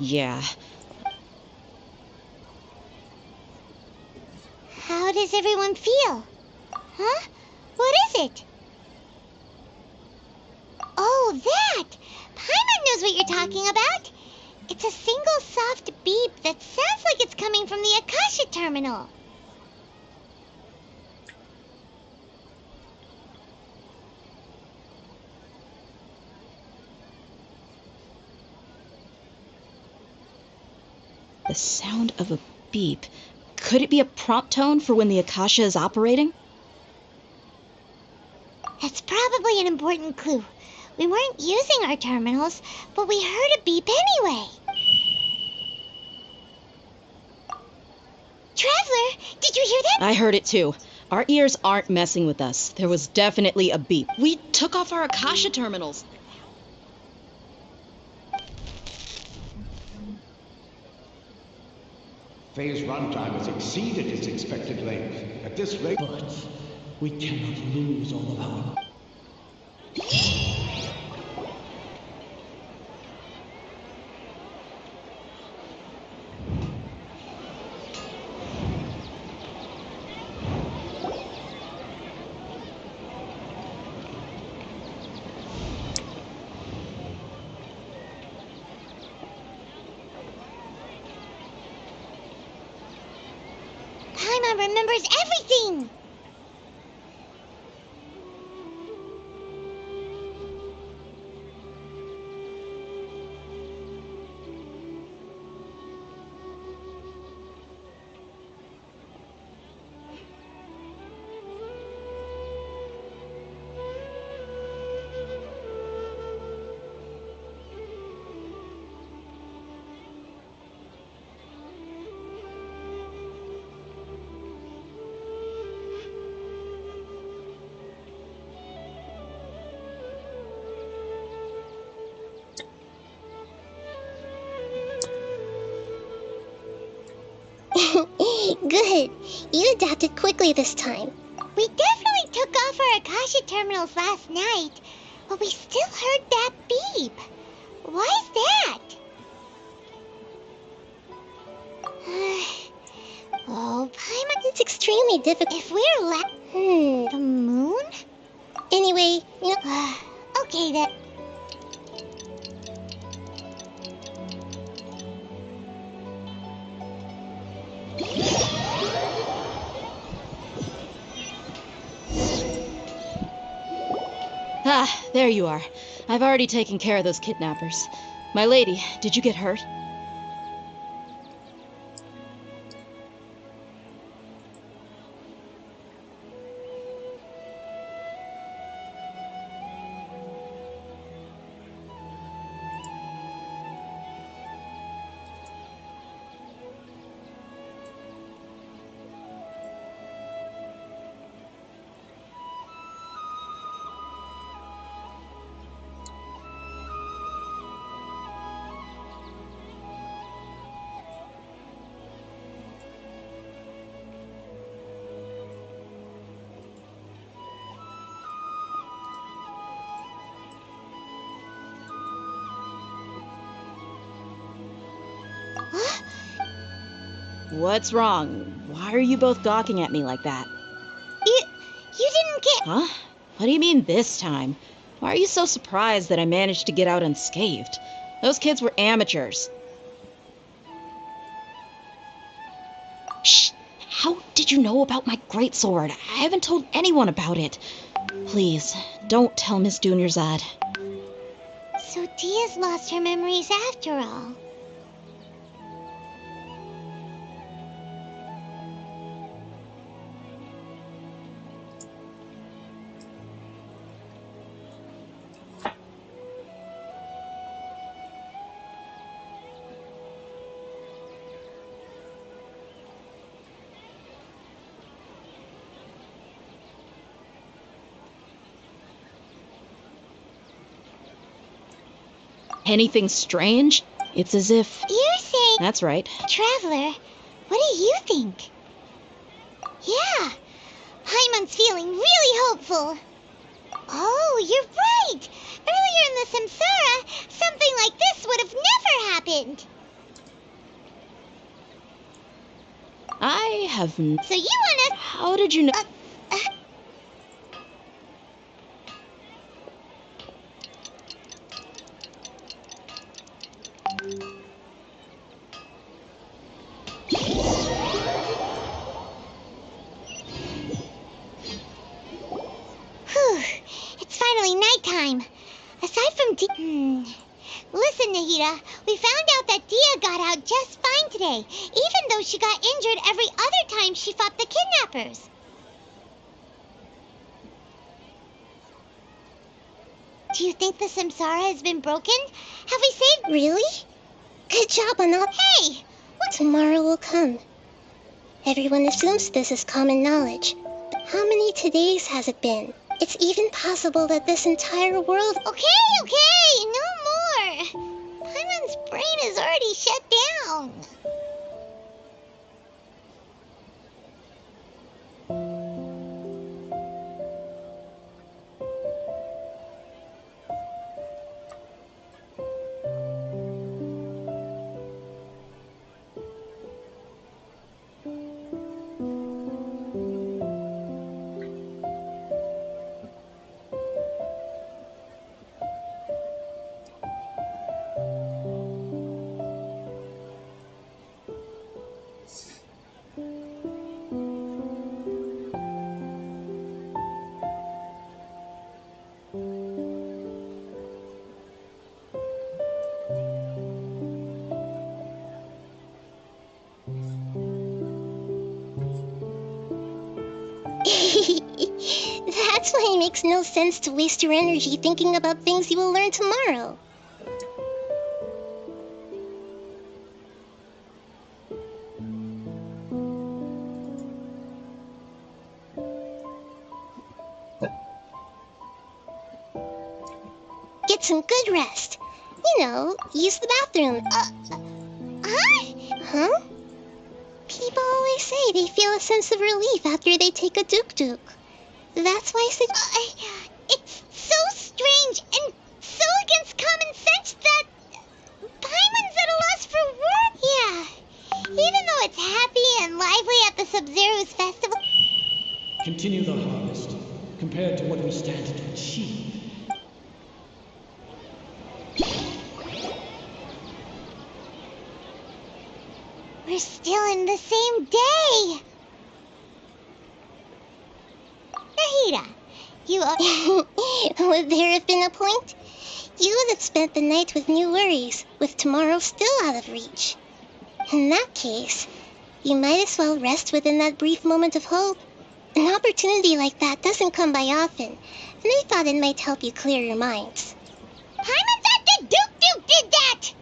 Yeah. How does everyone feel? Huh? What is it? Oh, that! Paimon knows what you're talking about. It's a single soft beep that sounds like it's coming from the Akasha terminal. The sound of a beep. Could it be a prompt tone for when the Akasha is operating? That's probably an important clue. We weren't using our terminals, but we heard a beep anyway. Traveler, did you hear that? I heard it too. Our ears aren't messing with us. There was definitely a beep. We took off our Akasha terminals. Phase runtime has exceeded its expected length. At this rate... But we cannot lose all of our... Paimon remembers everything! Good. You adapted quickly this time. We definitely took off our Akasha terminals last night, but we still heard that beep. Why is that? Oh, Paimon, it's extremely difficult. If we're the moon? Anyway, okay then. Ah, there you are. I've already taken care of those kidnappers. My lady, did you get hurt? What's wrong? Why are you both gawking at me like that? You didn't get... Huh? What do you mean this time? Why are you so surprised that I managed to get out unscathed? Those kids were amateurs. Shh! How did you know about my greatsword? I haven't told anyone about it. Please, don't tell Miss Dunyarzad. So Dia's lost her memories after all. Anything strange? It's as if... You're saying... That's right. Traveler, what do you think? Yeah, Paimon's feeling really hopeful. Oh, you're right. Earlier in the Samsara, something like this would have never happened. I have... So you wanna... How did you know... Whew, it's finally nighttime. Aside from Listen, Nahida, we found out that Dia got out just fine today, even though she got injured every other time she fought the kidnappers. Do you think the Samsara has been broken? Have we saved... Really? Good job on all... Hey! What? Tomorrow will come. Everyone assumes this is common knowledge. How many todays has it been? It's even possible that this entire world... Okay, no more! Paimon's brain is already shut down. That's why it makes no sense to waste your energy thinking about things you will learn tomorrow. Get some good rest. You know, use the bathroom. Huh? Huh? People always say they feel a sense of relief after they take a duk-duk. That's why it's so strange and so against common sense that Paimon's at a loss for words. Yeah, even though it's happy and lively at the Sub-Zero's festival. Continue the harvest. Compared to what we stand to achieve. We're still in the same day. Nahida, you would there have been a point? You would have spent the night with new worries, with tomorrow still out of reach. In that case, you might as well rest within that brief moment of hope. An opportunity like that doesn't come by often, and I thought it might help you clear your minds. Paimon thought the duk-duk did that!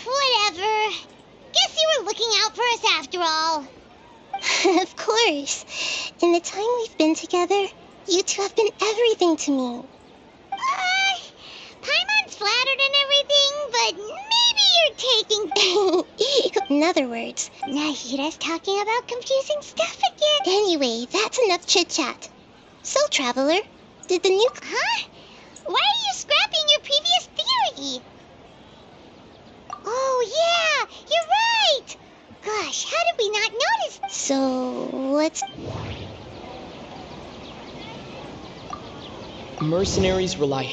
Whatever. Guess you were looking out for us after all. Of course. In the time we've been together, you two have been everything to me. Paimon's flattered and everything, but maybe you're taking... In other words, Nahida's talking about confusing stuff again. Anyway, that's enough chit-chat. So, Traveler, did the new... Huh? Why are you scrapping your previous theory? Oh, yeah, you're right. Gosh, how did we not notice? So, what's... Mercenaries rely...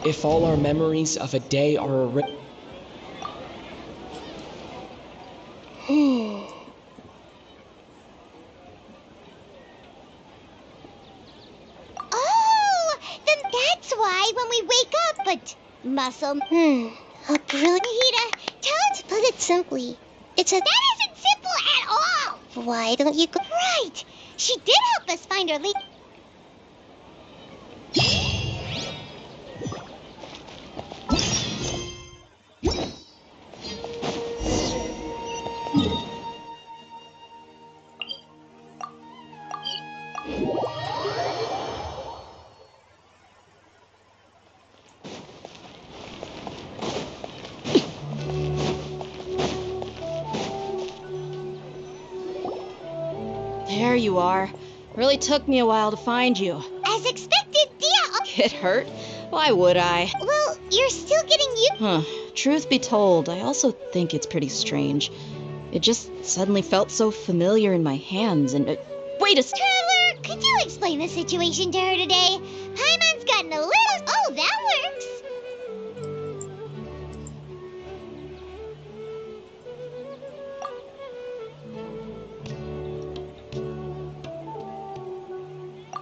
If all our memories of a day are Oh, then that's why when we wake up, but muscle... a brilliant... Nahida, tell it... To put it simply, it's a... That isn't simple at all! Why don't you go... Right! She did help us find her lead. There you are. Really took me a while to find you. As expected, Dia... Get hurt? Why would I? Well, you're still getting used... Truth be told, I also think it's pretty strange. It just suddenly felt so familiar in my hands and... wait a second! Traveler, could you explain the situation to her today? Paimon's gotten a little... Oh, that works!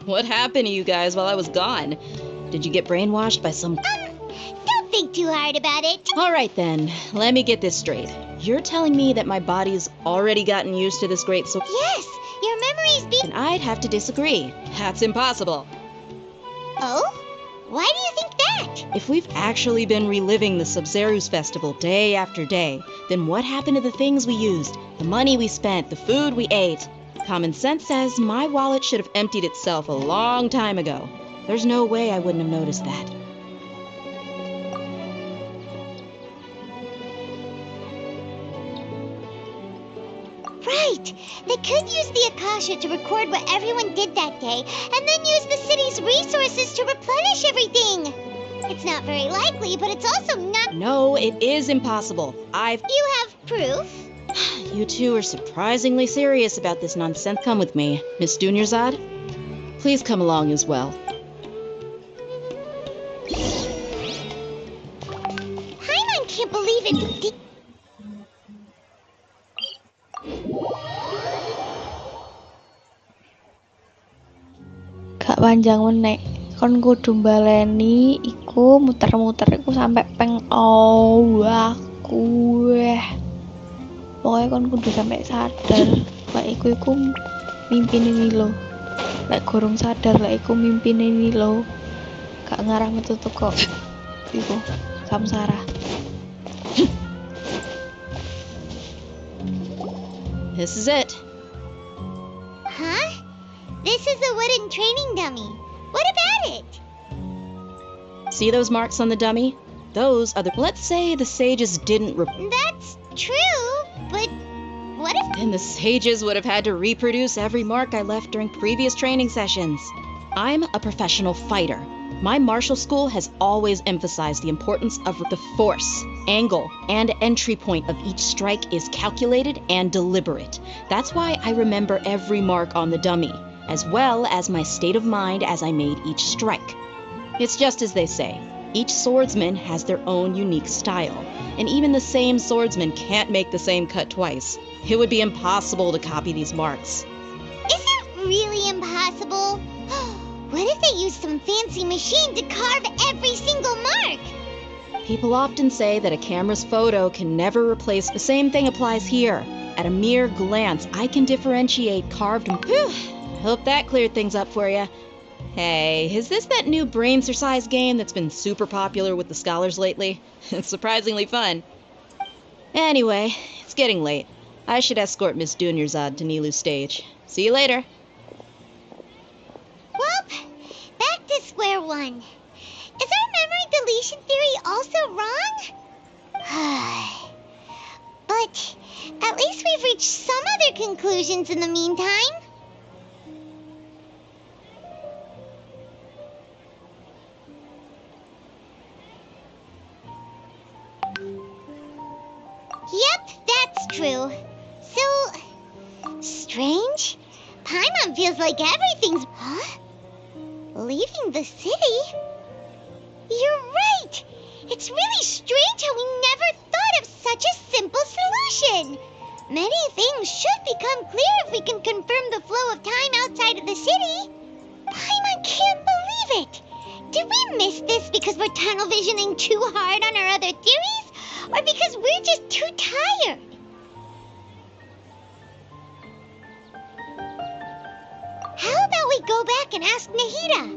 What happened to you guys while I was gone? Did you get brainwashed by some... Don't think too hard about it. Alright then, let me get this straight. You're telling me that my body's already gotten used to this great so... Yes, your memories be... And I'd have to disagree. That's impossible. Oh? Why do you think that? If we've actually been reliving the Sub-Zero's festival day after day, then what happened to the things we used, the money we spent, the food we ate? Common sense says my wallet should have emptied itself a long time ago. There's no way I wouldn't have noticed that. Right! They could use the Akasha to record what everyone did that day, and then use the city's resources to replenish everything! It's not very likely, but it's also not... No, it is impossible. You have proof? You two are surprisingly serious about this nonsense. Come with me. Miss Dunyarzad, please come along as well. Paimon can't believe it. Gak panjang menek. Kon kudu baleni iku muter-muter iku sampai peng aku. Pokoknya kon kudu sampai sadar lek iku mimpin ini lo. Lek gorong sadar lek iku mimpin ini lo. Gak ngarah metu teko iku samsara. This is it. Huh? This This is a wooden training dummy. What about it? See those marks on the dummy? Those are the... Let's say the sages didn't... That's true, but what if... Then the sages would have had to reproduce every mark I left during previous training sessions. I'm a professional fighter. My martial school has always emphasized the importance of the force, angle, and entry point of each strike is calculated and deliberate. That's why I remember every mark on the dummy, as well as my state of mind as I made each strike. It's just as they say, each swordsman has their own unique style, and even the same swordsman can't make the same cut twice. It would be impossible to copy these marks. Is it really impossible? What if they use some fancy machine to carve every single mark? People often say that a camera's photo can never replace... The same thing applies here. At a mere glance, I can differentiate carved... Whew! Hope that cleared things up for you. Hey, is this that new brain exercise game that's been super popular with the scholars lately? It's surprisingly fun. Anyway, it's getting late. I should escort Miss Dunyarzad to Nilu's stage. See you later. Well, back to square one. Is our memory deletion theory also wrong? But at least we've reached some other conclusions in the meantime. Yep, that's true. So, strange? Paimon feels like everything's... Huh? Leaving the city? You're right! It's really strange how we never thought of such a simple solution! Many things should become clear if we can confirm the flow of time outside of the city. Paimon can't believe it! Did we miss this because we're tunnel visioning too hard on our other theories? Or because we're just too tired? How about we go back and ask Nahida?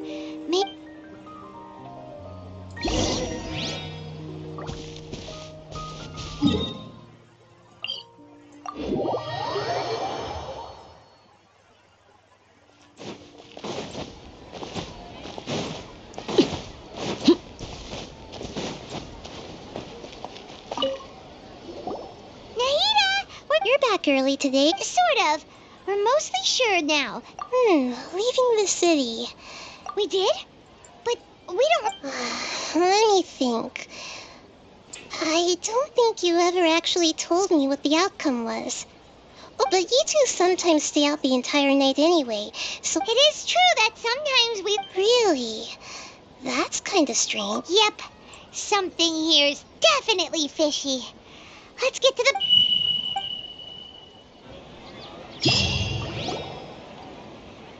You're back early today. Sort of. We're mostly sure now. Leaving the city. We did? But we don't... Let me think. I don't think you ever actually told me what the outcome was. Oh, but you two sometimes stay out the entire night anyway, so... It is true that sometimes we... Really? That's kinda strange. Yep. Something here's definitely fishy. Let's get to the...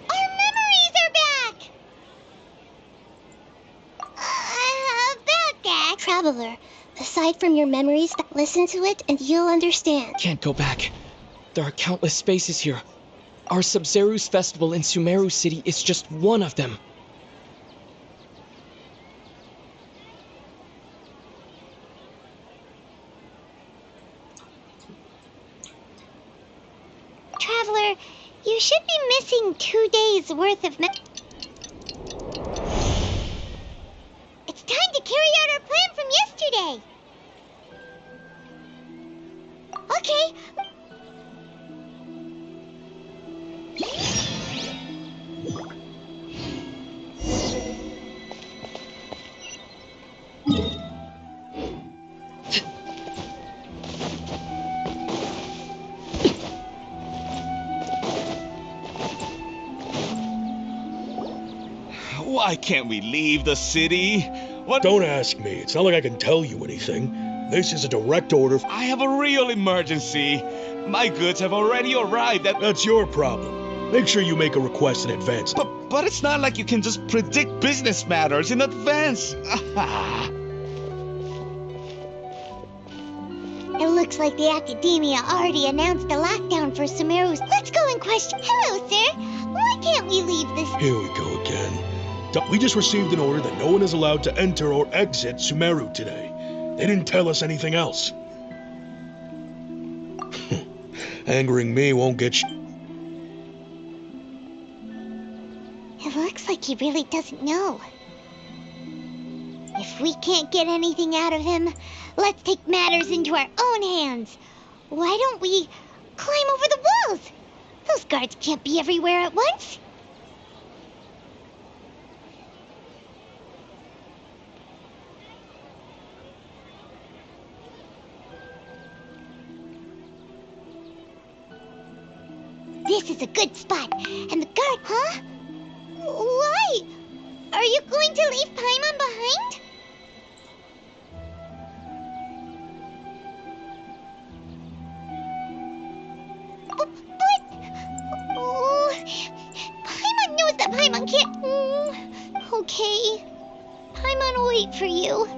Our memories are back! About that... Traveler, aside from your memories, listen to it and you'll understand. Can't go back. There are countless spaces here. Our Sub-Zeru's festival in Sumeru City is just one of them. Traveler, you should be missing 2 days worth of It's time to carry out our plan from yesterday. Okay. Why can't we leave the city? What? Don't ask me. It's not like I can tell you anything. This is a direct order. I have a real emergency. My goods have already arrived at... That's your problem. Make sure you make a request in advance. But it's not like you can just predict business matters in advance. It looks like the Academia already announced a lockdown for Sumeru's. Let's go and question. Hello, sir. Why can't we leave this? Here we go again. We just received an order that no one is allowed to enter or exit Sumeru today. They didn't tell us anything else. Angering me won't get he really doesn't know. If we can't get anything out of him, let's take matters into our own hands. Why don't we climb over the walls? Those guards can't be everywhere at once. This is a good spot. And the guard, huh? Why? Are you going to leave Paimon behind? But... Oh, Paimon knows that Paimon can't... Okay. Paimon will wait for you.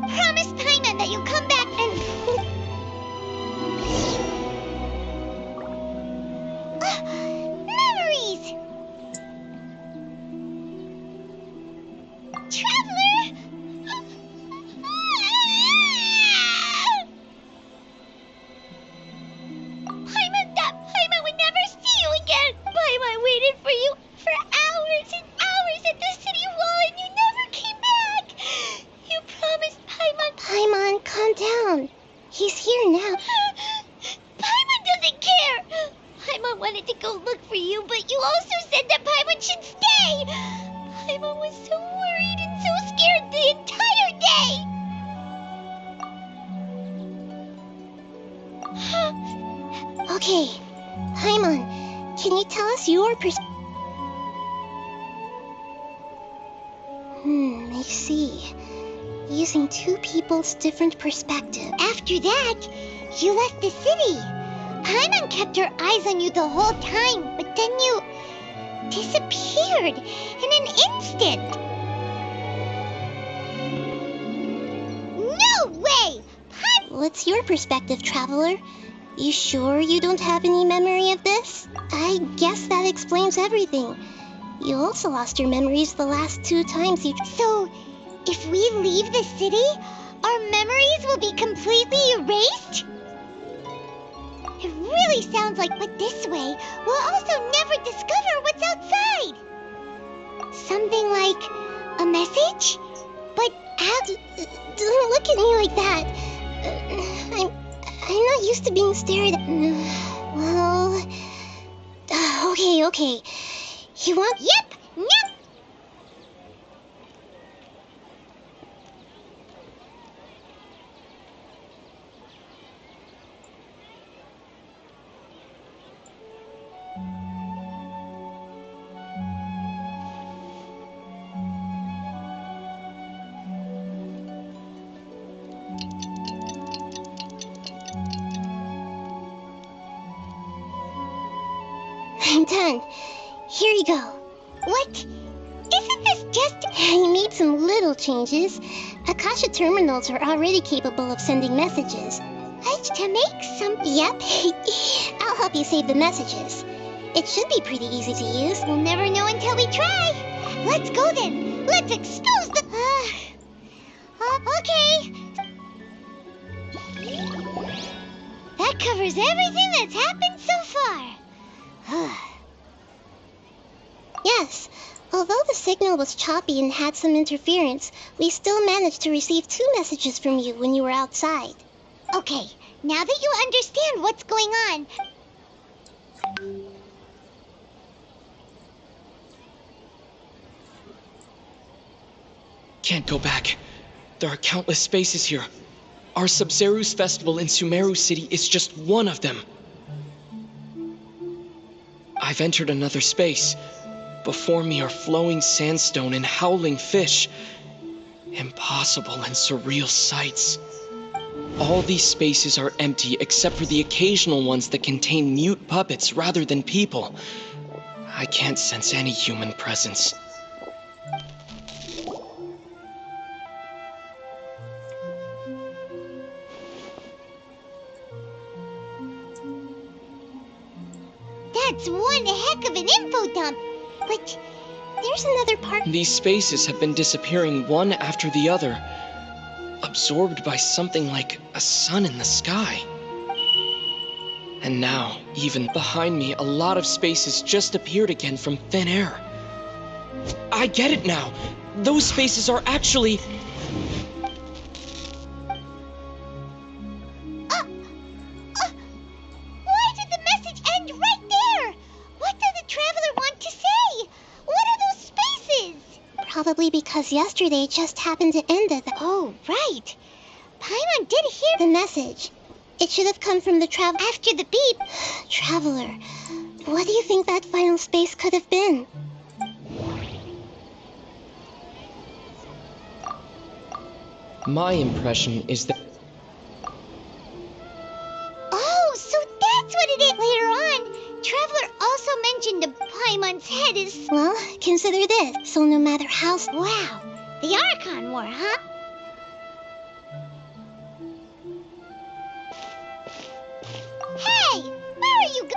Promise Paimon that you'll come back and... Memories! Traveler! Paimon thought Paimon would never see you again! Paimon waited for you for hours and hours at the city wall and you never came back! You promised Paimon... Paimon, calm down. He's here now. Paimon doesn't care! Paimon wanted to go look for you, but you also said that Paimon should stay! Paimon was so worried and so scared the entire day! Okay, Paimon, can you tell us your I see. Using two people's different perspective. After that, you left the city. Paimon kept her eyes on you the whole time, but then you disappeared in an instant. No way! What's your perspective, Traveler? You sure you don't have any memory of this? I guess that explains everything. You also lost your memories the last 2 times you... So, if we leave the city, our memories will be completely erased? It really sounds like, but this way, we'll also never discover what's outside. Something like a message? But don't look at me like that. I'm not used to being stared at. Well, okay. You want? Yep. I'm done. Here you go. What? Isn't this just... I made some little changes. Akasha terminals are already capable of sending messages. To make some... Yep. I'll help you save the messages. It should be pretty easy to use. We'll never know until we try. Let's go then. Let's expose the... Okay. That covers everything that's happened so far. Yes. Although the signal was choppy and had some interference, we still managed to receive 2 messages from you when you were outside. Okay, now that you understand what's going on... Can't go back. There are countless spaces here. Our Sabzeruz festival in Sumeru City is just one of them. I've entered another space. Before me are flowing sandstone and howling fish. Impossible and surreal sights. All these spaces are empty except for the occasional ones that contain mute puppets rather than people. I can't sense any human presence. That's one heck of an info dump. But there's another part. These spaces have been disappearing one after the other, absorbed by something like a sun in the sky. And now, even behind me, a lot of spaces just appeared again from thin air. I get it now. Those spaces are actually... Why did the message end right there? What did the traveler want to say? What are those spaces? Probably because yesterday just happened to end at the... Oh, right. Paimon did hear the message. It should have come from the after the beep. Traveler, what do you think that final space could have been? My impression is that... Oh, so that's what it is. Later on, Traveler also mentioned the Paimon's head is... Well, consider this. So no matter how... Wow, the Archon War, huh? Hey, where are you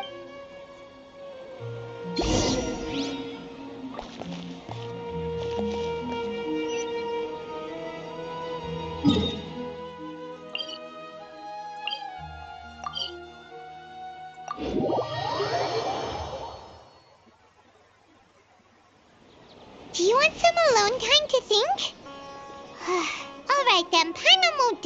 Do you want some alone time to think? All right then, Paimon won't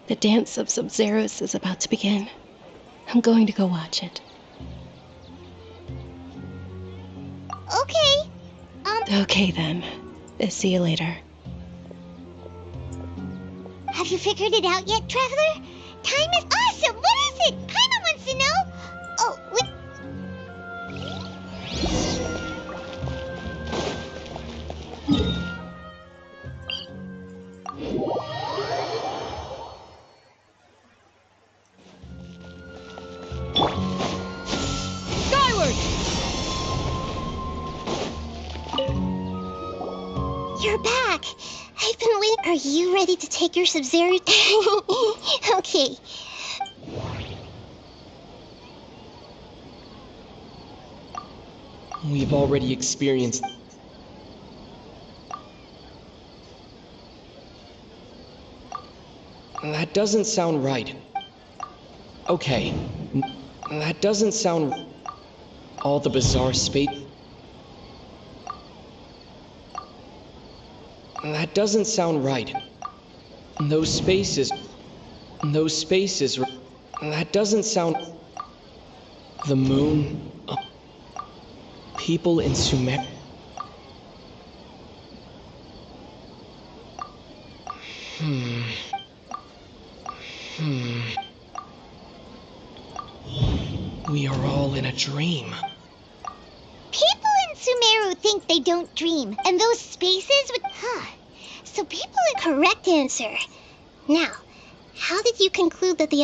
The dance of Sub-Zeros is about to begin. I'm going to go watch it. Okay. Okay then. See you later. Have you figured it out yet, Traveler? Time is awesome! What is it? Paimon wants to know! Oh, wait. Skyward! You're back. I've been waiting. Are you ready to take your Sub-Zero? Okay. We've already experienced... That doesn't sound right. Okay. That doesn't sound... All the bizarre space... That doesn't sound right. Those spaces... That doesn't sound... The moon... People in Sumer... We are all in a dream. People in Sumeru think they don't dream, and those spaces with... So people... Correct answer. Now, how did you conclude that the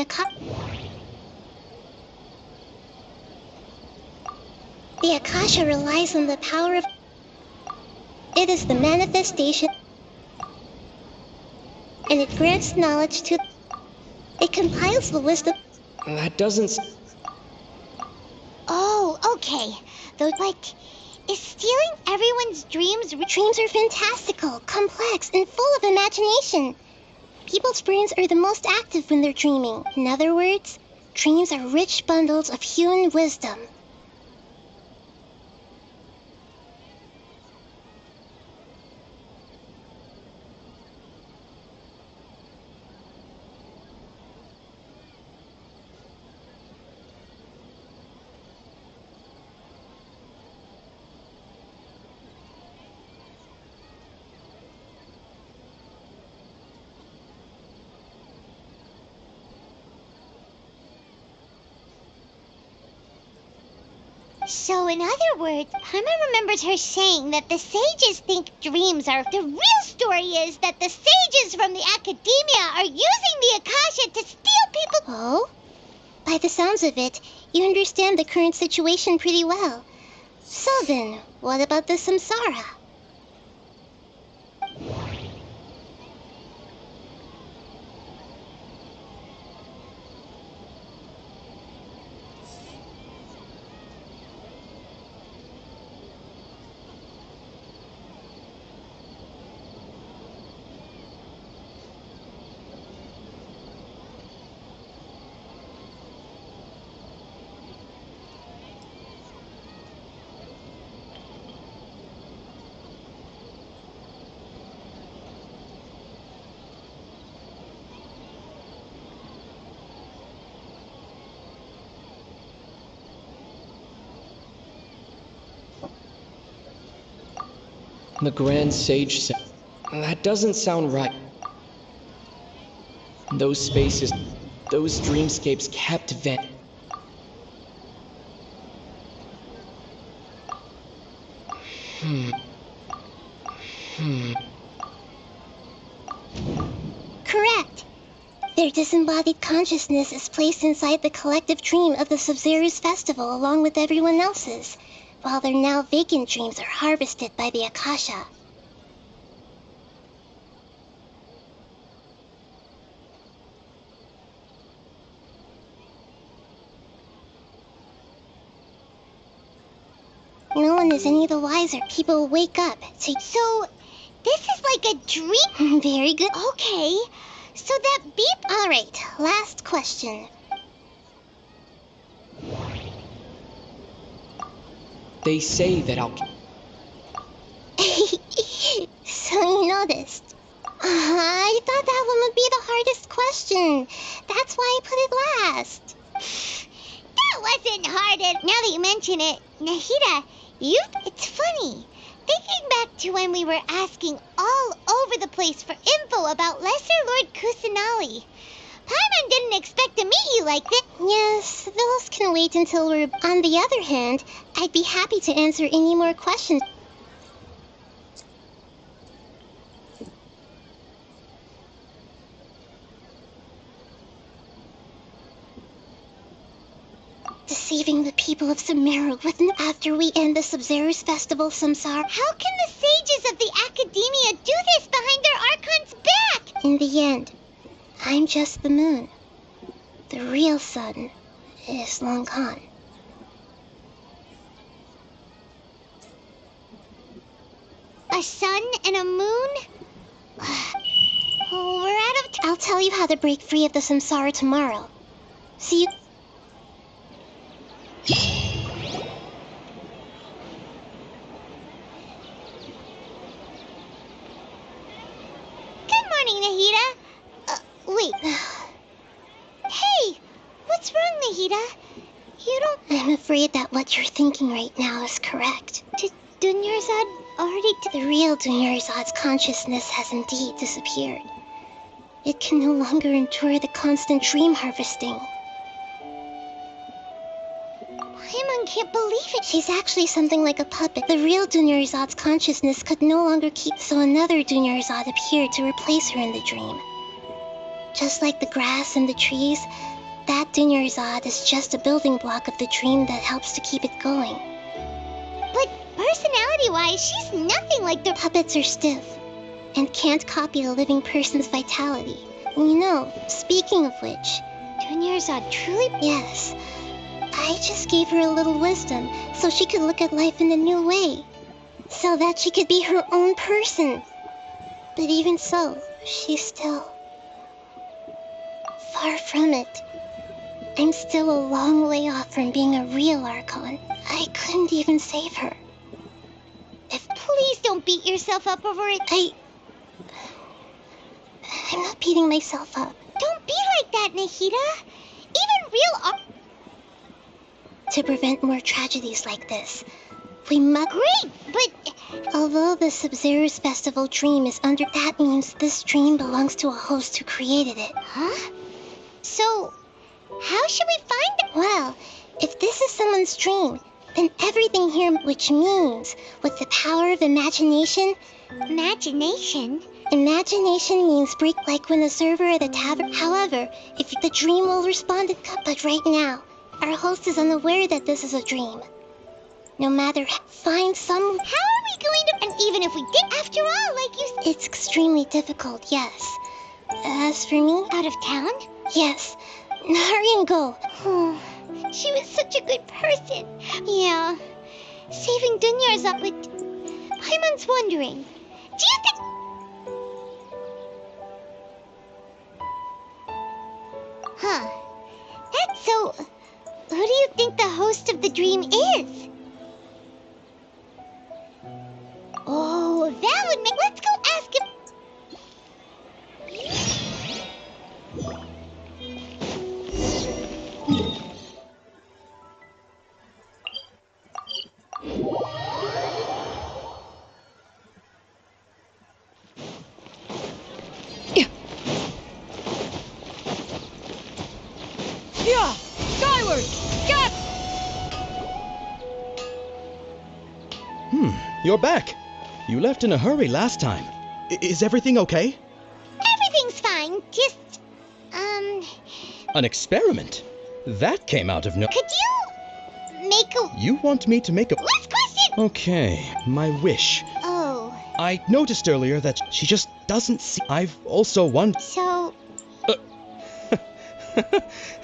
Akasha relies on the power of... It is the manifestation, and it grants knowledge to... It compiles the wisdom... That doesn't... Oh, okay. Those, is stealing everyone's dreams... Dreams are fantastical, complex, and full of imagination. People's brains are the most active when they're dreaming. In other words, dreams are rich bundles of human wisdom. So in other words, Paimon remembers her saying that the sages think dreams are... The real story is that the sages from the academia are using the Akasha to steal people... Oh? By the sounds of it, you understand the current situation pretty well. So then, what about the samsara? The Grand Sage said, that doesn't sound right. Those spaces, those dreamscapes kept Correct. Their disembodied consciousness is placed inside the collective dream of the Sub-Zero's festival along with everyone else's, while their now vacant dreams are harvested by the Akasha. No one is any the wiser. People wake up to... So, this is like a dream? Very good. Okay. So that beep... Alright, last question. They say that I'll... So you noticed. I thought that one would be the hardest question. That's why I put it last. That wasn't hard. Now that you mention it, Nahida, it's funny. Thinking back to when we were asking all over the place for info about Lesser Lord Kusanali. Paimon didn't expect to meet you like this. Yes, those can wait until we're... On the other hand, I'd be happy to answer any more questions. Deceiving the people of Sumeru after we end the Sub-Zero's festival, Samsara. How can the sages of the Academia do this behind their archon's back? In the end, I'm just the moon. The real sun is long gone. A sun and a moon? Oh, we're out of time. I'll tell you how to break free of the samsara tomorrow. See you... Good morning, Nahida. Wait. Hey, what's wrong, Nahida? You don't... I'm afraid that what you're thinking right now is correct. Did Dunyarzad already... The real Dunyarzad's consciousness has indeed disappeared. It can no longer endure the constant dream harvesting. Paimon can't believe it. She's actually something like a puppet. The real Dunyarzad's consciousness could no longer keep, so another Dunyarzad appeared to replace her in the dream. Just like the grass and the trees, that Dunyarzad is just a building block of the dream that helps to keep it going. But personality-wise, she's nothing like the... Puppets are stiff and can't copy a living person's vitality. You know, speaking of which... Dunyarzad truly... Yes. I just gave her a little wisdom so she could look at life in a new way. So that she could be her own person. But even so, she's still... far from it. I'm still a long way off from being a real archon. I couldn't even save her. Please don't beat yourself up over it. I'm not beating myself up. Don't be like that, Nahida. Even real To prevent more tragedies like this, we must... Great, but... Although the Sub-Zero's festival dream is under... That means this dream belongs to a host who created it. Huh? So, how should we find it? Well, if this is someone's dream, then everything here, which means, with the power of imagination... Imagination? Imagination means break like when a server at a tavern. However, if the dream will respond in but right now, our host is unaware that this is a dream. No matter, find some... How are we going to... And even if we did, after all, like you said... It's extremely difficult, yes. As for me... Out of town? Yes. Hurry and go. She was such a good person. Yeah. Saving Dunyarzad, but... Paimon's wondering. Do you think... Huh. That's so... Who do you think the host of the dream is? Oh, that would make... Let's go ask him... Yeah! Skyward! Get! You're back. You left in a hurry last time. Is everything okay? Everything's fine, just... An experiment? That came out of no... Could you... make a... You want me to make a... Last question! Okay, my wish. Oh. I noticed earlier that she just doesn't see... I've also wondered... So...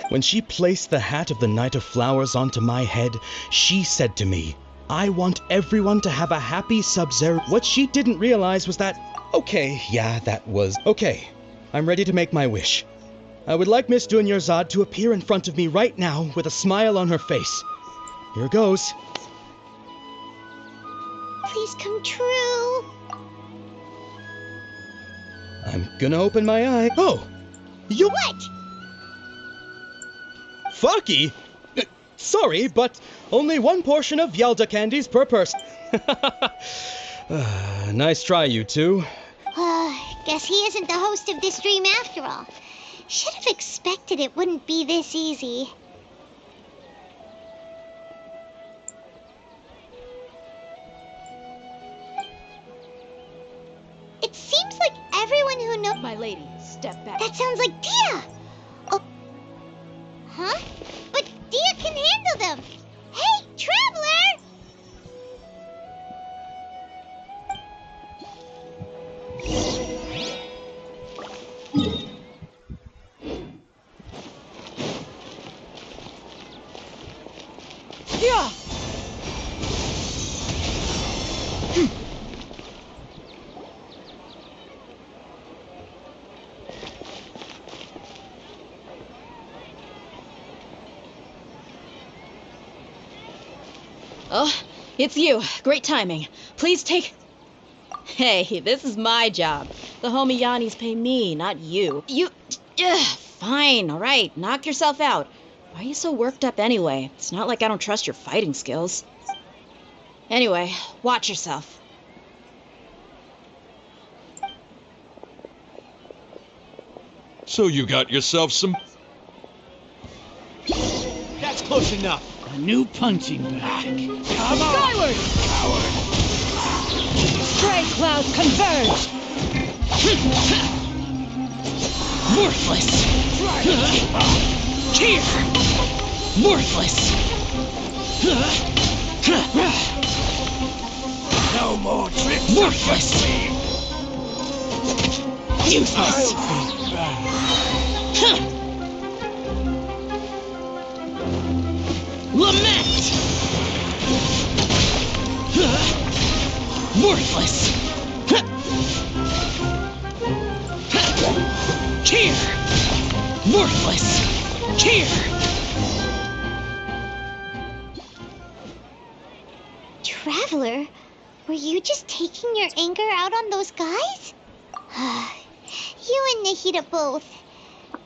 When she placed the hat of the Knight of Flowers onto my head, she said to me, I want everyone to have a happy Sub-Zero. What she didn't realize was that... Okay, yeah, that was... Okay, I'm ready to make my wish. I would like Miss Dunyarzad to appear in front of me right now with a smile on her face. Here goes. Please come true. I'm gonna open my eye. Oh! You... What? Fucky? Sorry, but only one portion of Yalda candies per person. Nice try, you two. Guess he isn't the host of this dream after all. Should have expected it wouldn't be this easy. It seems like everyone who knows... My lady, step back. That sounds like Dia! Oh. Huh? But Dia can handle them! Hey, Traveler! Yeah! Oh, it's you. Great timing. Please take... Hey, this is my job. The homie Yannis pay me, not you. You... Fine, all right. Knock yourself out. Why are you so worked up anyway? It's not like I don't trust your fighting skills. Anyway, watch yourself. So you got yourself some... That's close enough. A new punching bag. Come on! Skyward! Coward! Stray clouds converge! Worthless! Here! Worthless! No more tricks! Worthless! Useless! Lament! Worthless! Here! Worthless! Here! Traveler, were you just taking your anger out on those guys? You and Nahida both.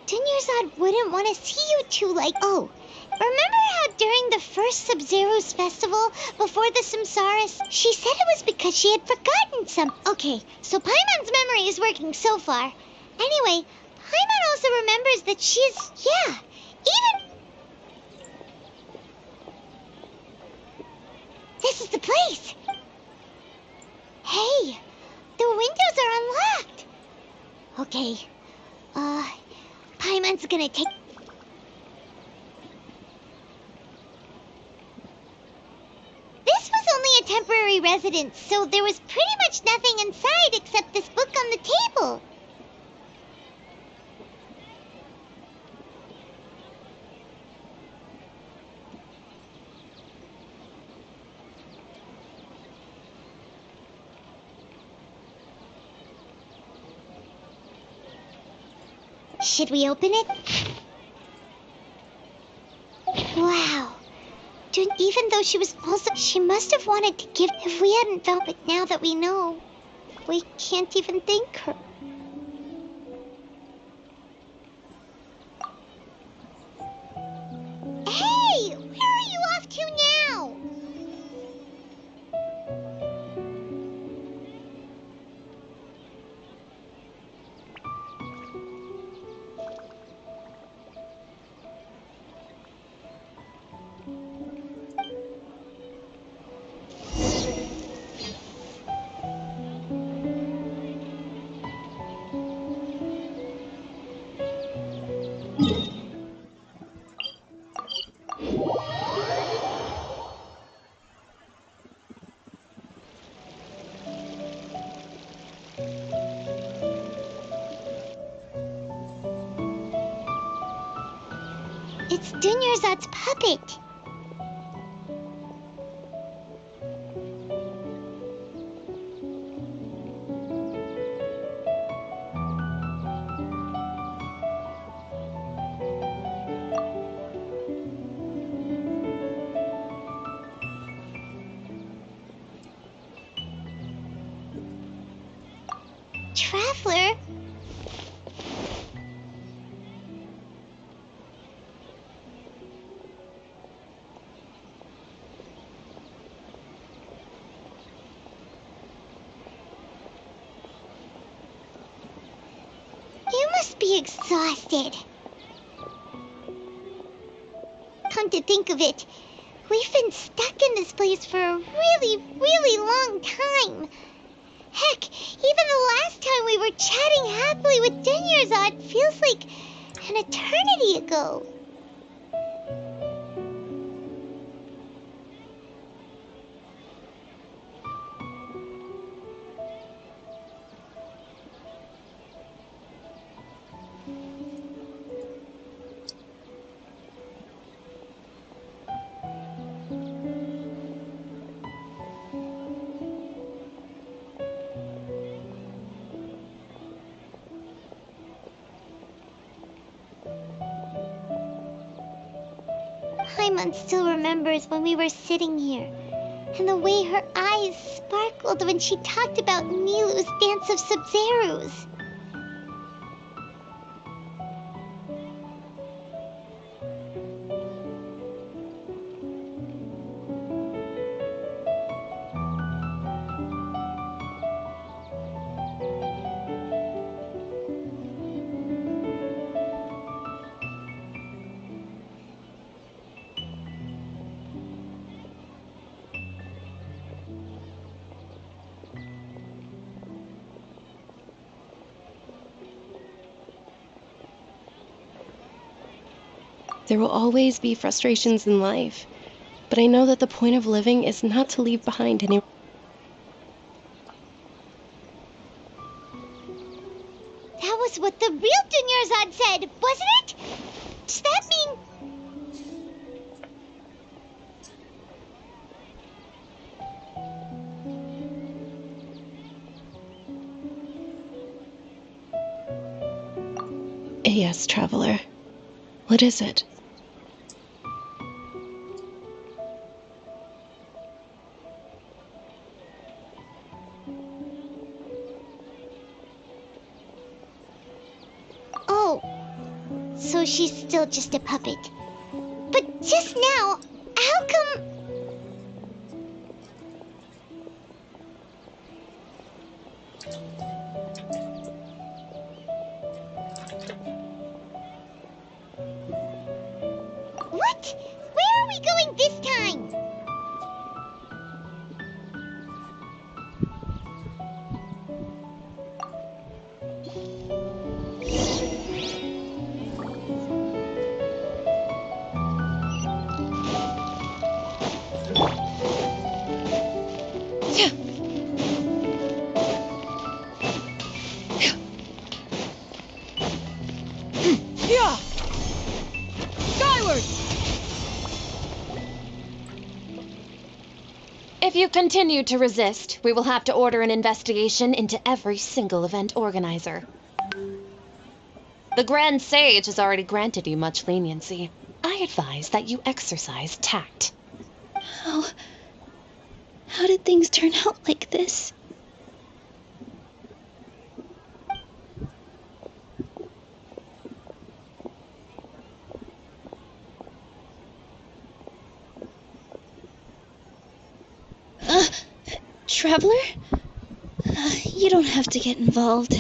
Dunyarzad wouldn't want to see you two like... Oh, remember how during the first Sub-Zero's festival, before the Samsaras, she said it was because she had forgotten some... Okay, so Paimon's memory is working so far. Anyway, Paimon also remembers that she's... Yeah, even... This is the place! Hey, the windows are unlocked! Okay. Paimon's gonna take... This was only a temporary residence, so there was pretty much nothing inside except this book on the table. Should we open it? Wow. Even though she was also... She must have wanted to give if we hadn't felt it. Now that we know, we can't even thank her. Hey! Where are you off to now? It's Dunyarzad's puppet. Traveler? You must be exhausted. Come to think of it, we've been stuck in this place for a really, really long time. Heck, even the last time we were chatting happily with Dunyarzad feels like an eternity ago. Paimon still remembers when we were sitting here, and the way her eyes sparkled when she talked about Nilu's Dance of Sub-Zerus. There will always be frustrations in life, but I know that the point of living is not to leave behind any... That was what the real Dunyarzad said, wasn't it? Does that mean... Yes, traveler. What is it? Oh, so she's still just a puppet. But just now, how come... What? Where are we going this time? Yeah! Skyward! If you continue to resist, we will have to order an investigation into every single event organizer. The Grand Sage has already granted you much leniency. I advise that you exercise tact. How did things turn out like this? Traveler? You don't have to get involved.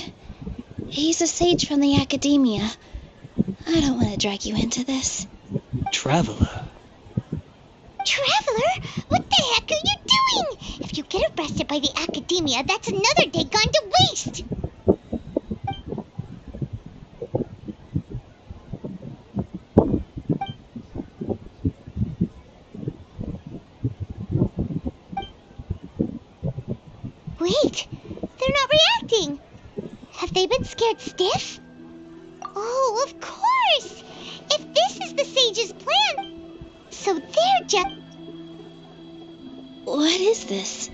He's a sage from the academia. I don't want to drag you into this. Traveler? Traveler? What the heck are you doing? If you get arrested by the academia, that's another day gone to waste! Wait, they're not reacting. Have they been scared stiff? Oh, of course! If this is the sage's plan, so they're just... What is this?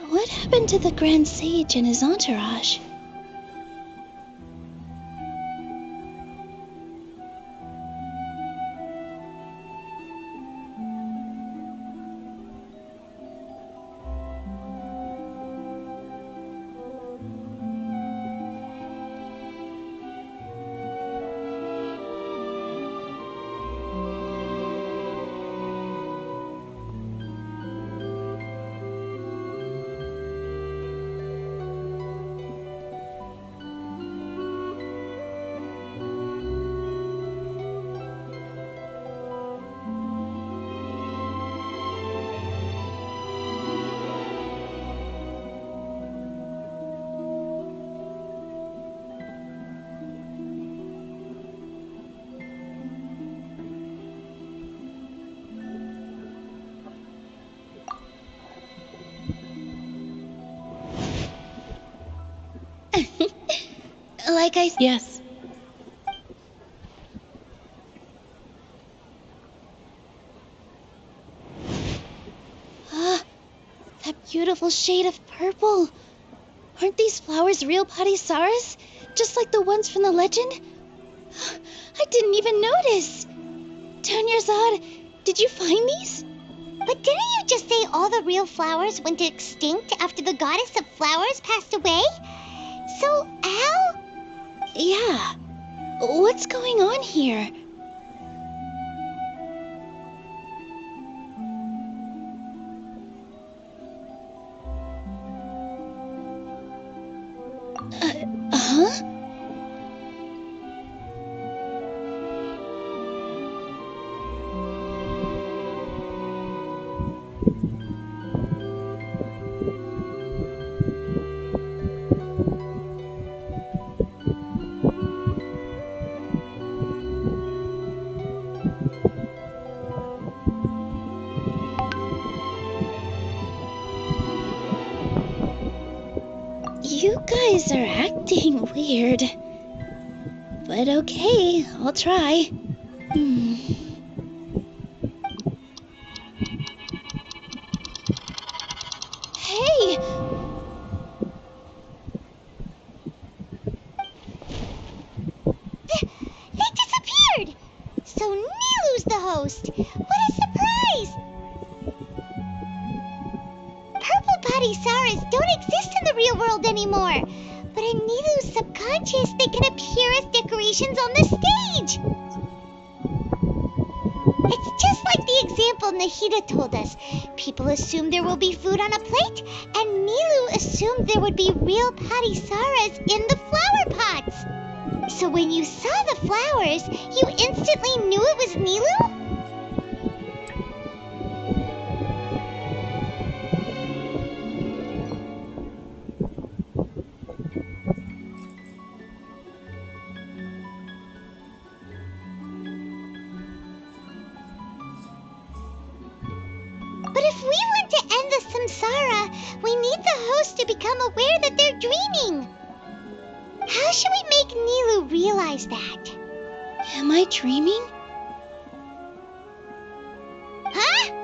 What happened to the Grand Sage and his entourage? Yes. That beautiful shade of purple. Aren't these flowers real Padisaras? Just like the ones from the legend? I didn't even notice. Tanyarzad, did you find these? But didn't you just say all the real flowers went extinct after the goddess of flowers passed away? So, how? Yeah. What's going on here? Huh? You guys are acting weird. But okay, I'll try. Hey! They disappeared! So Nilu's the host! What a surprise! Purple Padisaras don't exist in the real world anymore, but in Nilu's subconscious they can appear as decorations on the stage! It's just like the example Nahida told us. People assume there will be food on a plate, and Nilu assumed there would be real Padisaras in the flower pots. So when you saw the flowers, you instantly knew it was Nilu? But if we want to end the samsara, we need the host to become aware that they're dreaming. How should we make Nilu realize that? Am I dreaming? Huh?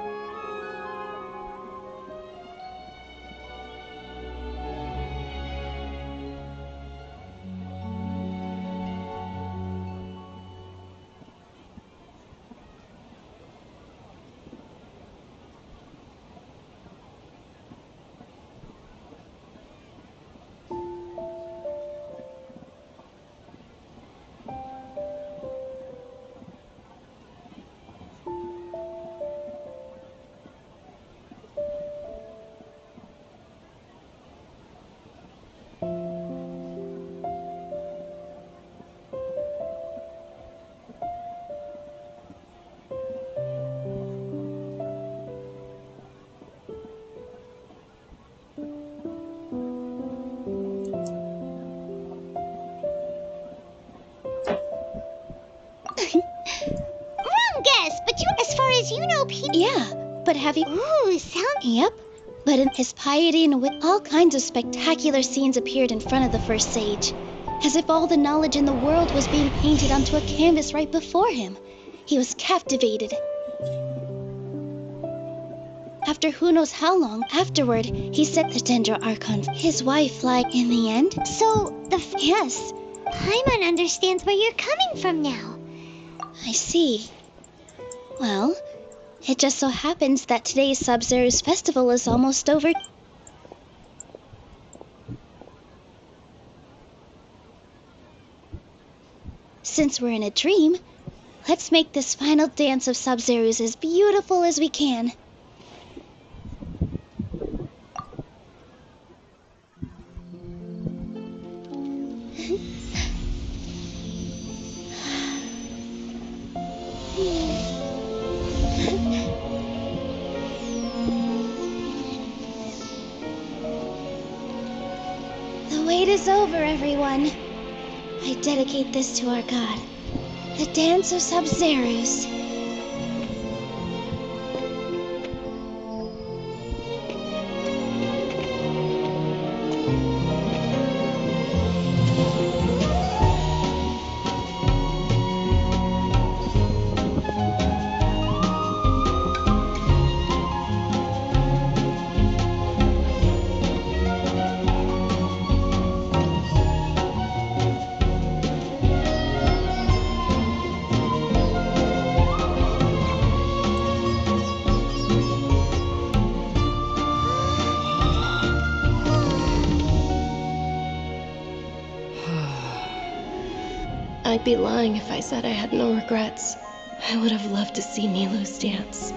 Wrong guess, but as far as you know, people... Yeah, but have you... Ooh, sound... Yep, but in his piety and wit, all kinds of spectacular scenes appeared in front of the first sage. As if all the knowledge in the world was being painted onto a canvas right before him. He was captivated. After who knows how long afterward, he said the Dendro Archon, his wife, like, in the end. So, Yes. Paimon understands where you're coming from now. I see. Well, it just so happens that today's Sub-Zero's festival is almost over. Since we're in a dream, let's make this final dance of Sub-Zero's as beautiful as we can. The wait is over, everyone. I dedicate this to our god, the dance of Sub-Zero's. I'd be lying if I said I had no regrets. I would have loved to see Nilu's dance.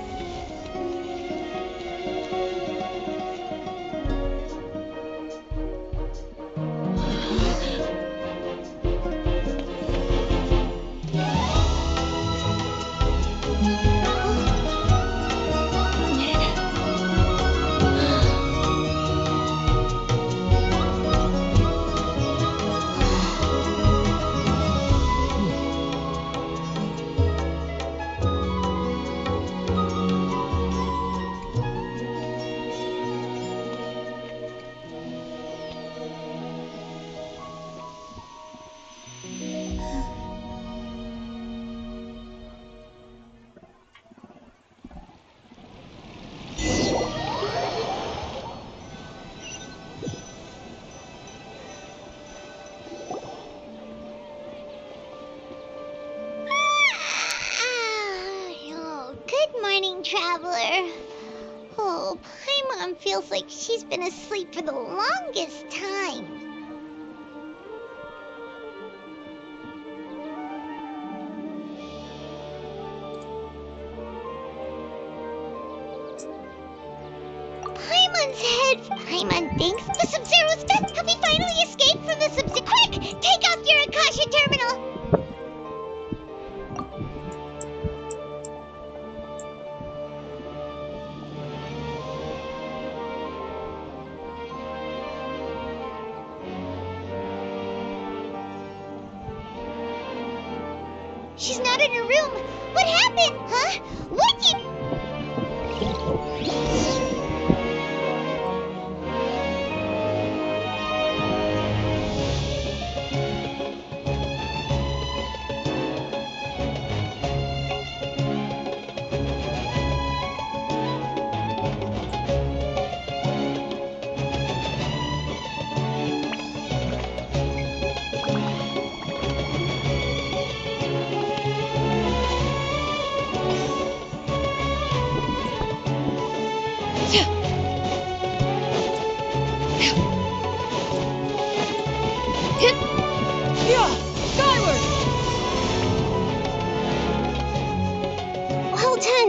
Good morning, traveler. Oh, Paimon feels like she's been asleep for the longest time. Paimon's head. Paimon thinks the Sub-Zero's death. Have we finally escaped from the Sub-Zero? Quick, take off your Akasha terminal. She's not in her room. What happened? Huh? What did you...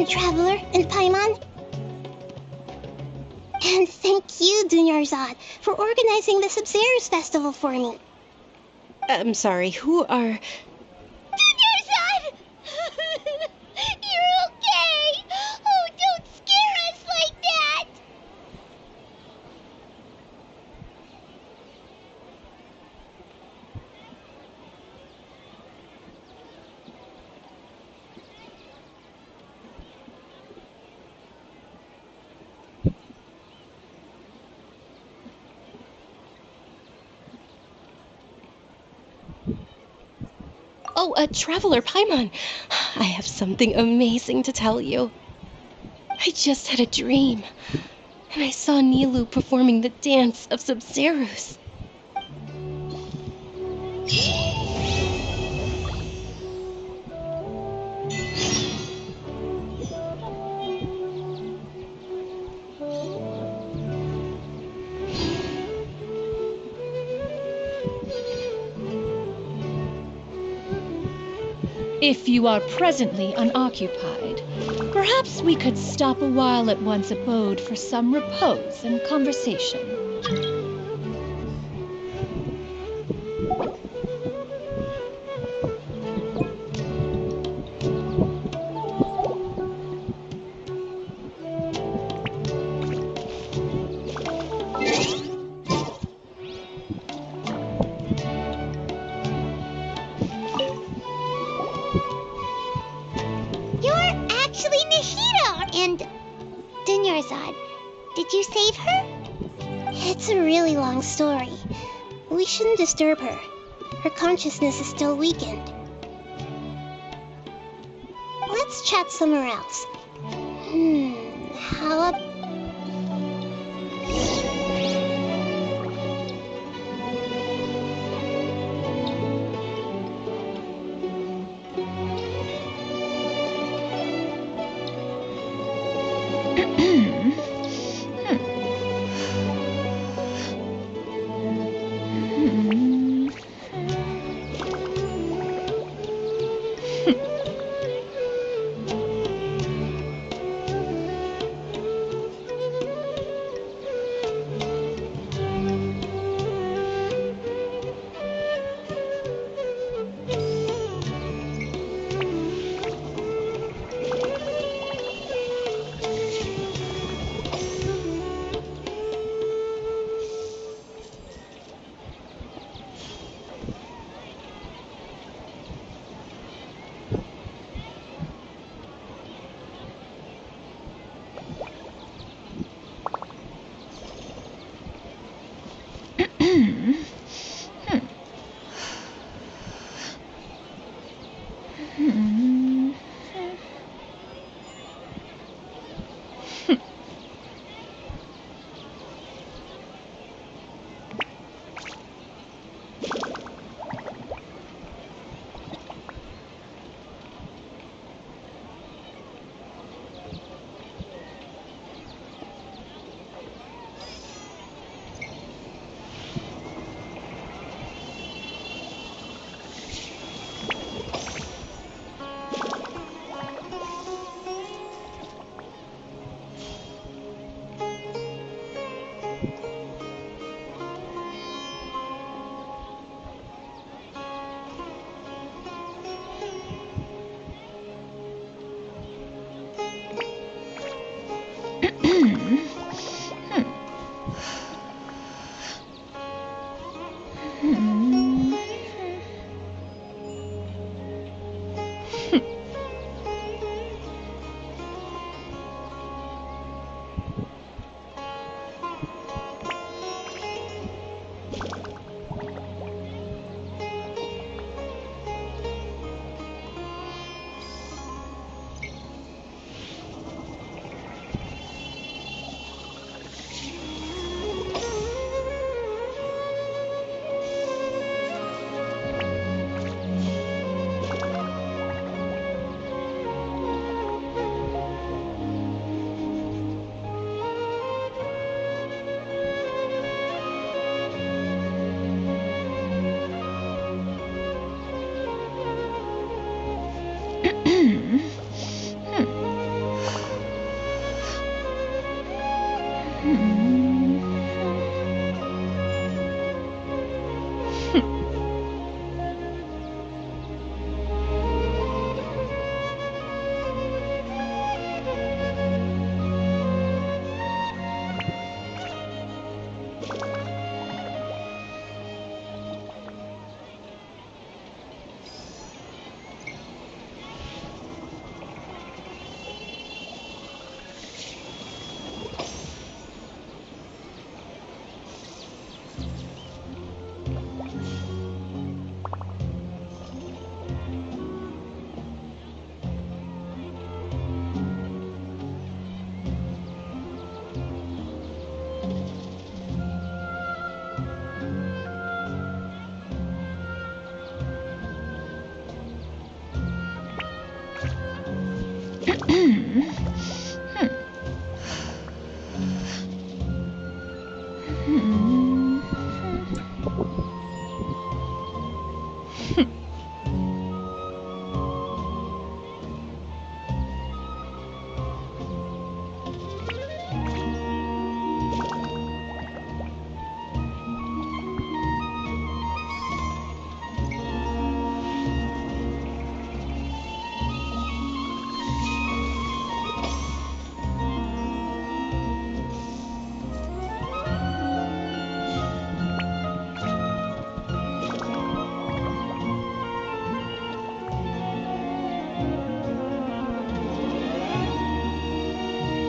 again, Traveler and Paimon. And thank you, Dunyarzad, for organizing the Sub-Zero's festival for me. I'm sorry, who are... Dunyarzad! You're okay! Oh, don't scare us like that! Oh, Traveler Paimon, I have something amazing to tell you. I just had a dream, and I saw Nilu performing the dance of Sub-Zerus. If you are presently unoccupied, perhaps we could stop a while at one's abode for some repose and conversation. Actually, Nahida! And Dunyarzad, did you save her? It's a really long story. We shouldn't disturb her. Her consciousness is still weakened. Let's chat somewhere else. How about...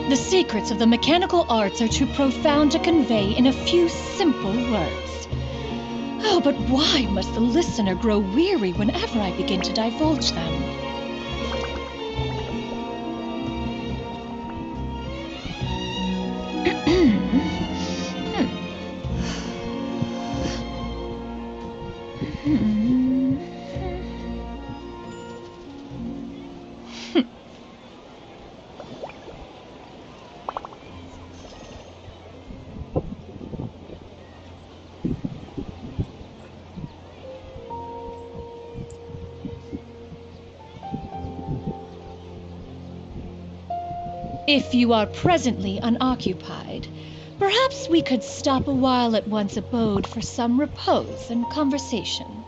The secrets of the mechanical arts are too profound to convey in a few simple words. Oh, but why must the listener grow weary whenever I begin to divulge them? If you are presently unoccupied, perhaps we could stop a while at one's abode for some repose and conversation.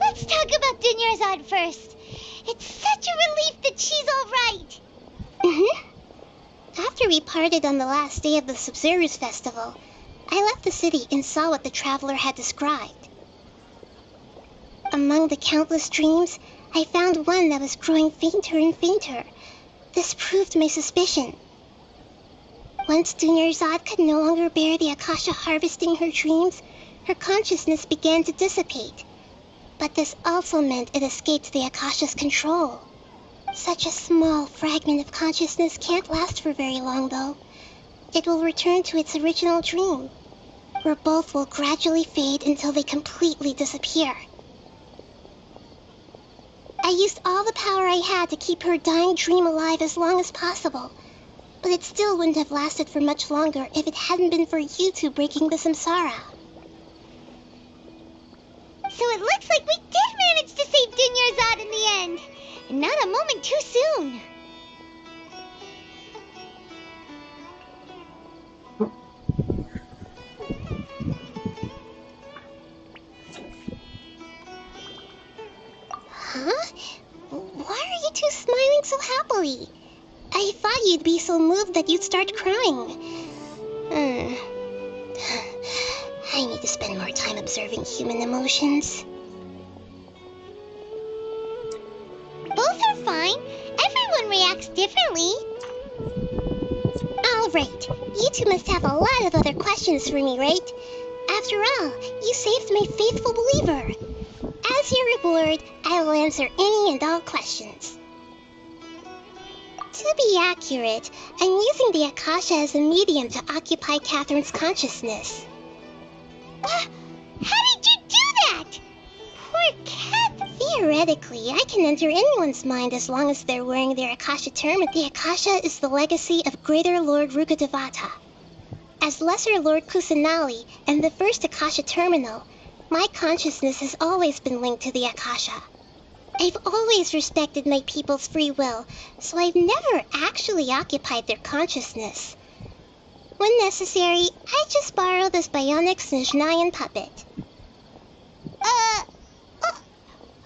Let's talk about Dunyarzad first. It's such a relief that she's all right. After we parted on the last day of the Sub-Zero's festival, I left the city and saw what the traveler had described. Among the countless dreams, I found one that was growing fainter and fainter. This proved my suspicion. Once Dunyarzad could no longer bear the Akasha harvesting her dreams, her consciousness began to dissipate. But this also meant it escaped the Akasha's control. Such a small fragment of consciousness can't last for very long, though. It will return to its original dream, where both will gradually fade until they completely disappear. I used all the power I had to keep her dying dream alive as long as possible. But it still wouldn't have lasted for much longer if it hadn't been for you two breaking the samsara. So it looks like we did manage to save Dunyarzad in the end. And not a moment too soon. Huh? Why are you two smiling so happily? I thought you'd be so moved that you'd start crying. I need to spend more time observing human emotions. Both are fine. Everyone reacts differently. All right. You two must have a lot of other questions for me, right? After all, you saved my faithful believer. As your reward, I will answer any and all questions. To be accurate, I'm using the Akasha as a medium to occupy Catherine's consciousness. How did you do that? Poor cat. Theoretically, I can enter anyone's mind as long as they're wearing their Akasha term. The Akasha is the legacy of Greater Lord Rukkhadevata. As Lesser Lord Kusanali and the first Akasha terminal, my consciousness has always been linked to the Akasha. I've always respected my people's free will, so I've never actually occupied their consciousness. When necessary, I just borrow this bionic Snezhnayan puppet.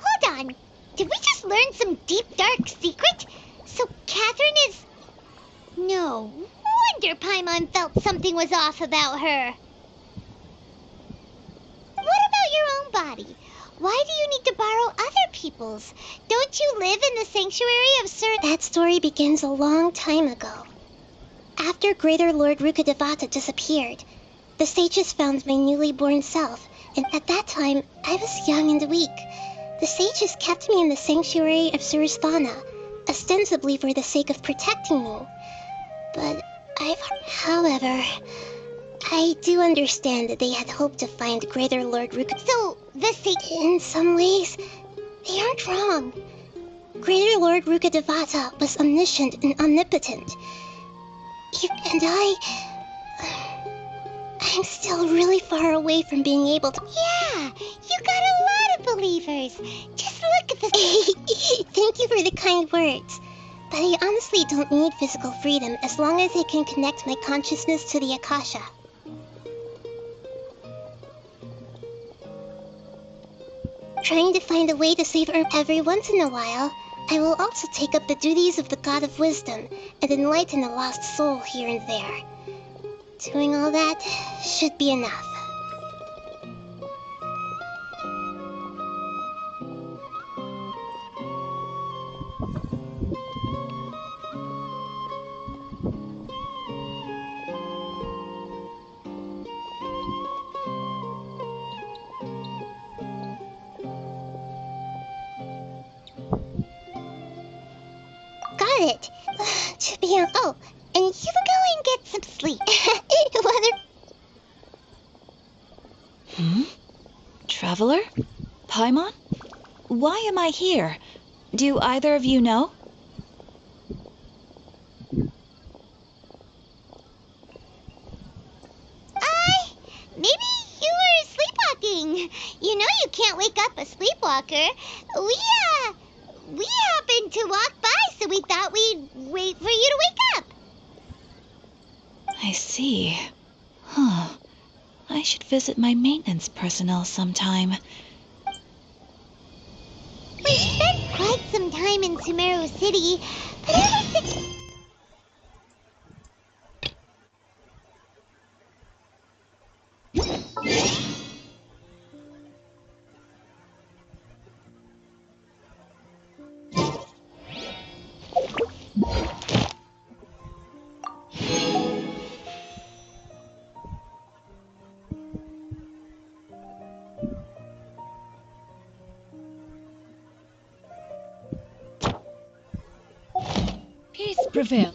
Hold on. Did we just learn some deep, dark secret? So Catherine is... No wonder Paimon felt something was off about her. What about your own body? Why do you need to borrow other people's? Don't you live in the sanctuary of Sir... That story begins a long time ago. After Greater Lord Rukkhadevata disappeared, the sages found my newly born self, and at that time, I was young and weak. The sages kept me in the sanctuary of Suristhana, ostensibly for the sake of protecting me. But however, I do understand that they had hoped to find Greater Lord Rukkhadevata. So, the In some ways, they aren't wrong. Greater Lord Rukkhadevata was omniscient and omnipotent. And I'm still really far away from being able to... Yeah, you got a lot of believers. Just look at the... Thank you for the kind words. But I honestly don't need physical freedom as long as I can connect my consciousness to the Akasha. Trying to find a way to save Earth every once in a while, I will also take up the duties of the God of Wisdom and enlighten a lost soul here and there. Doing all that should be enough. Got it. To be honest... Oh, and you go and get some sleep. Traveler? Paimon? Why am I here? Do either of you know? Maybe you were sleepwalking. You know you can't wake up a sleepwalker. We happened to walk by, so we thought we'd wait for you to wake up. I see. Huh. I should visit my maintenance personnel sometime. We spent quite some time in Sumeru City, but ever since... Peace prevail.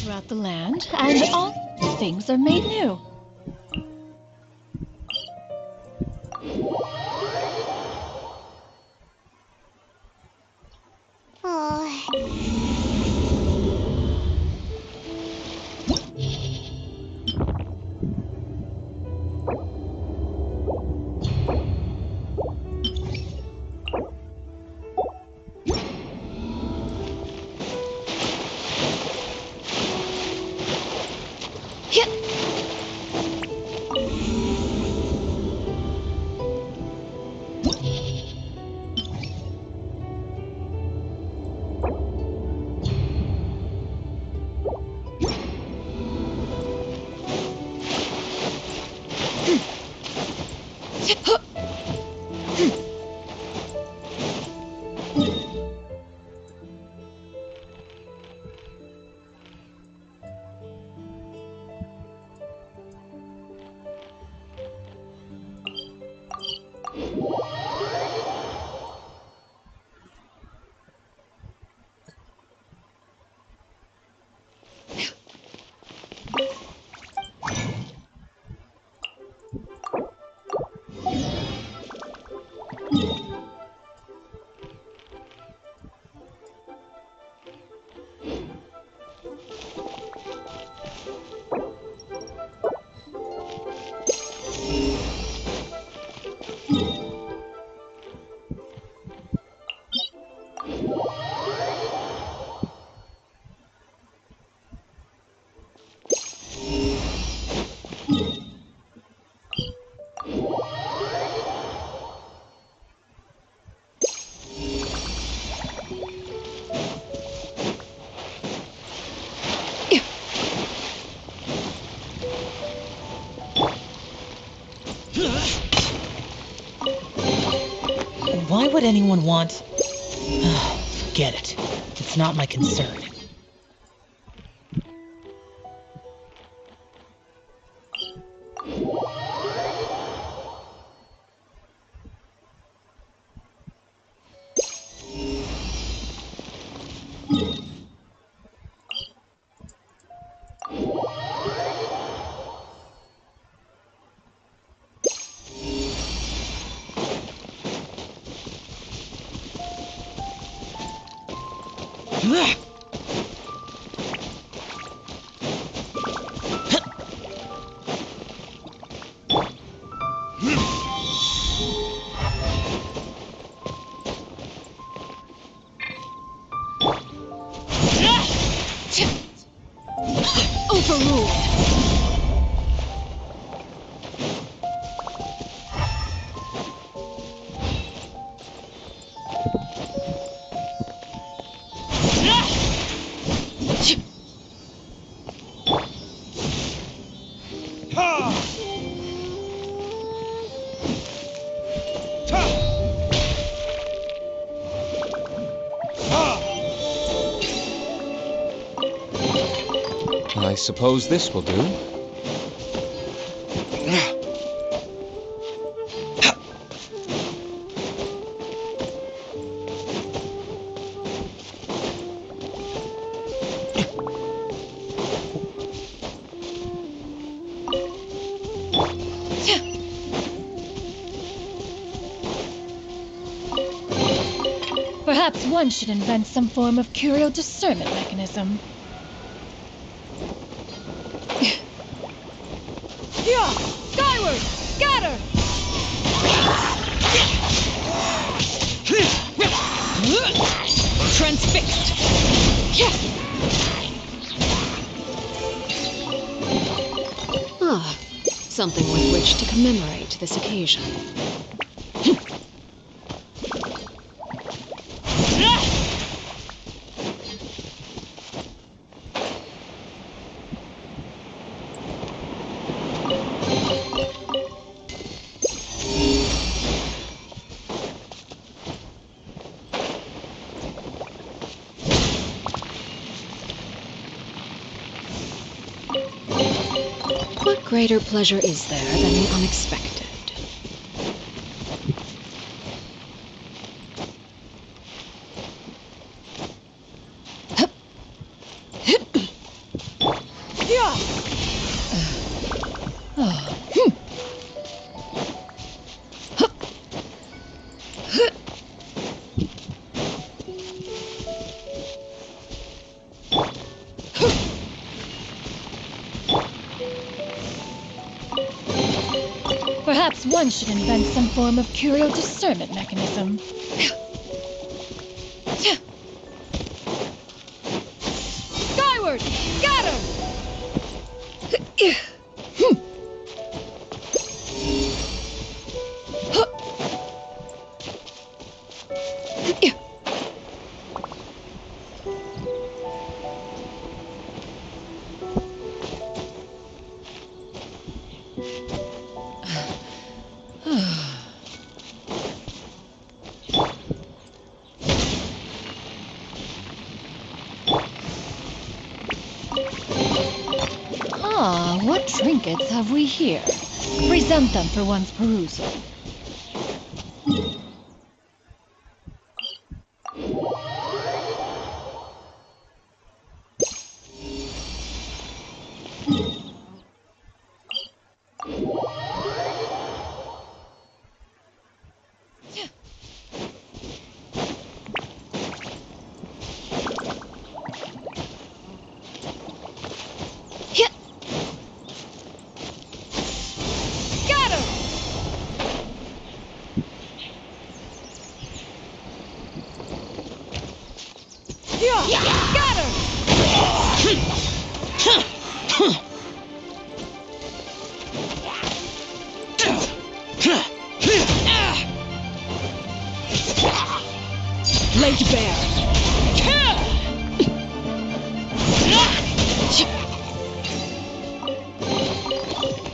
throughout the land, and all things are made new. Why would anyone want... Forget it. It's not my concern. Overruled. I suppose this will do. Perhaps one should invent some form of curio discernment mechanism. Yeah! Skyward! Scatter! Transfixed! Ah, something with which to commemorate this occasion. What greater pleasure is there than the unexpected? Perhaps one should invent some form of curio discernment mechanism. Skyward! Scatter! Ah, what trinkets have we here? Present them for one's perusal. Laid bare.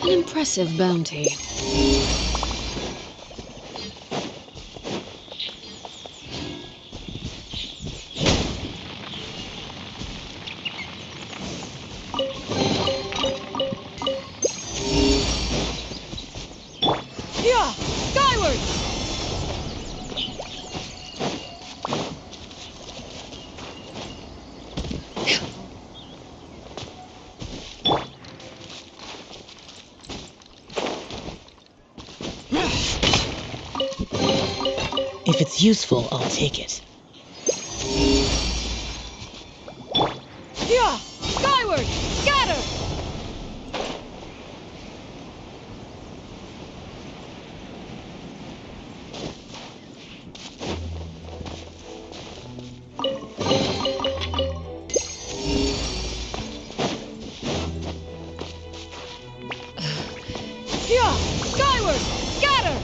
An impressive bounty. Yeah! Skyward! If it's useful, I'll take it. Yeah! Skyward! Scatter! Yeah! Skyward! Scatter!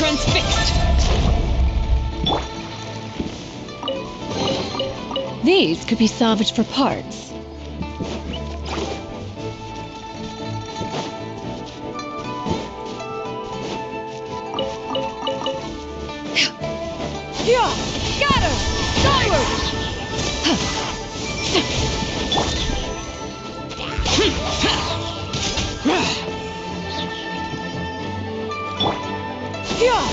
Transfixed! These could be salvaged for parts. Yeah! Scatter! Skyward! Yeah!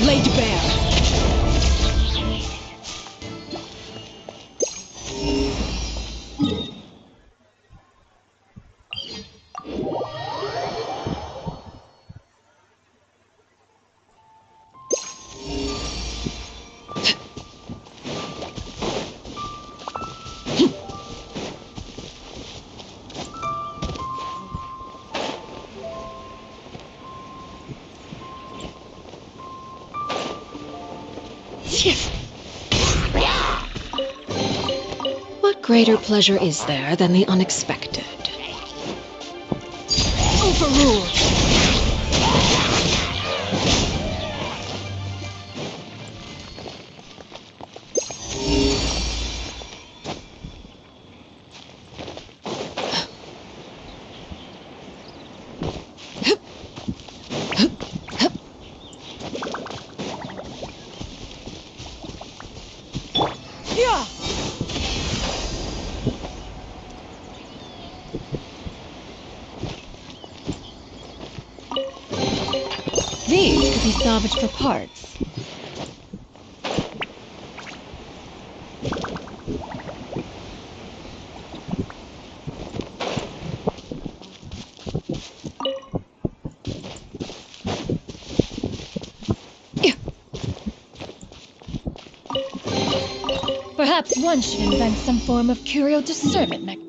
Laid bare. What greater pleasure is there than the unexpected? Overruled. These could be salvaged for parts. Perhaps one should invent some form of curio discernment mechanism.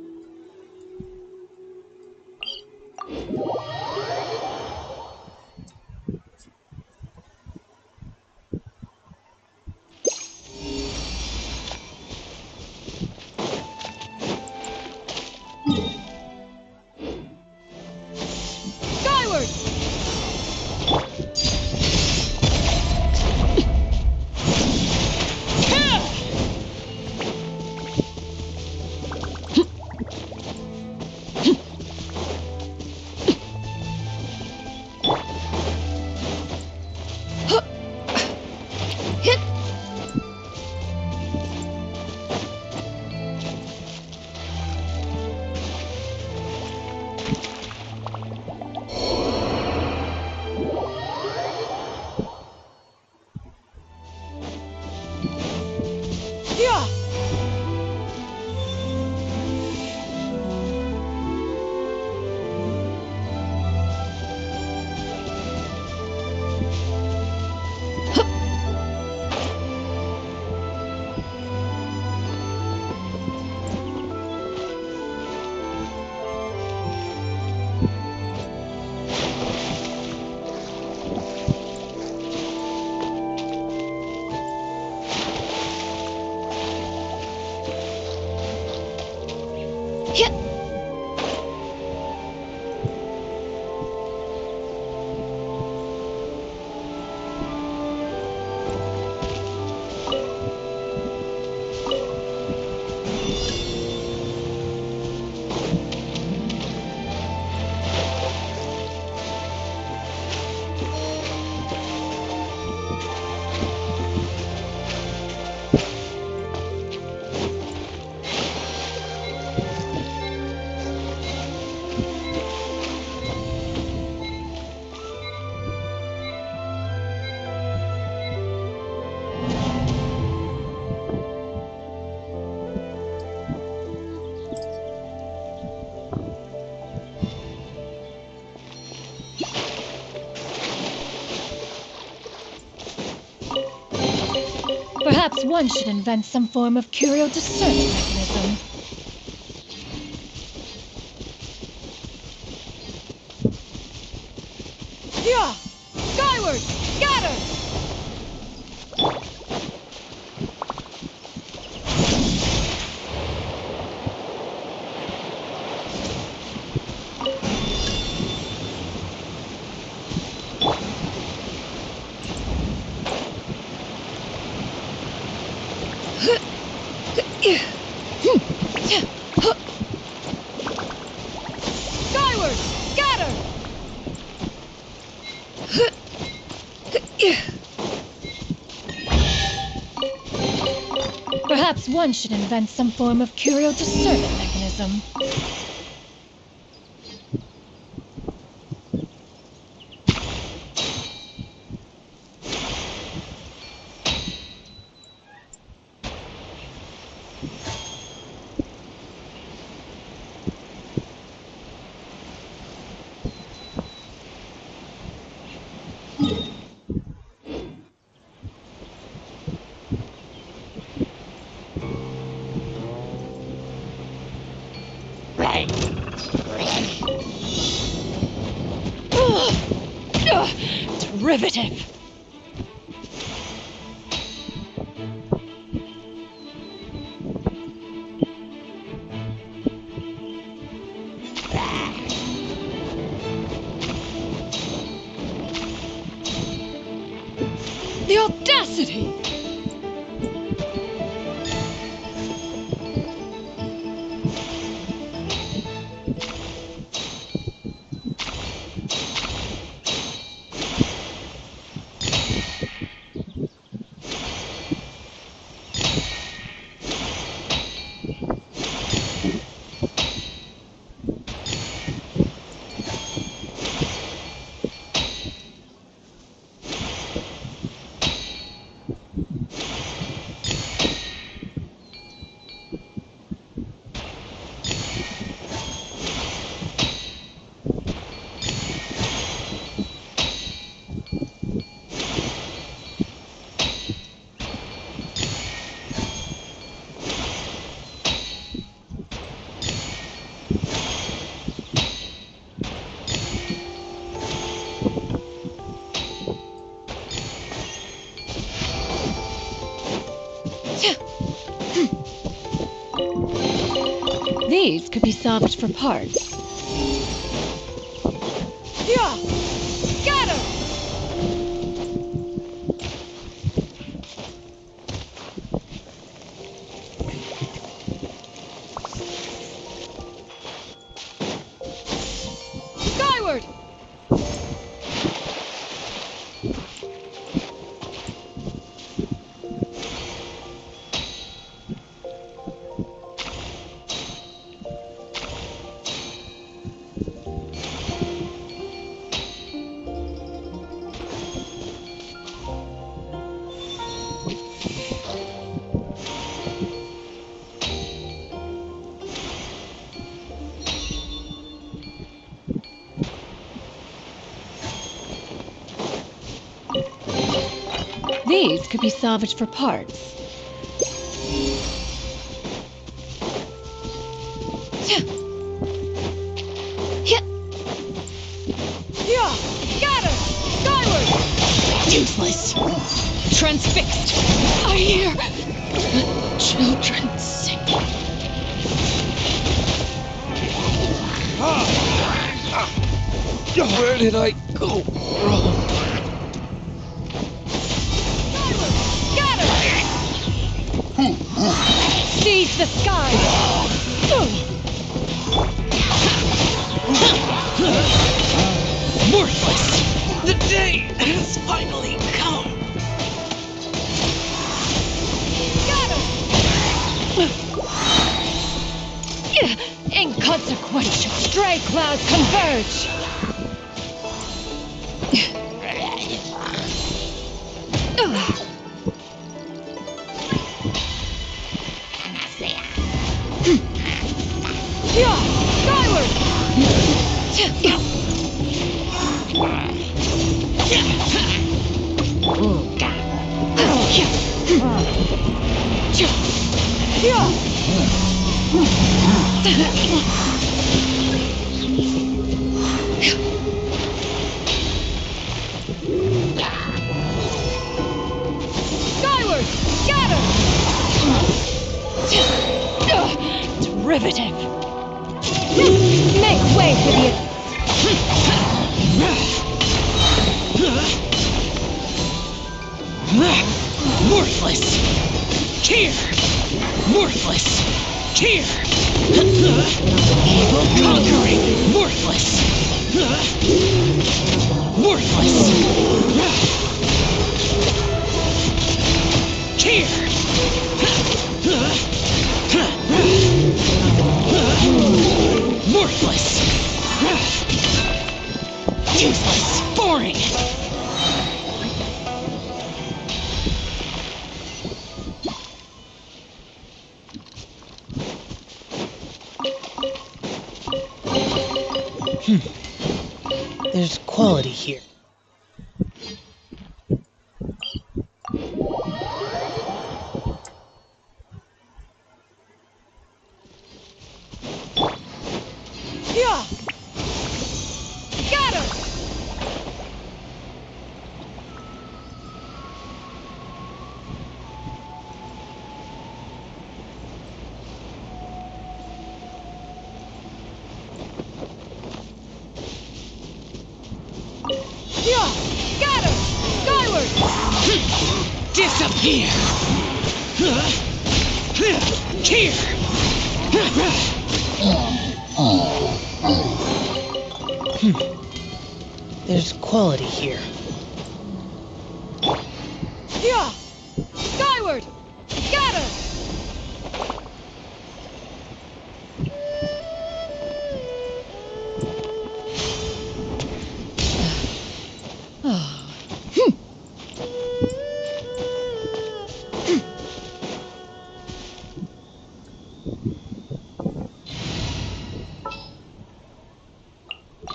Perhaps one should invent some form of curio discernment mechanism. Yeah! Skyward! Scatter! Skyward! Scatter! Perhaps one should invent some form of curio discernment mechanism. Derivative! The audacity! These could be salvaged for parts. Yeah! Got her! Skyward! These could be salvaged for parts. Yeah! Got her! Skyward! Useless. Transfixed. I hear children singing. Where did I go wrong? Got her! Seize the sky. Worthless! The day has finally come! Inconsequential. Stray clouds converge. Yeah! Skyward! Skyward! Got her! It's riveting. Make way for the... Worthless! Here! Worthless! Here! Evil conquering! Worthless! Worthless! Here! Worthless! Useless! Boring! There's quality here. Yeah! Got her! Yeah! Got her! Skyward! Disappear! Here! There's quality here. Yeah! Skyward! Got her!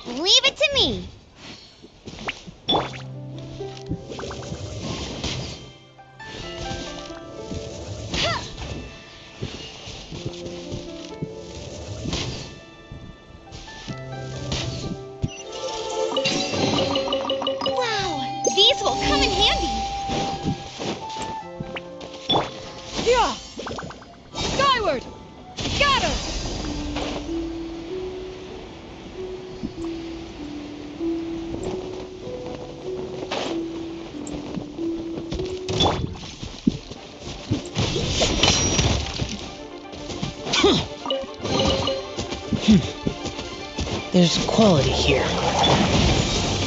Leave it to me. Wow, these will come in handy. Yeah! Skyward! Got her! There's quality here.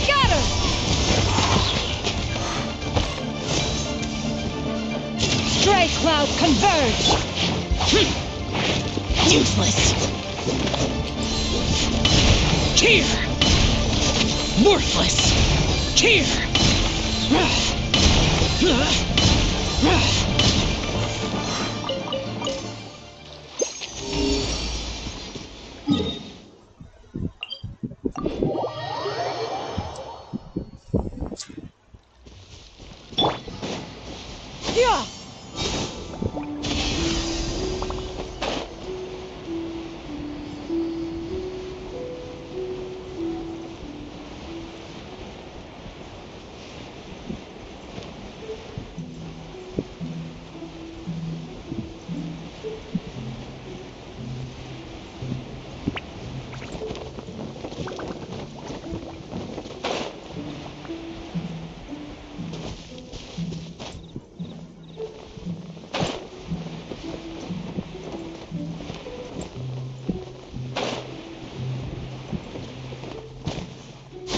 Got her! Stray clouds converge! Useless. Cheer. Worthless. Cheer. Yeah!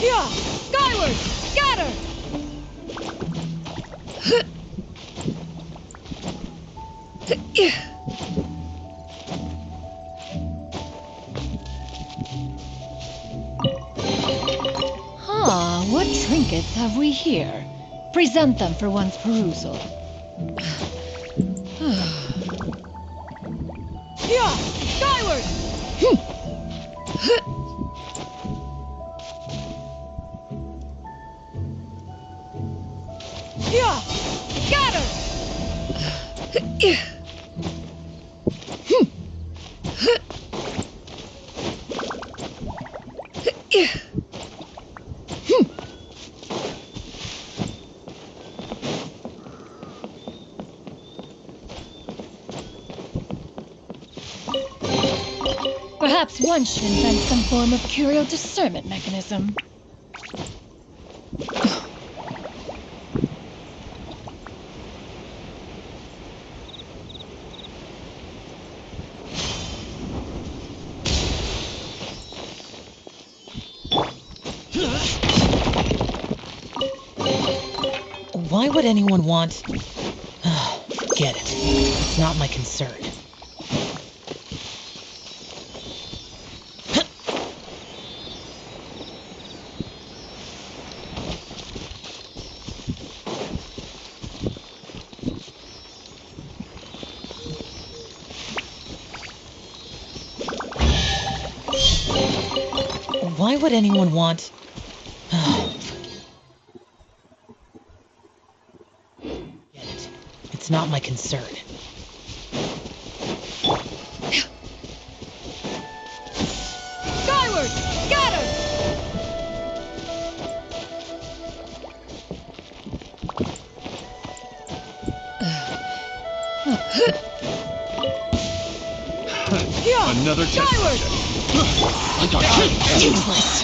Yeah! Skyward! Got her! Ah, what trinkets have we here? Present them for one's perusal. Yeah! Skyward! Yeah! Got her! Perhaps one should invent some form of curio discernment mechanism. Why would anyone want... Forget it. It's not my concern. Why would anyone want... It's not my concern. Skyward! Got her! Yeah! Another test Skyward! subject. Useless.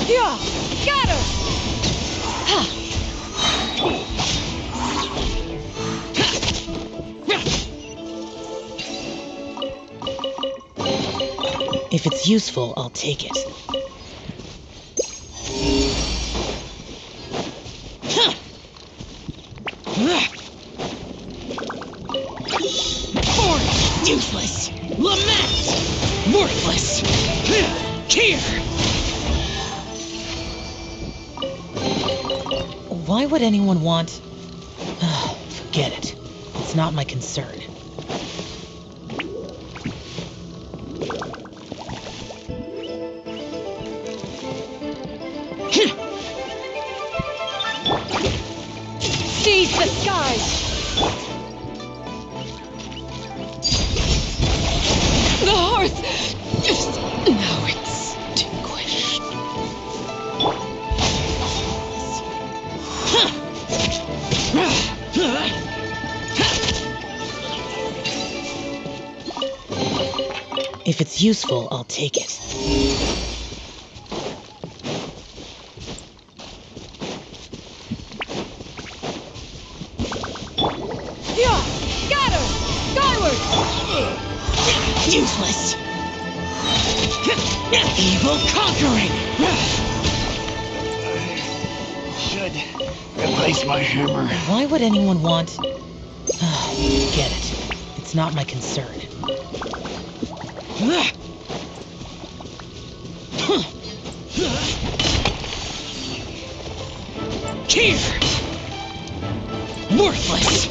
Yeah! Got her! If it's useful, I'll take it. Boring. Useless. Lament. Worthless. Cheer. Why would anyone want... Forget it. It's not my concern. Seize the skies! The hearth is now extinguished. If it's useful, I'll take it. Useless. Evil conquering. Should replace my hammer. Why would anyone want... Forget it. It's not my concern. Here! Worthless!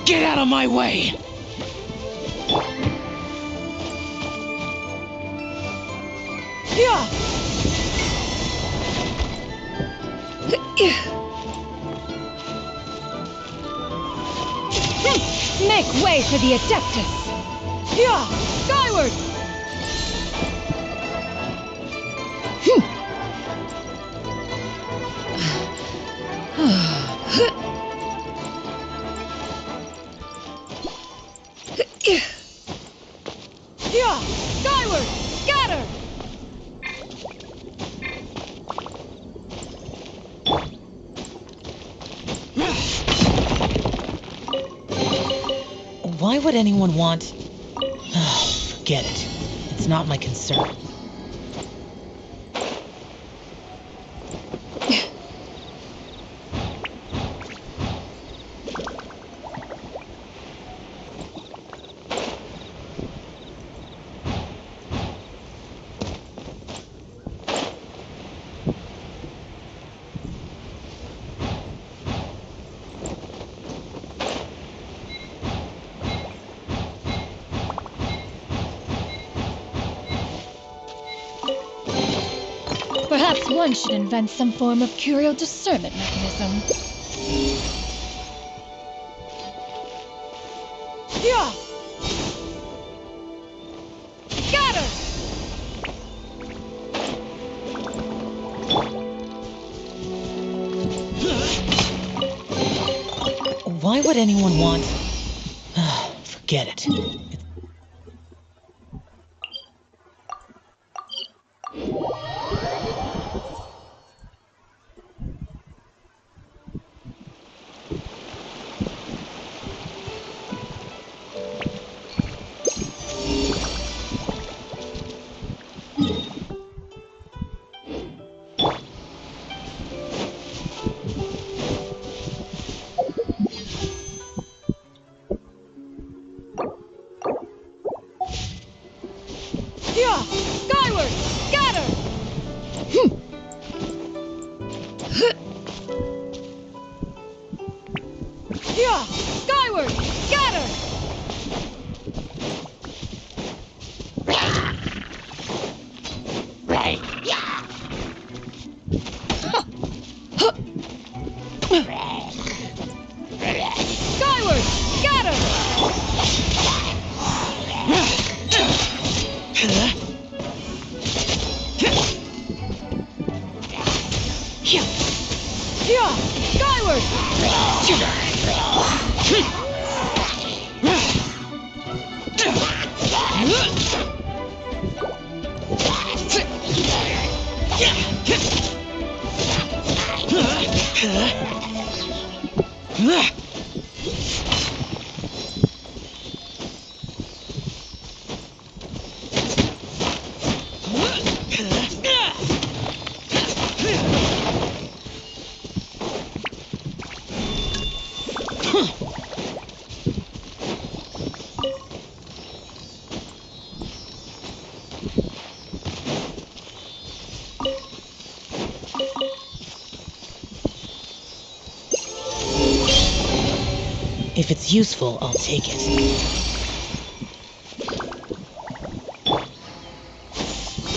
Get out of my way! Make way for the Adeptus! Yeah! Skyward! Yeah! Skyward! Scatter! Why would anyone want... Forget it. It's not my concern. Perhaps one should invent some form of curio discernment mechanism. Yeah! Scatter! Why would anyone want... Forget it. Yeah! Skyward! Scatter! Yeah! Skyward! Scatter! Right. Skyward! Scatter! Yeah! Skyward! If it's useful, I'll take it.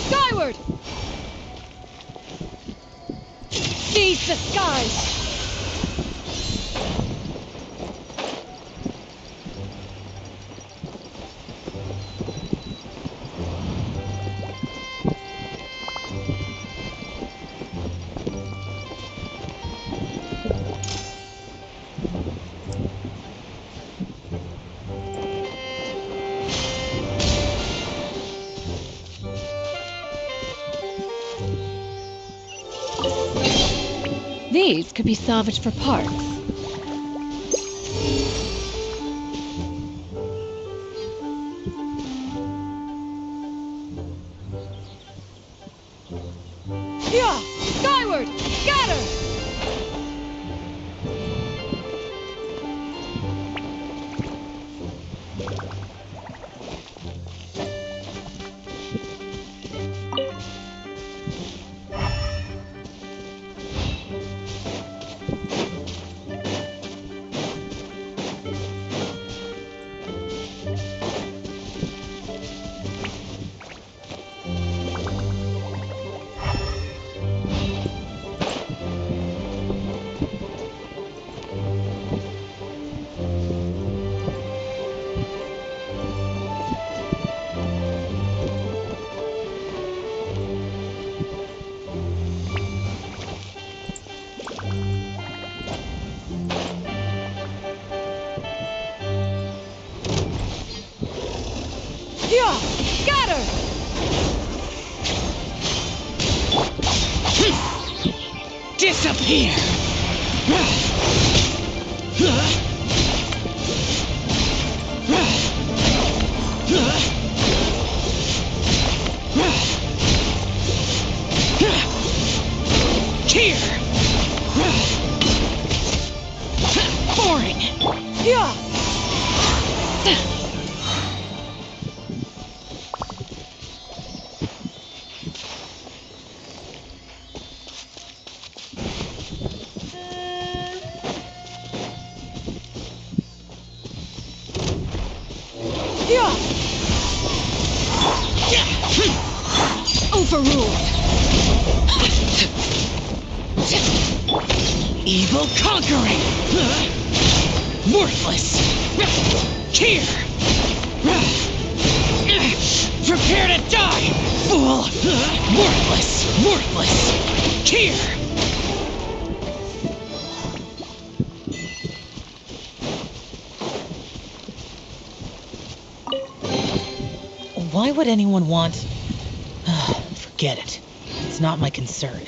Skyward! Seize the skies! These could be salvaged for parts. Yeah! Skyward! Got her! Yeah! Got her! Disappear! Here! Boring! Yeah! Yeah! Overruled! Evil conquering! Worthless! Here! Prepare to die, fool! Worthless! Worthless! Here! Why would anyone want... Forget it. It's not my concern.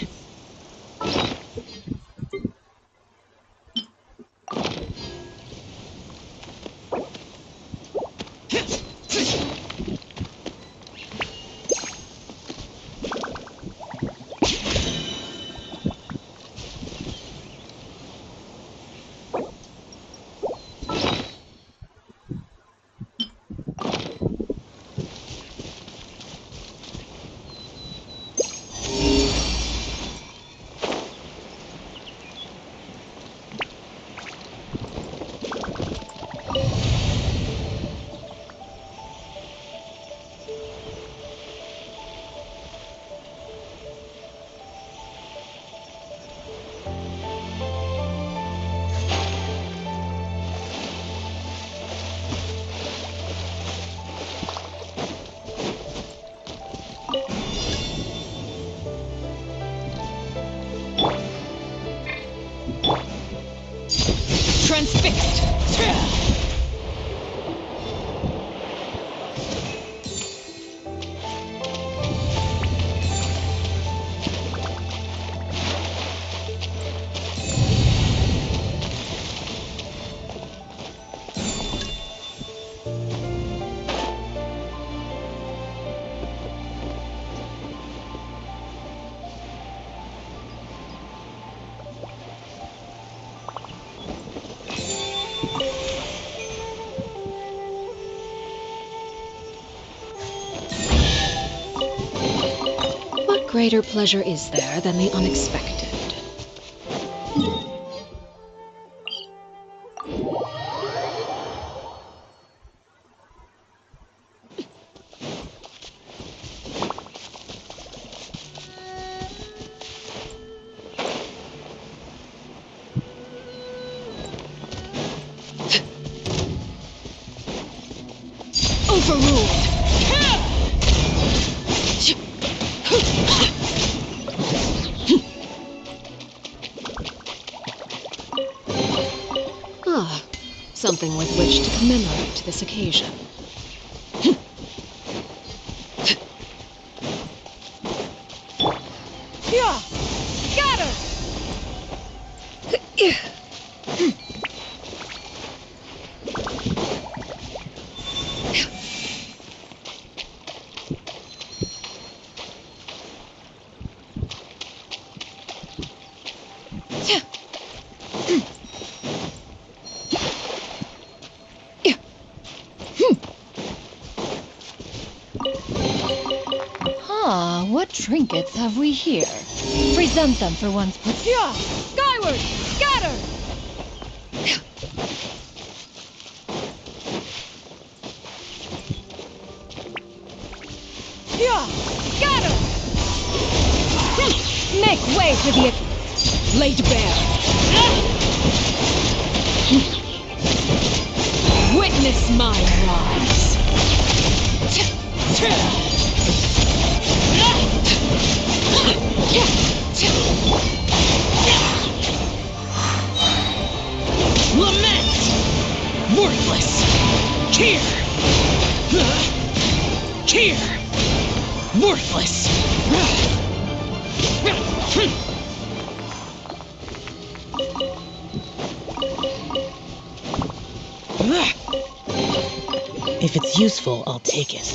Transfixed! What greater pleasure is there than the unexpected? Overruled! Ah, something with which to commemorate this occasion. Yeah! Got her! Ah, what trinkets have we here? Present them for once. Yeah! Skyward! Scatter! Yeah! Scatter! Make way for the... Laid bare! Witness my rise! Lament! Worthless! Cheer! Cheer! Worthless! If it's useful, I'll take it.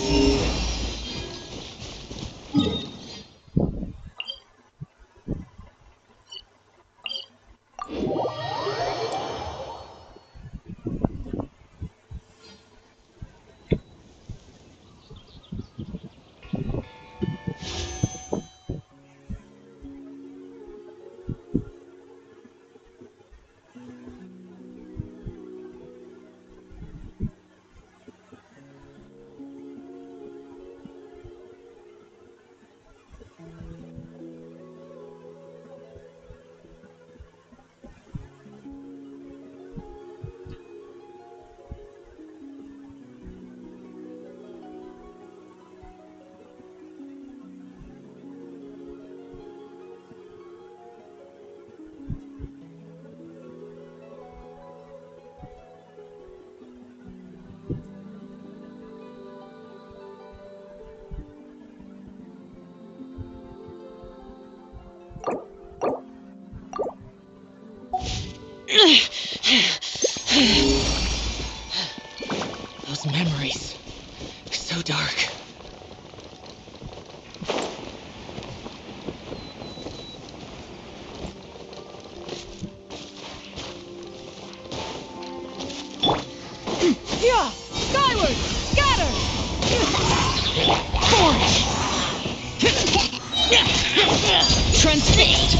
Those memories, so dark. Yeah! Skyward! Scatter! Transfixed!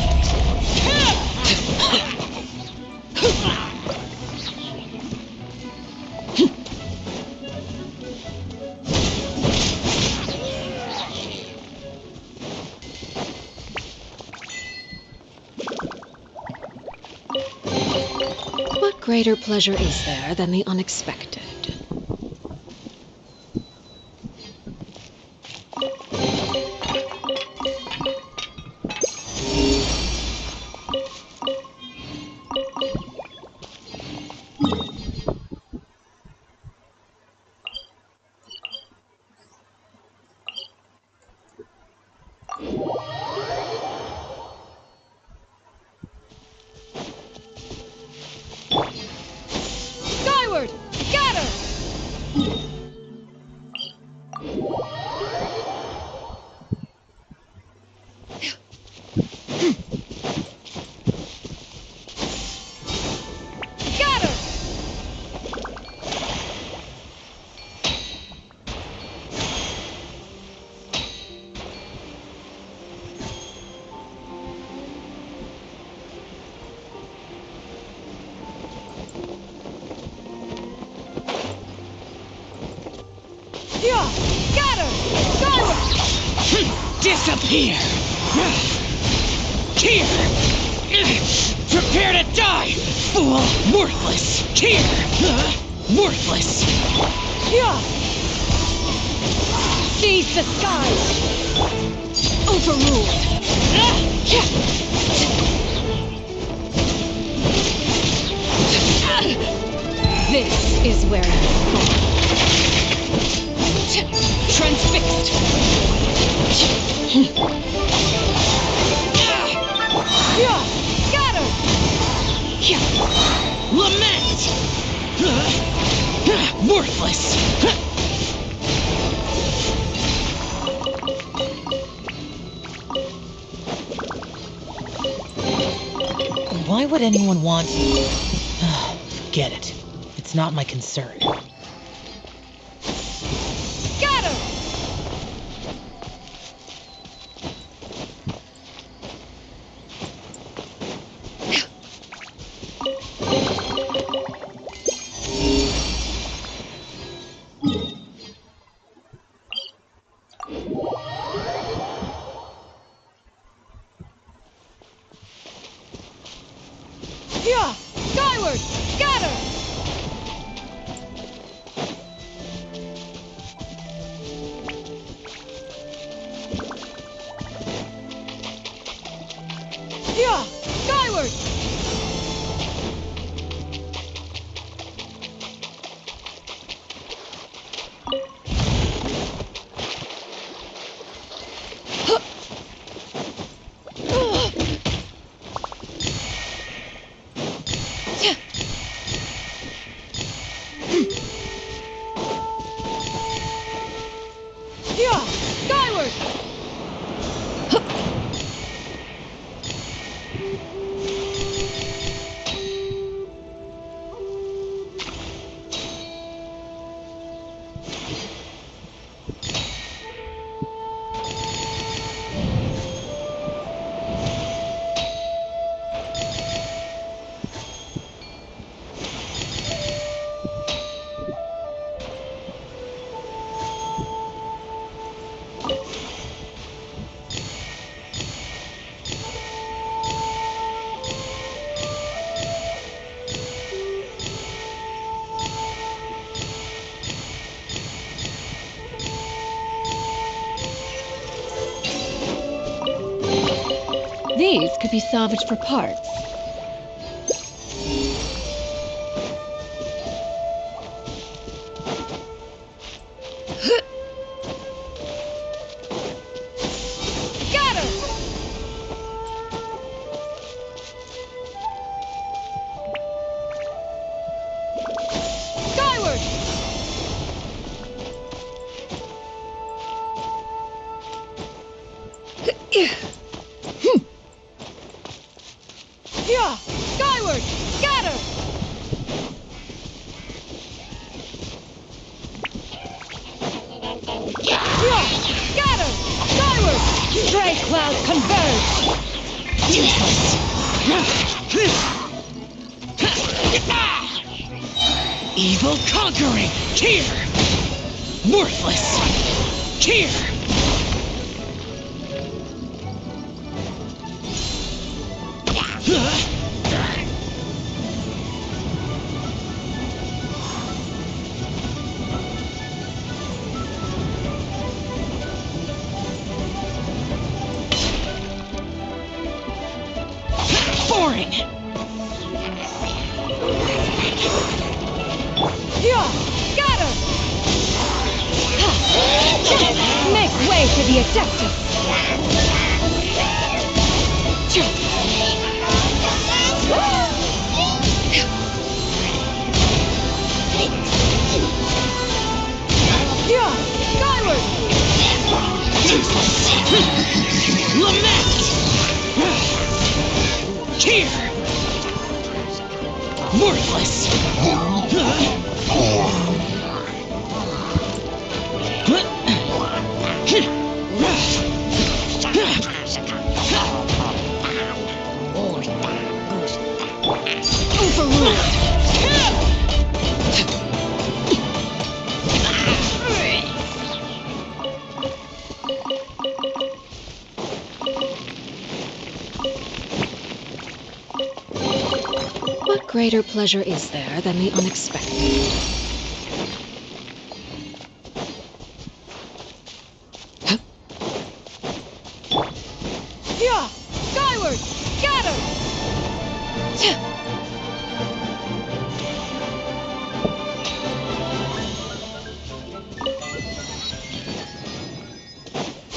What greater pleasure is there than the unexpected? Skyward! Scatter! Scatter! Yeah! Scatter! Skyward! Disappear! Here! Prepare to die, fool! Worthless! Here! Worthless! Yeah! Seize the skies! Overruled! This is where you're born. Transfixed! Yeah! Scatter! Lament! Worthless! Why would anyone want... Forget it. It's not my concern. Scatter! Yeah! Skyward! These could be salvaged for parts. Got her! Skyward! Yeah! Skyward! Got her! Yeah! Got her! Skyward! Stray clouds converge! Evil conquering! Cheer! Worthless! Cheer! Boring! Yeah! Got her! Make way for the Adeptus! Yeah! Skyward! Lament! Cheer! Worthless! What greater pleasure is there than the unexpected? Yeah! Skyward! Got her!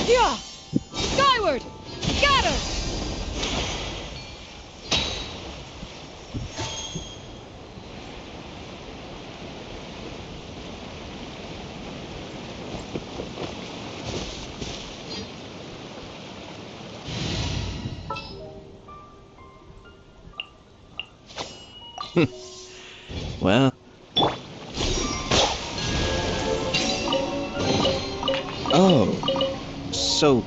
Yeah! Skyward! Got her! Well. Oh, so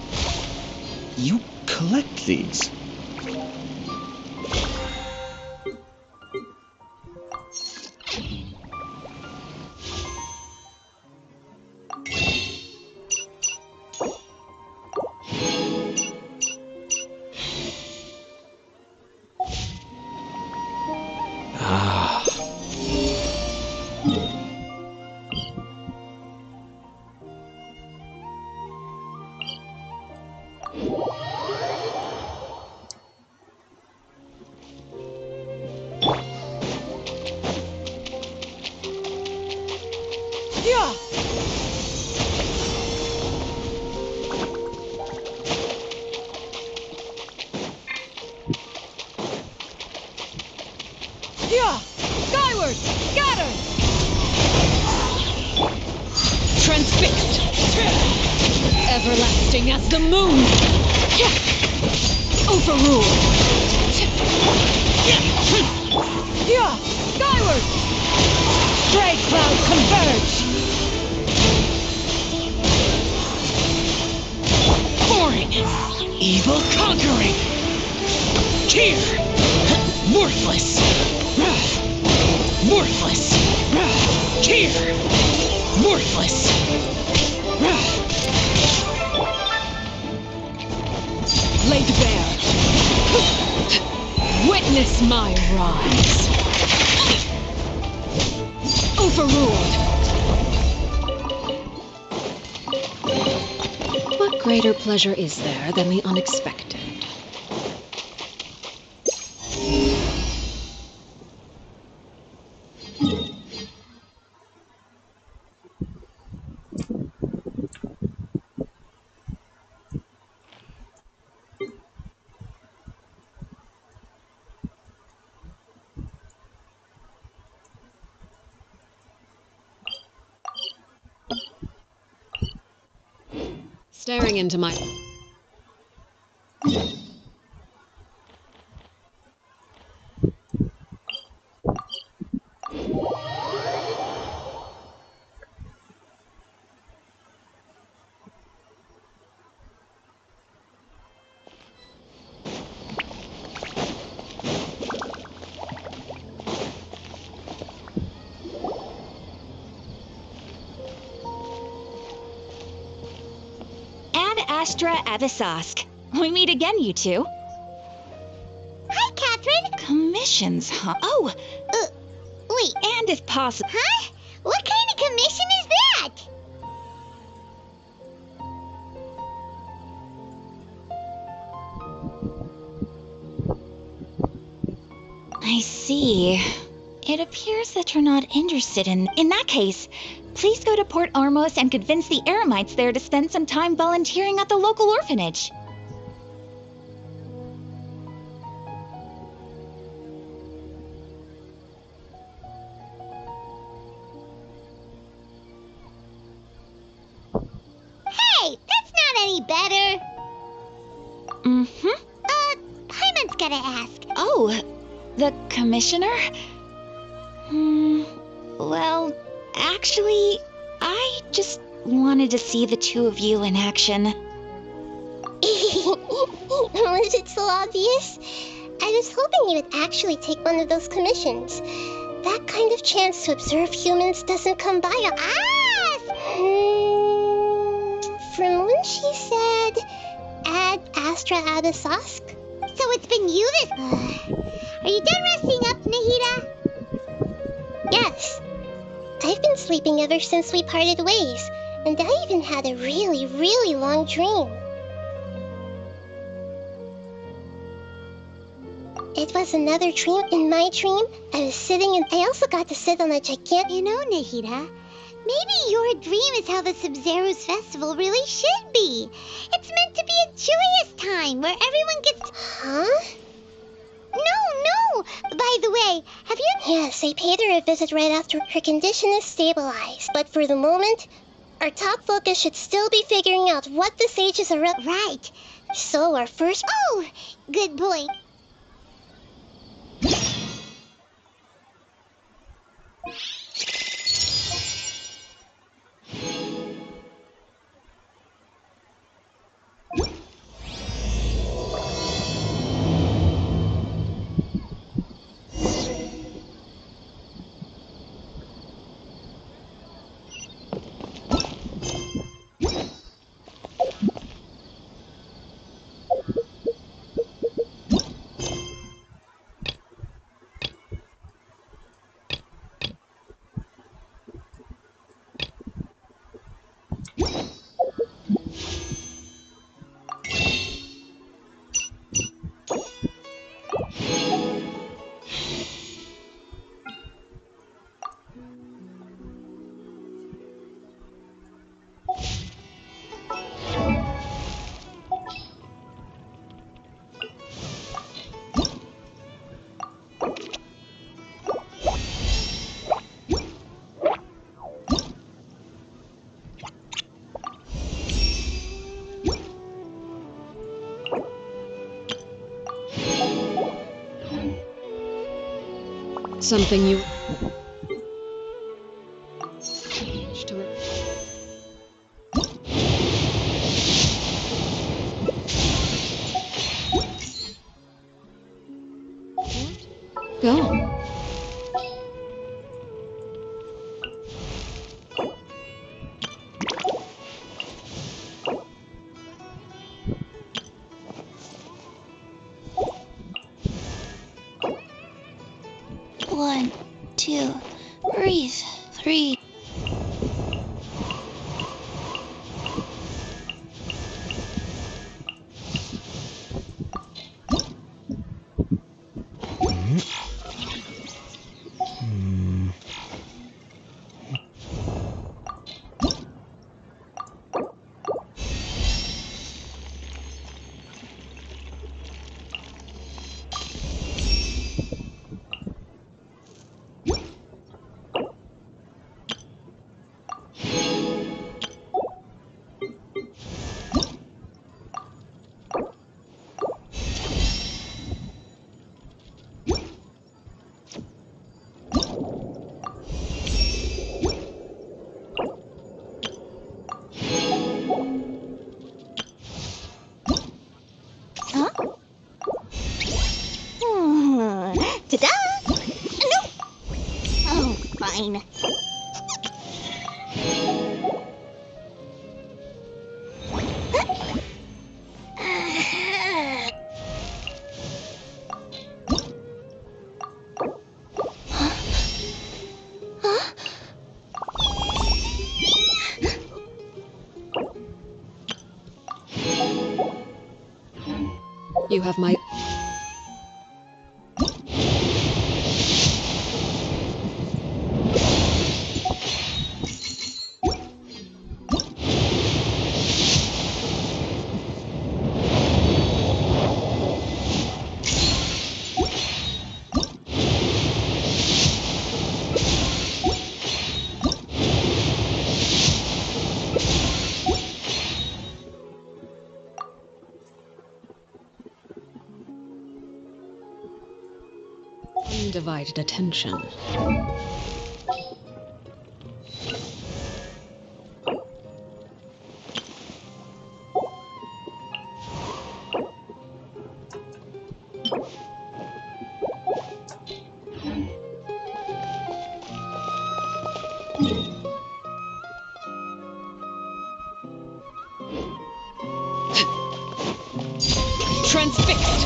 you collect these? Ah. Yeah! Yeah! Skyward! Got her! Transfixed! Everlasting as the moon! Overruled! Yeah! Skyward! Stray cloud converge! Boring! Evil conquering! Tear! Worthless! Worthless! Tear! Worthless! Laid bare! Witness my rise! Overruled! What greater pleasure is there than the unexpected? Staring into my... Ad Astra Avisask. We meet again, you two. Hi, Catherine. Commissions, huh? Oh, Wait. and if possible... Huh? What kind of commission is that? I see. It appears that you're not interested in... In that case, please go to Port Ormos and convince the Eremites there to spend some time volunteering at the local orphanage. Hey, that's not any better. Mm-hmm. Paimon's gotta ask. Oh, the commissioner? Well, actually, I just wanted to see the two of you in action. Was it so obvious? I was hoping you would actually take one of those commissions. That kind of chance to observe humans doesn't come by. From when she said, Ad Astra Abisask? So it's been you this... Are you done resting up, Nahida? Yes. I've been sleeping ever since we parted ways, and I even had a really, really long dream. It was another dream. In my dream, I was sitting and I also got to sit on a gigantic... You know, Nahida, maybe your dream is how the Sub-Zero's festival really should be. It's meant to be a joyous time where everyone gets... Huh? No! By the way, have you... Yes, I paid her a visit right after her condition is stabilized. But for the moment, our top focus should still be figuring out what the sages are up... Right. So our first... Oh, good point. something you... Go. One, two, breathe. 3. Ta-da! No! Oh, fine. You have my... undivided attention. Transfixed!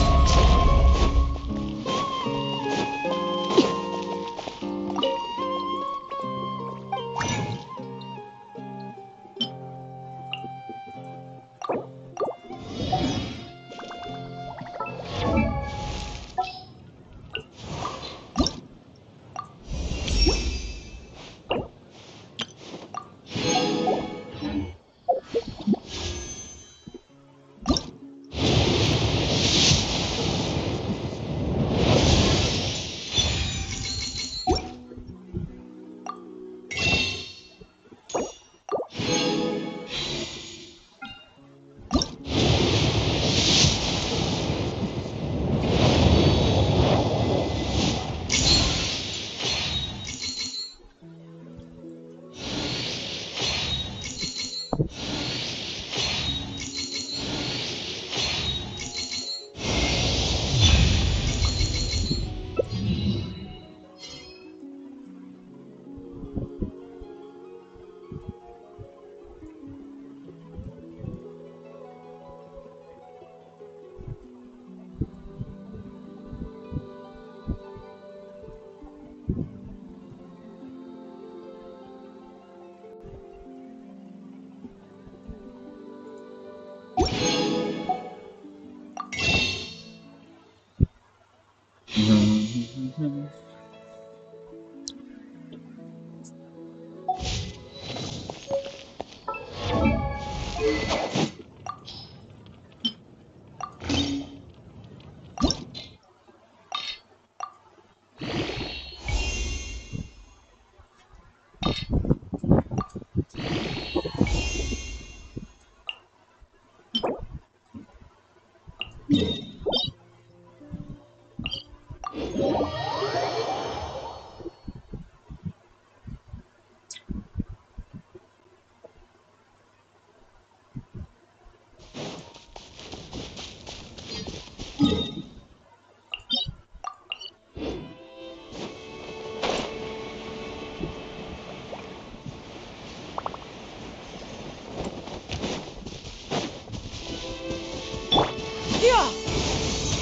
Yeah!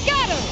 Got her!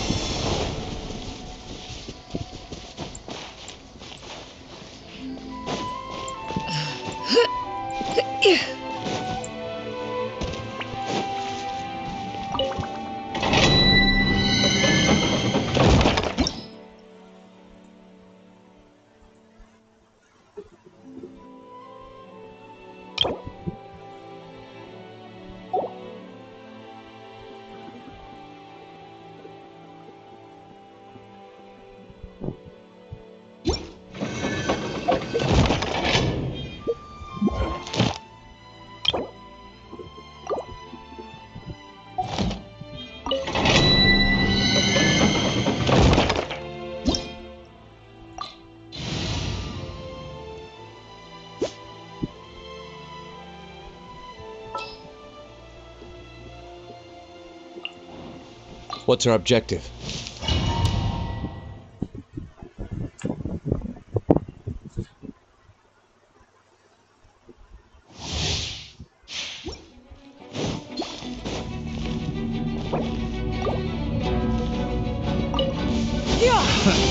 What's our objective?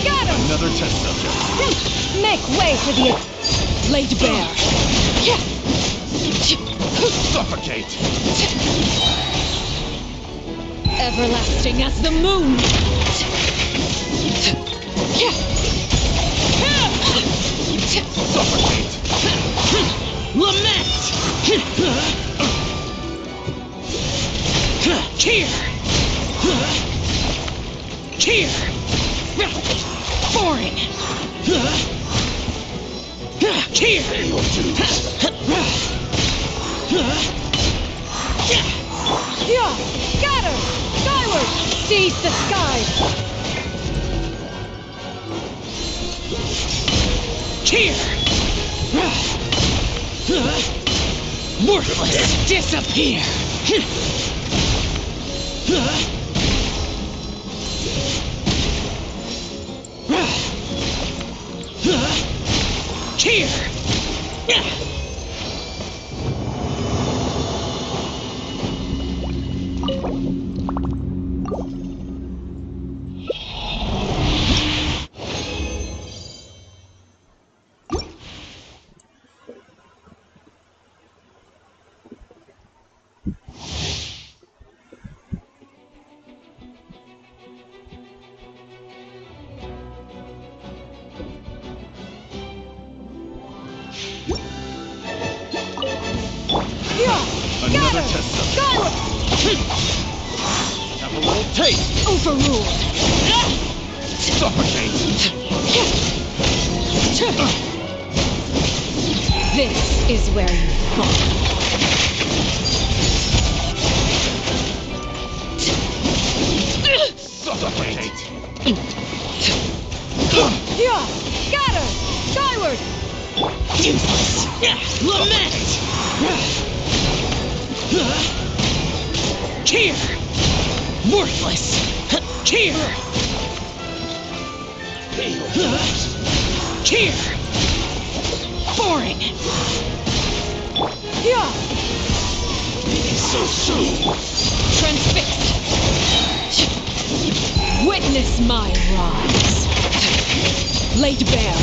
Got him! Another test subject. Make way for the laid bare. Suffocate! Everlasting as the moon. Suffocate! Lament! Cheer! Cheer! Foreign! Cheer! Yeah! Got her! Skyward! Seize the skies! Cheer! Worthless! Disappear! Cheer! Another test subject. Have a little taste. Overruled. Suffocate! This is where you fall. Suffocate! Yeah! Got her! Skyward! Useless! Lament! Cheer! Worthless! Cheer! Cheer! Foreign! Yeah! So soon! Transfixed! Witness my rise! Laid bare!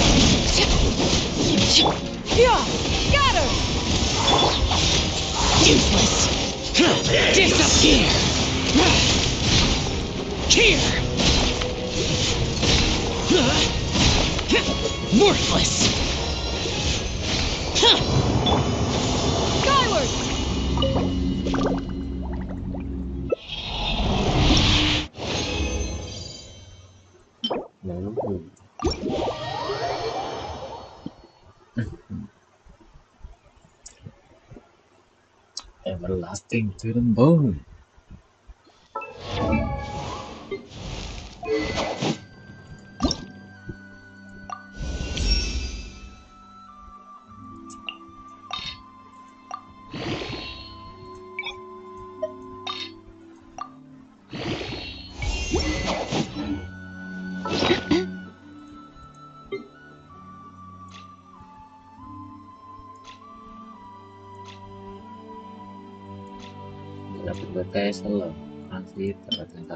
Yeah! Got her! Useless! Disappear! Cheer! Worthless! Skyward! Everlasting to the moon. Dapat berkaya selalu. transit ternyata.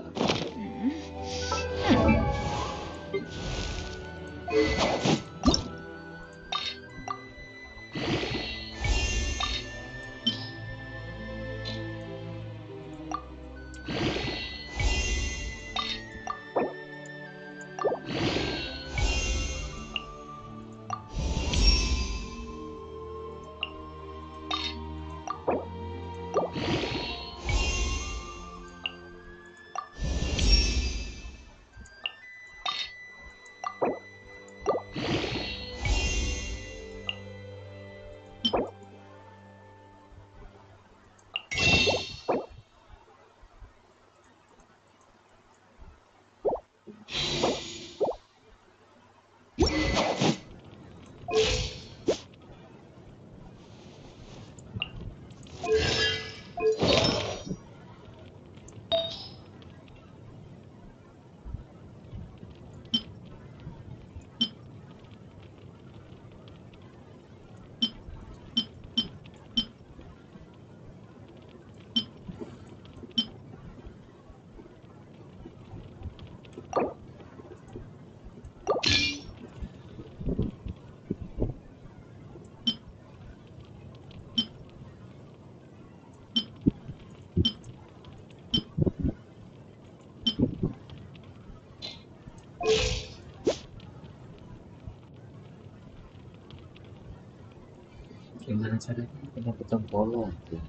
Gimana caranya punya pocong bolong tuh?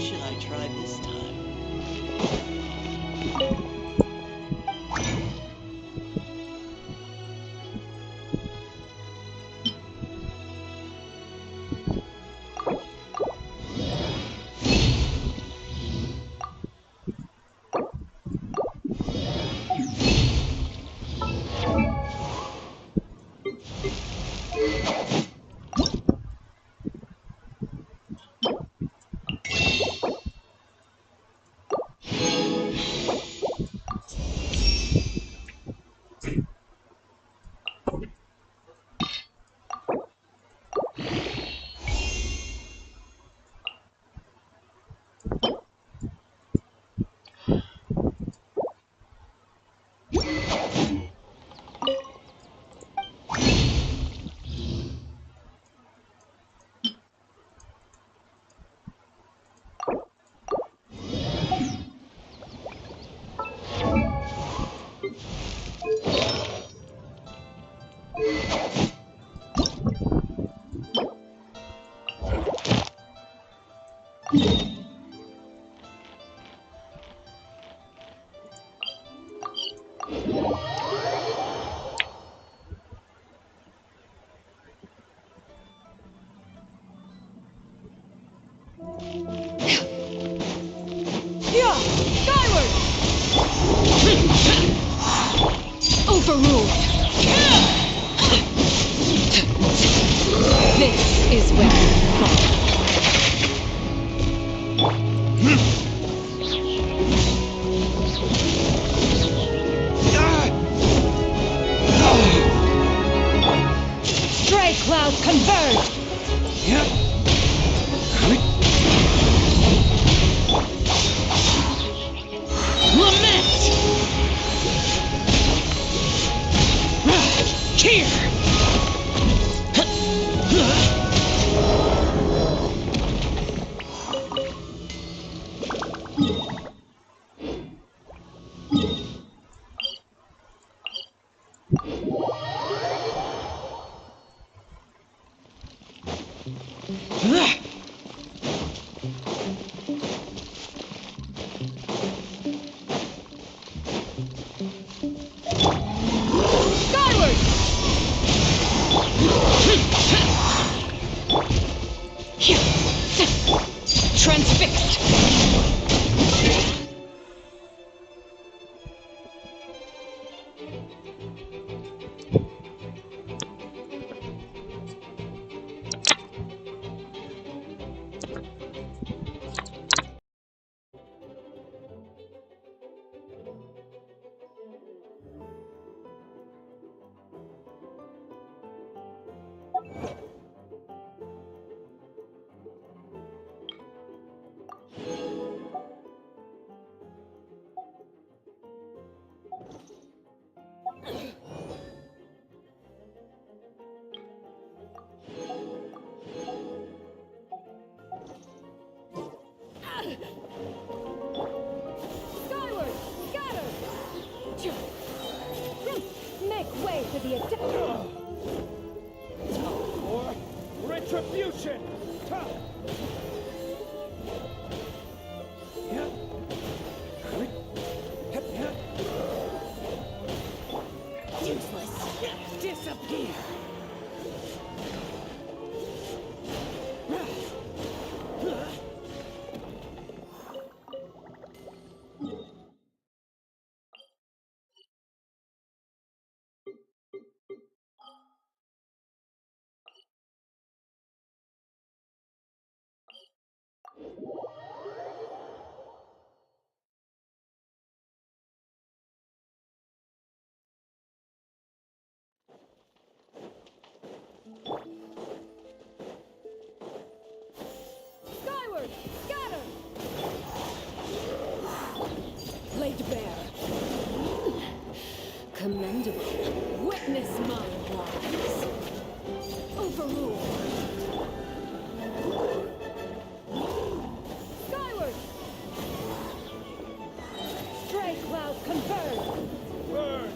should I try this time? Yeah! Skyward! Overruled! This is where you fall. Stray clouds converge! Lament! Here! Skyward! Transfixed! Skyward! Scatter! Make way for the attack! Or retribution! Useless! Disappear! Skyward! Scatter! Laid bare. Commendable. Witness my rise. Overruled. Skyward! Stray clouds converge. Burn!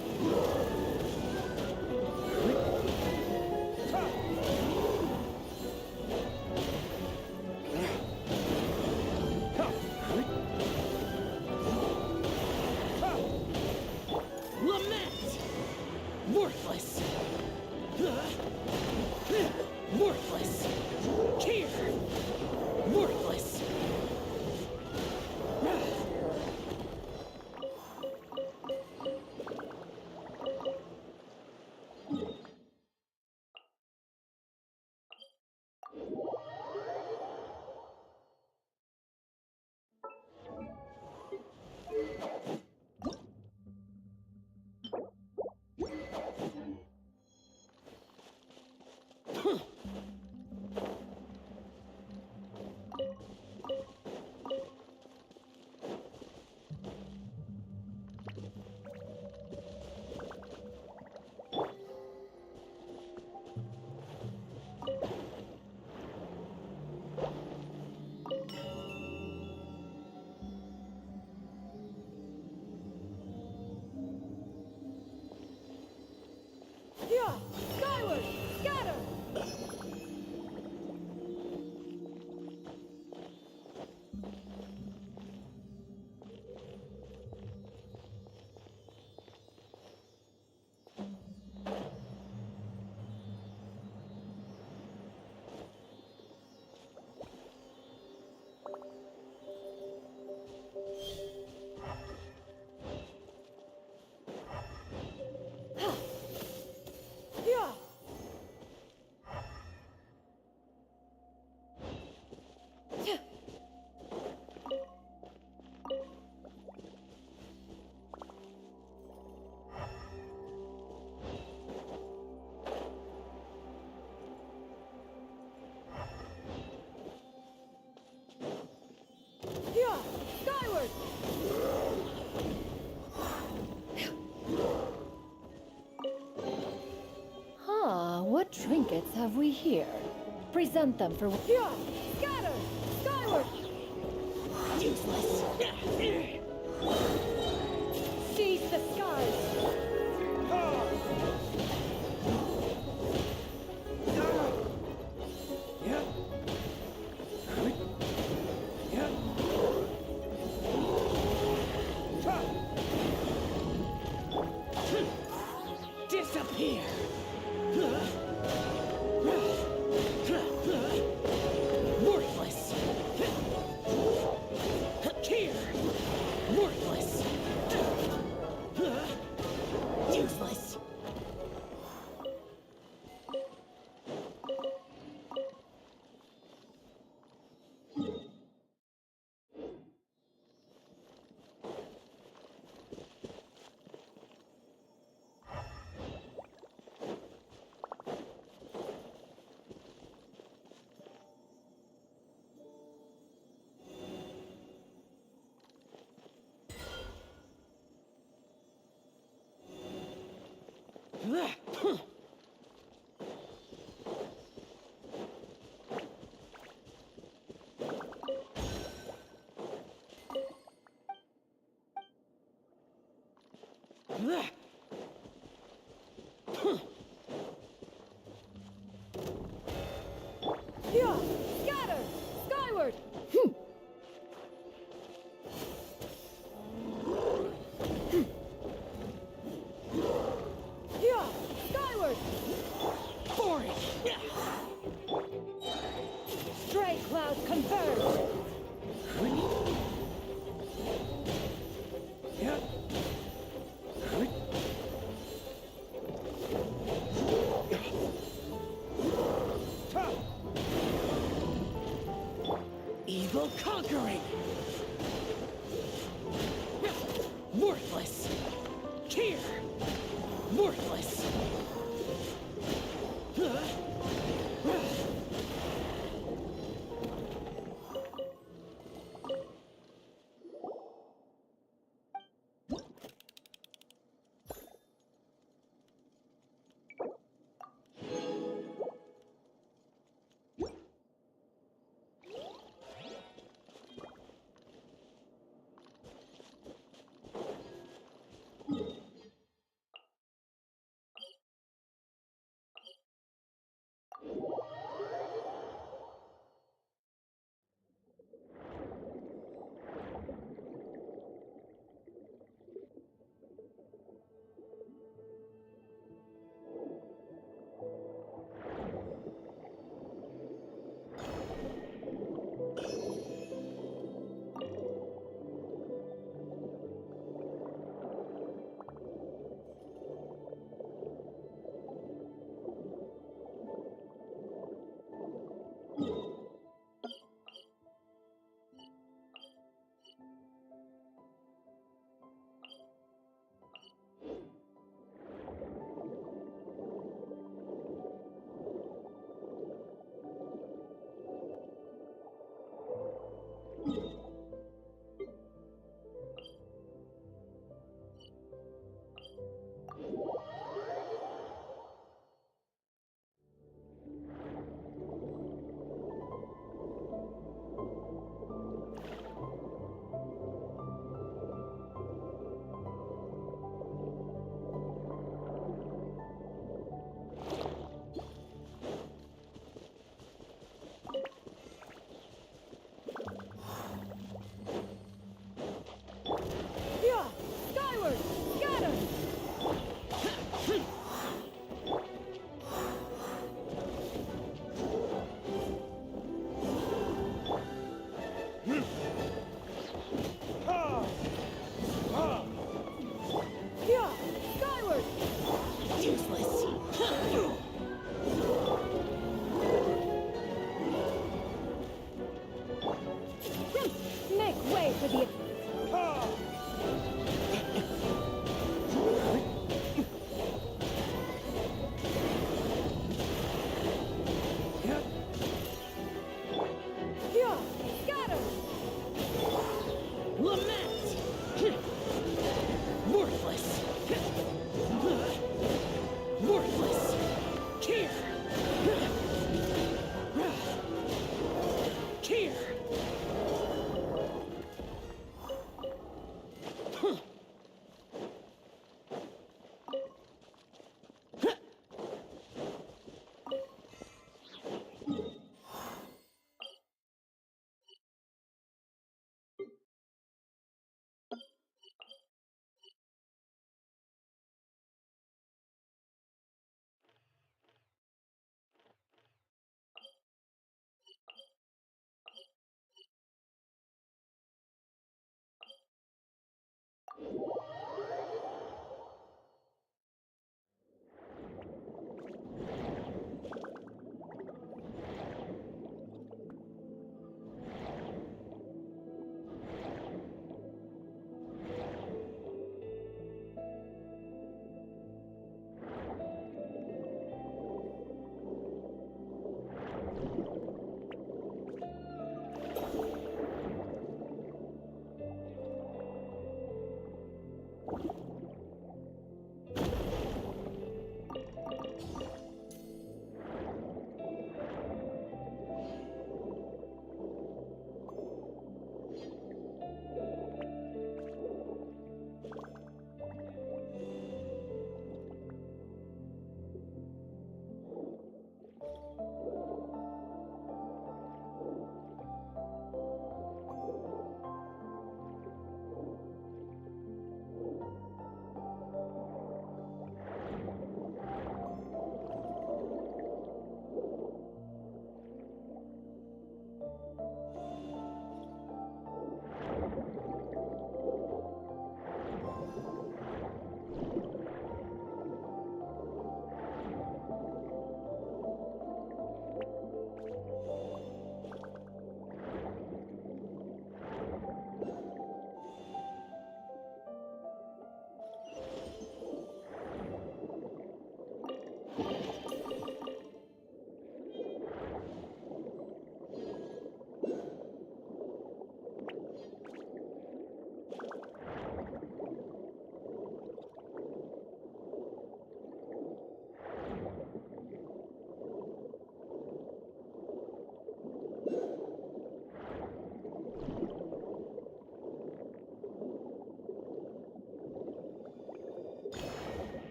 trinkets have we here? Present them for... Yeah! Scatter! Skyward! Useless! Seize the skies! Disappear! Worthless! Here! Worthless! Useless! Yeah! Scatter! Skyward! Yeah! Skyward! Boring! Stray clouds converge! Evil conquering! Worthless! Here! Worthless!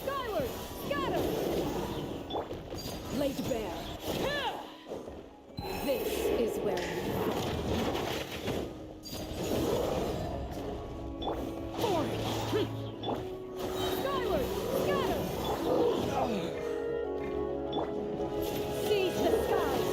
Skyward! Scatter! Laid bare. This is where you forward! Skyward! Scatter! Seize the skies!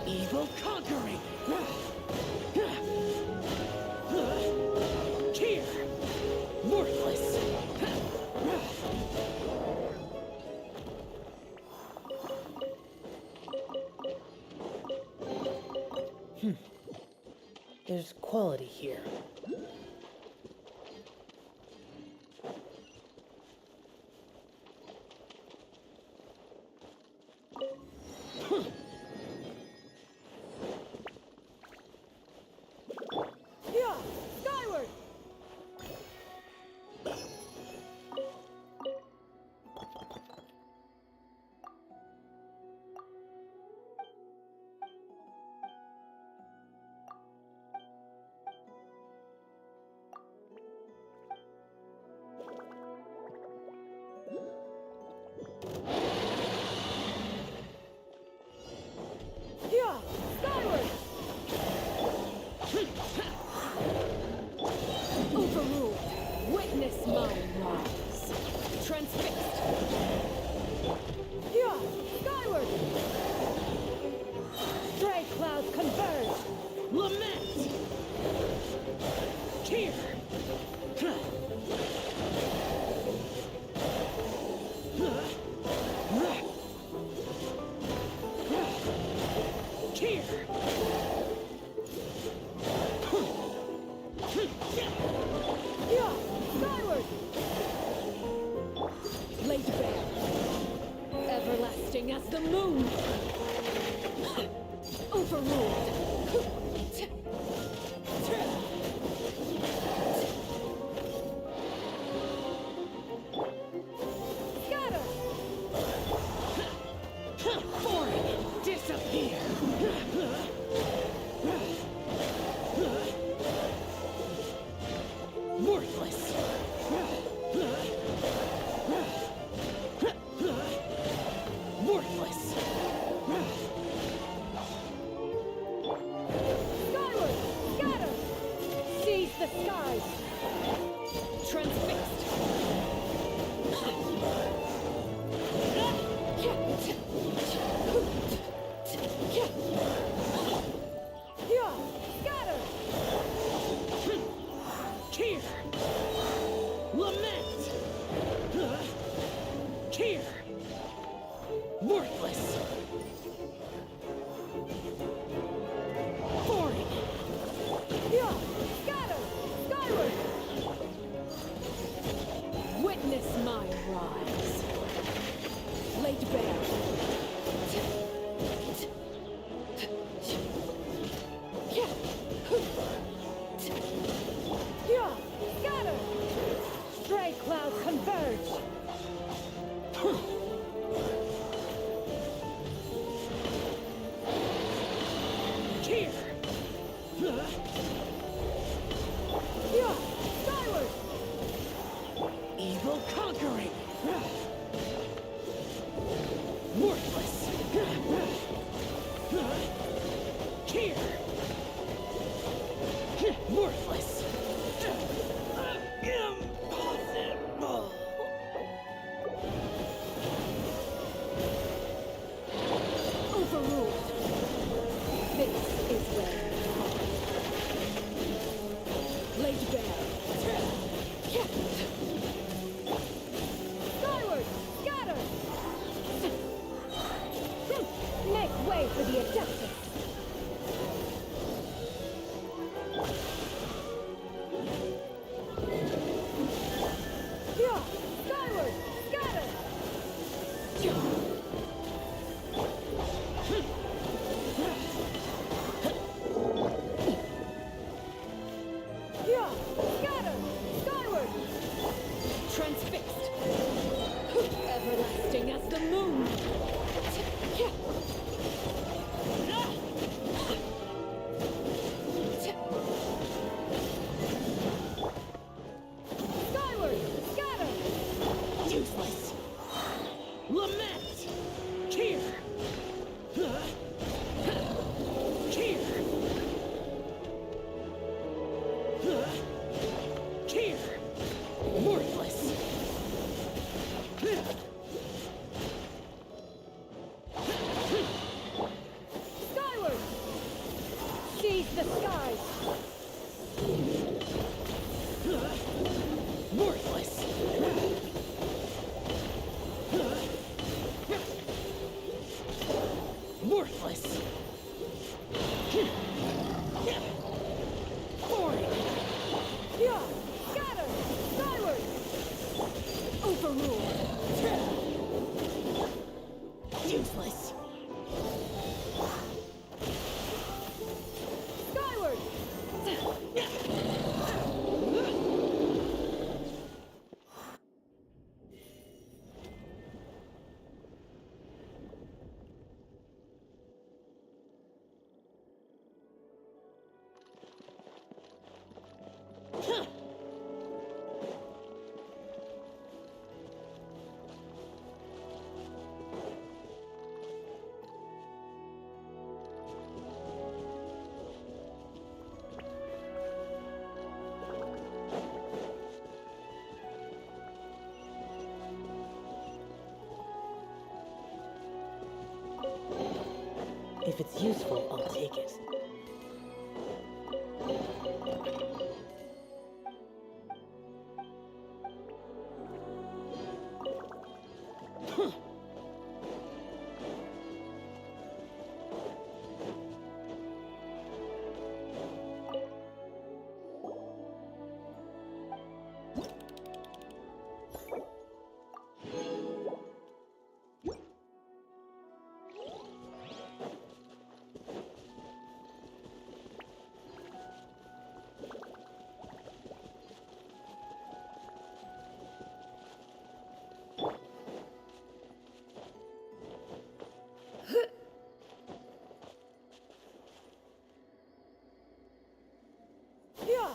Evil conquering! Here! Worthless! There's quality here. Yeah! Skyward! Yeah! Skyward! Overruled! Witness my rise! Transfixed! Yeah! Skyward! Stray clouds converge! Lament! Here! Here! Yeah! Skyward! Laid bare. Everlasting as the moon! Overruled! Scatter! Foreign! Disappear! Worthless! Worthless! Skyward! Scatter! Seize the skies! Transfixed! Yeah! Scatter! Here! Lament! Here! Worthless! Foreign! Yeah! Scatter! Skyward! Witness my rise! Laid bare! Yeah! Scatter! Stray clouds converge! Here! Yeah! Skyward! Evil conquering! Worthless! Here! Worthless! Impossible! Overruled! This is where laid bare! Skyward! Scatter! Make way for the Adeptus! Yeah! Skyward! Scatter! Yeah! Here! Worthless! Skyward! Seize the skies! Worthless! Worthless! Boring! Yeah! Scatter! Skyward! Overrule! Useless! Skyward! If it's useful, I'll take it. Yeah!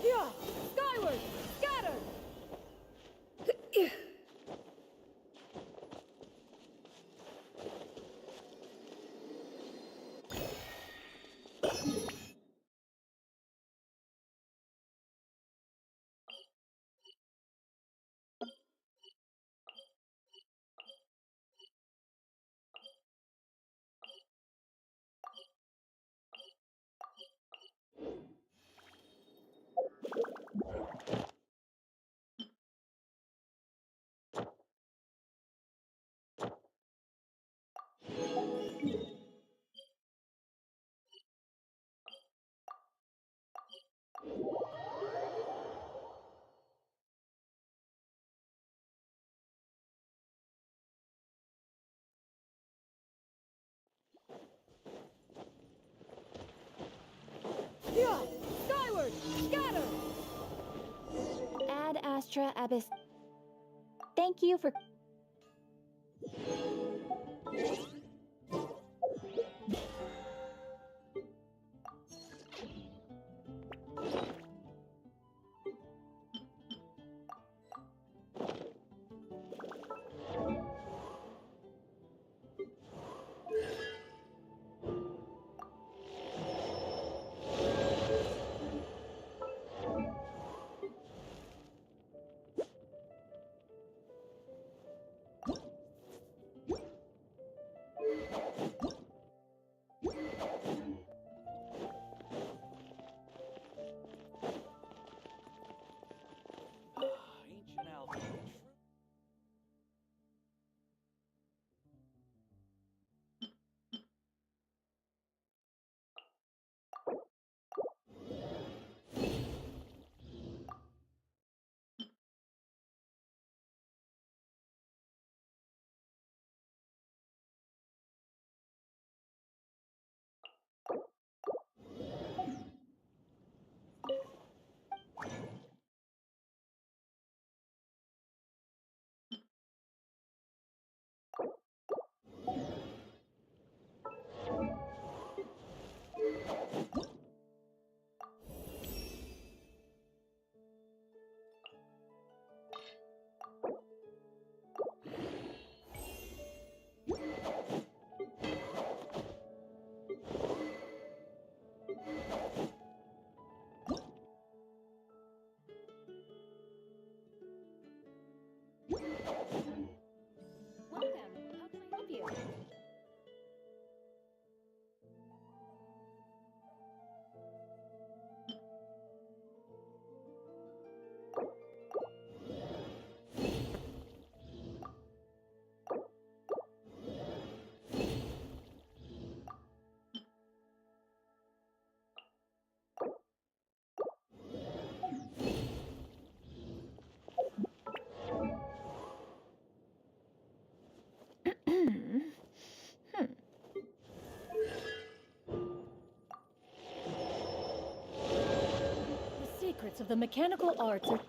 Yeah! Skyward! Scatter! Yeah! Skyward! Scatter! Ad Astra Abyss. Thank you for. Welcome. How can I help you? The secrets of the mechanical arts are...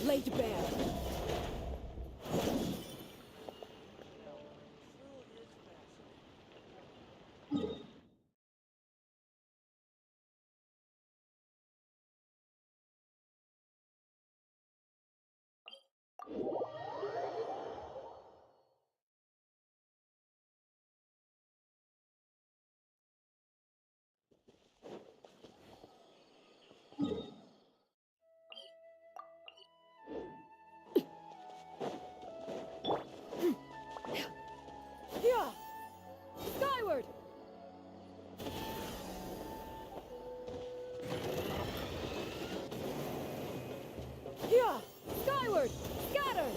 Laid bare. Yeah! Skyward! Yeah! Skyward! Scatter!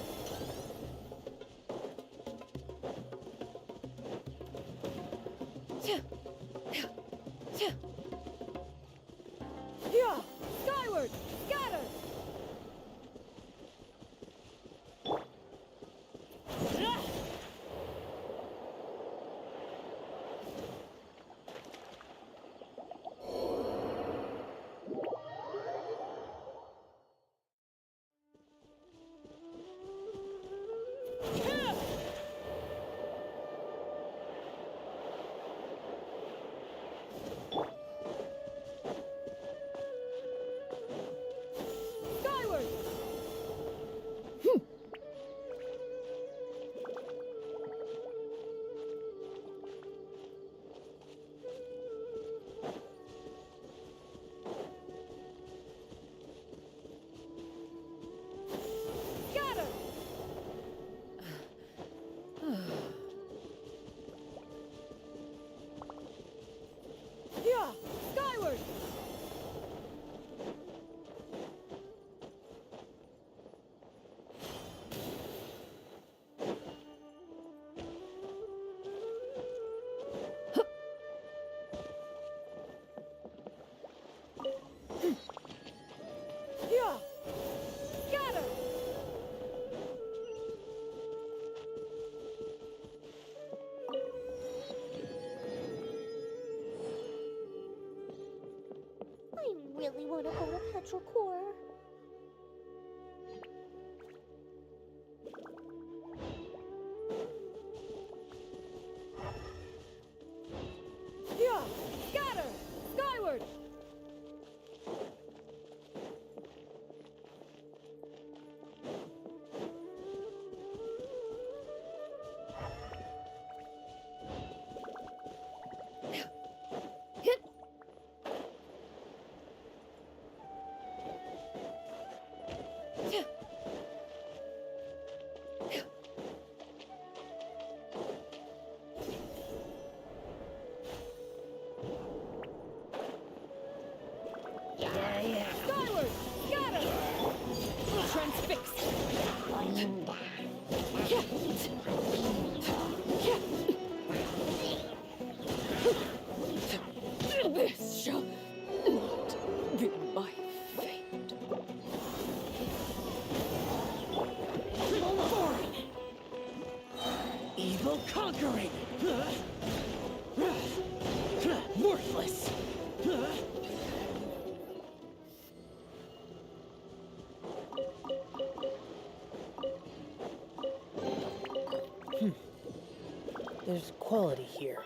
natural core. Yeah! Scatter! Skyward! Skyward! Scatter! Transfix! This shall not be my fate. Evil conquering! Worthless! There's quality here.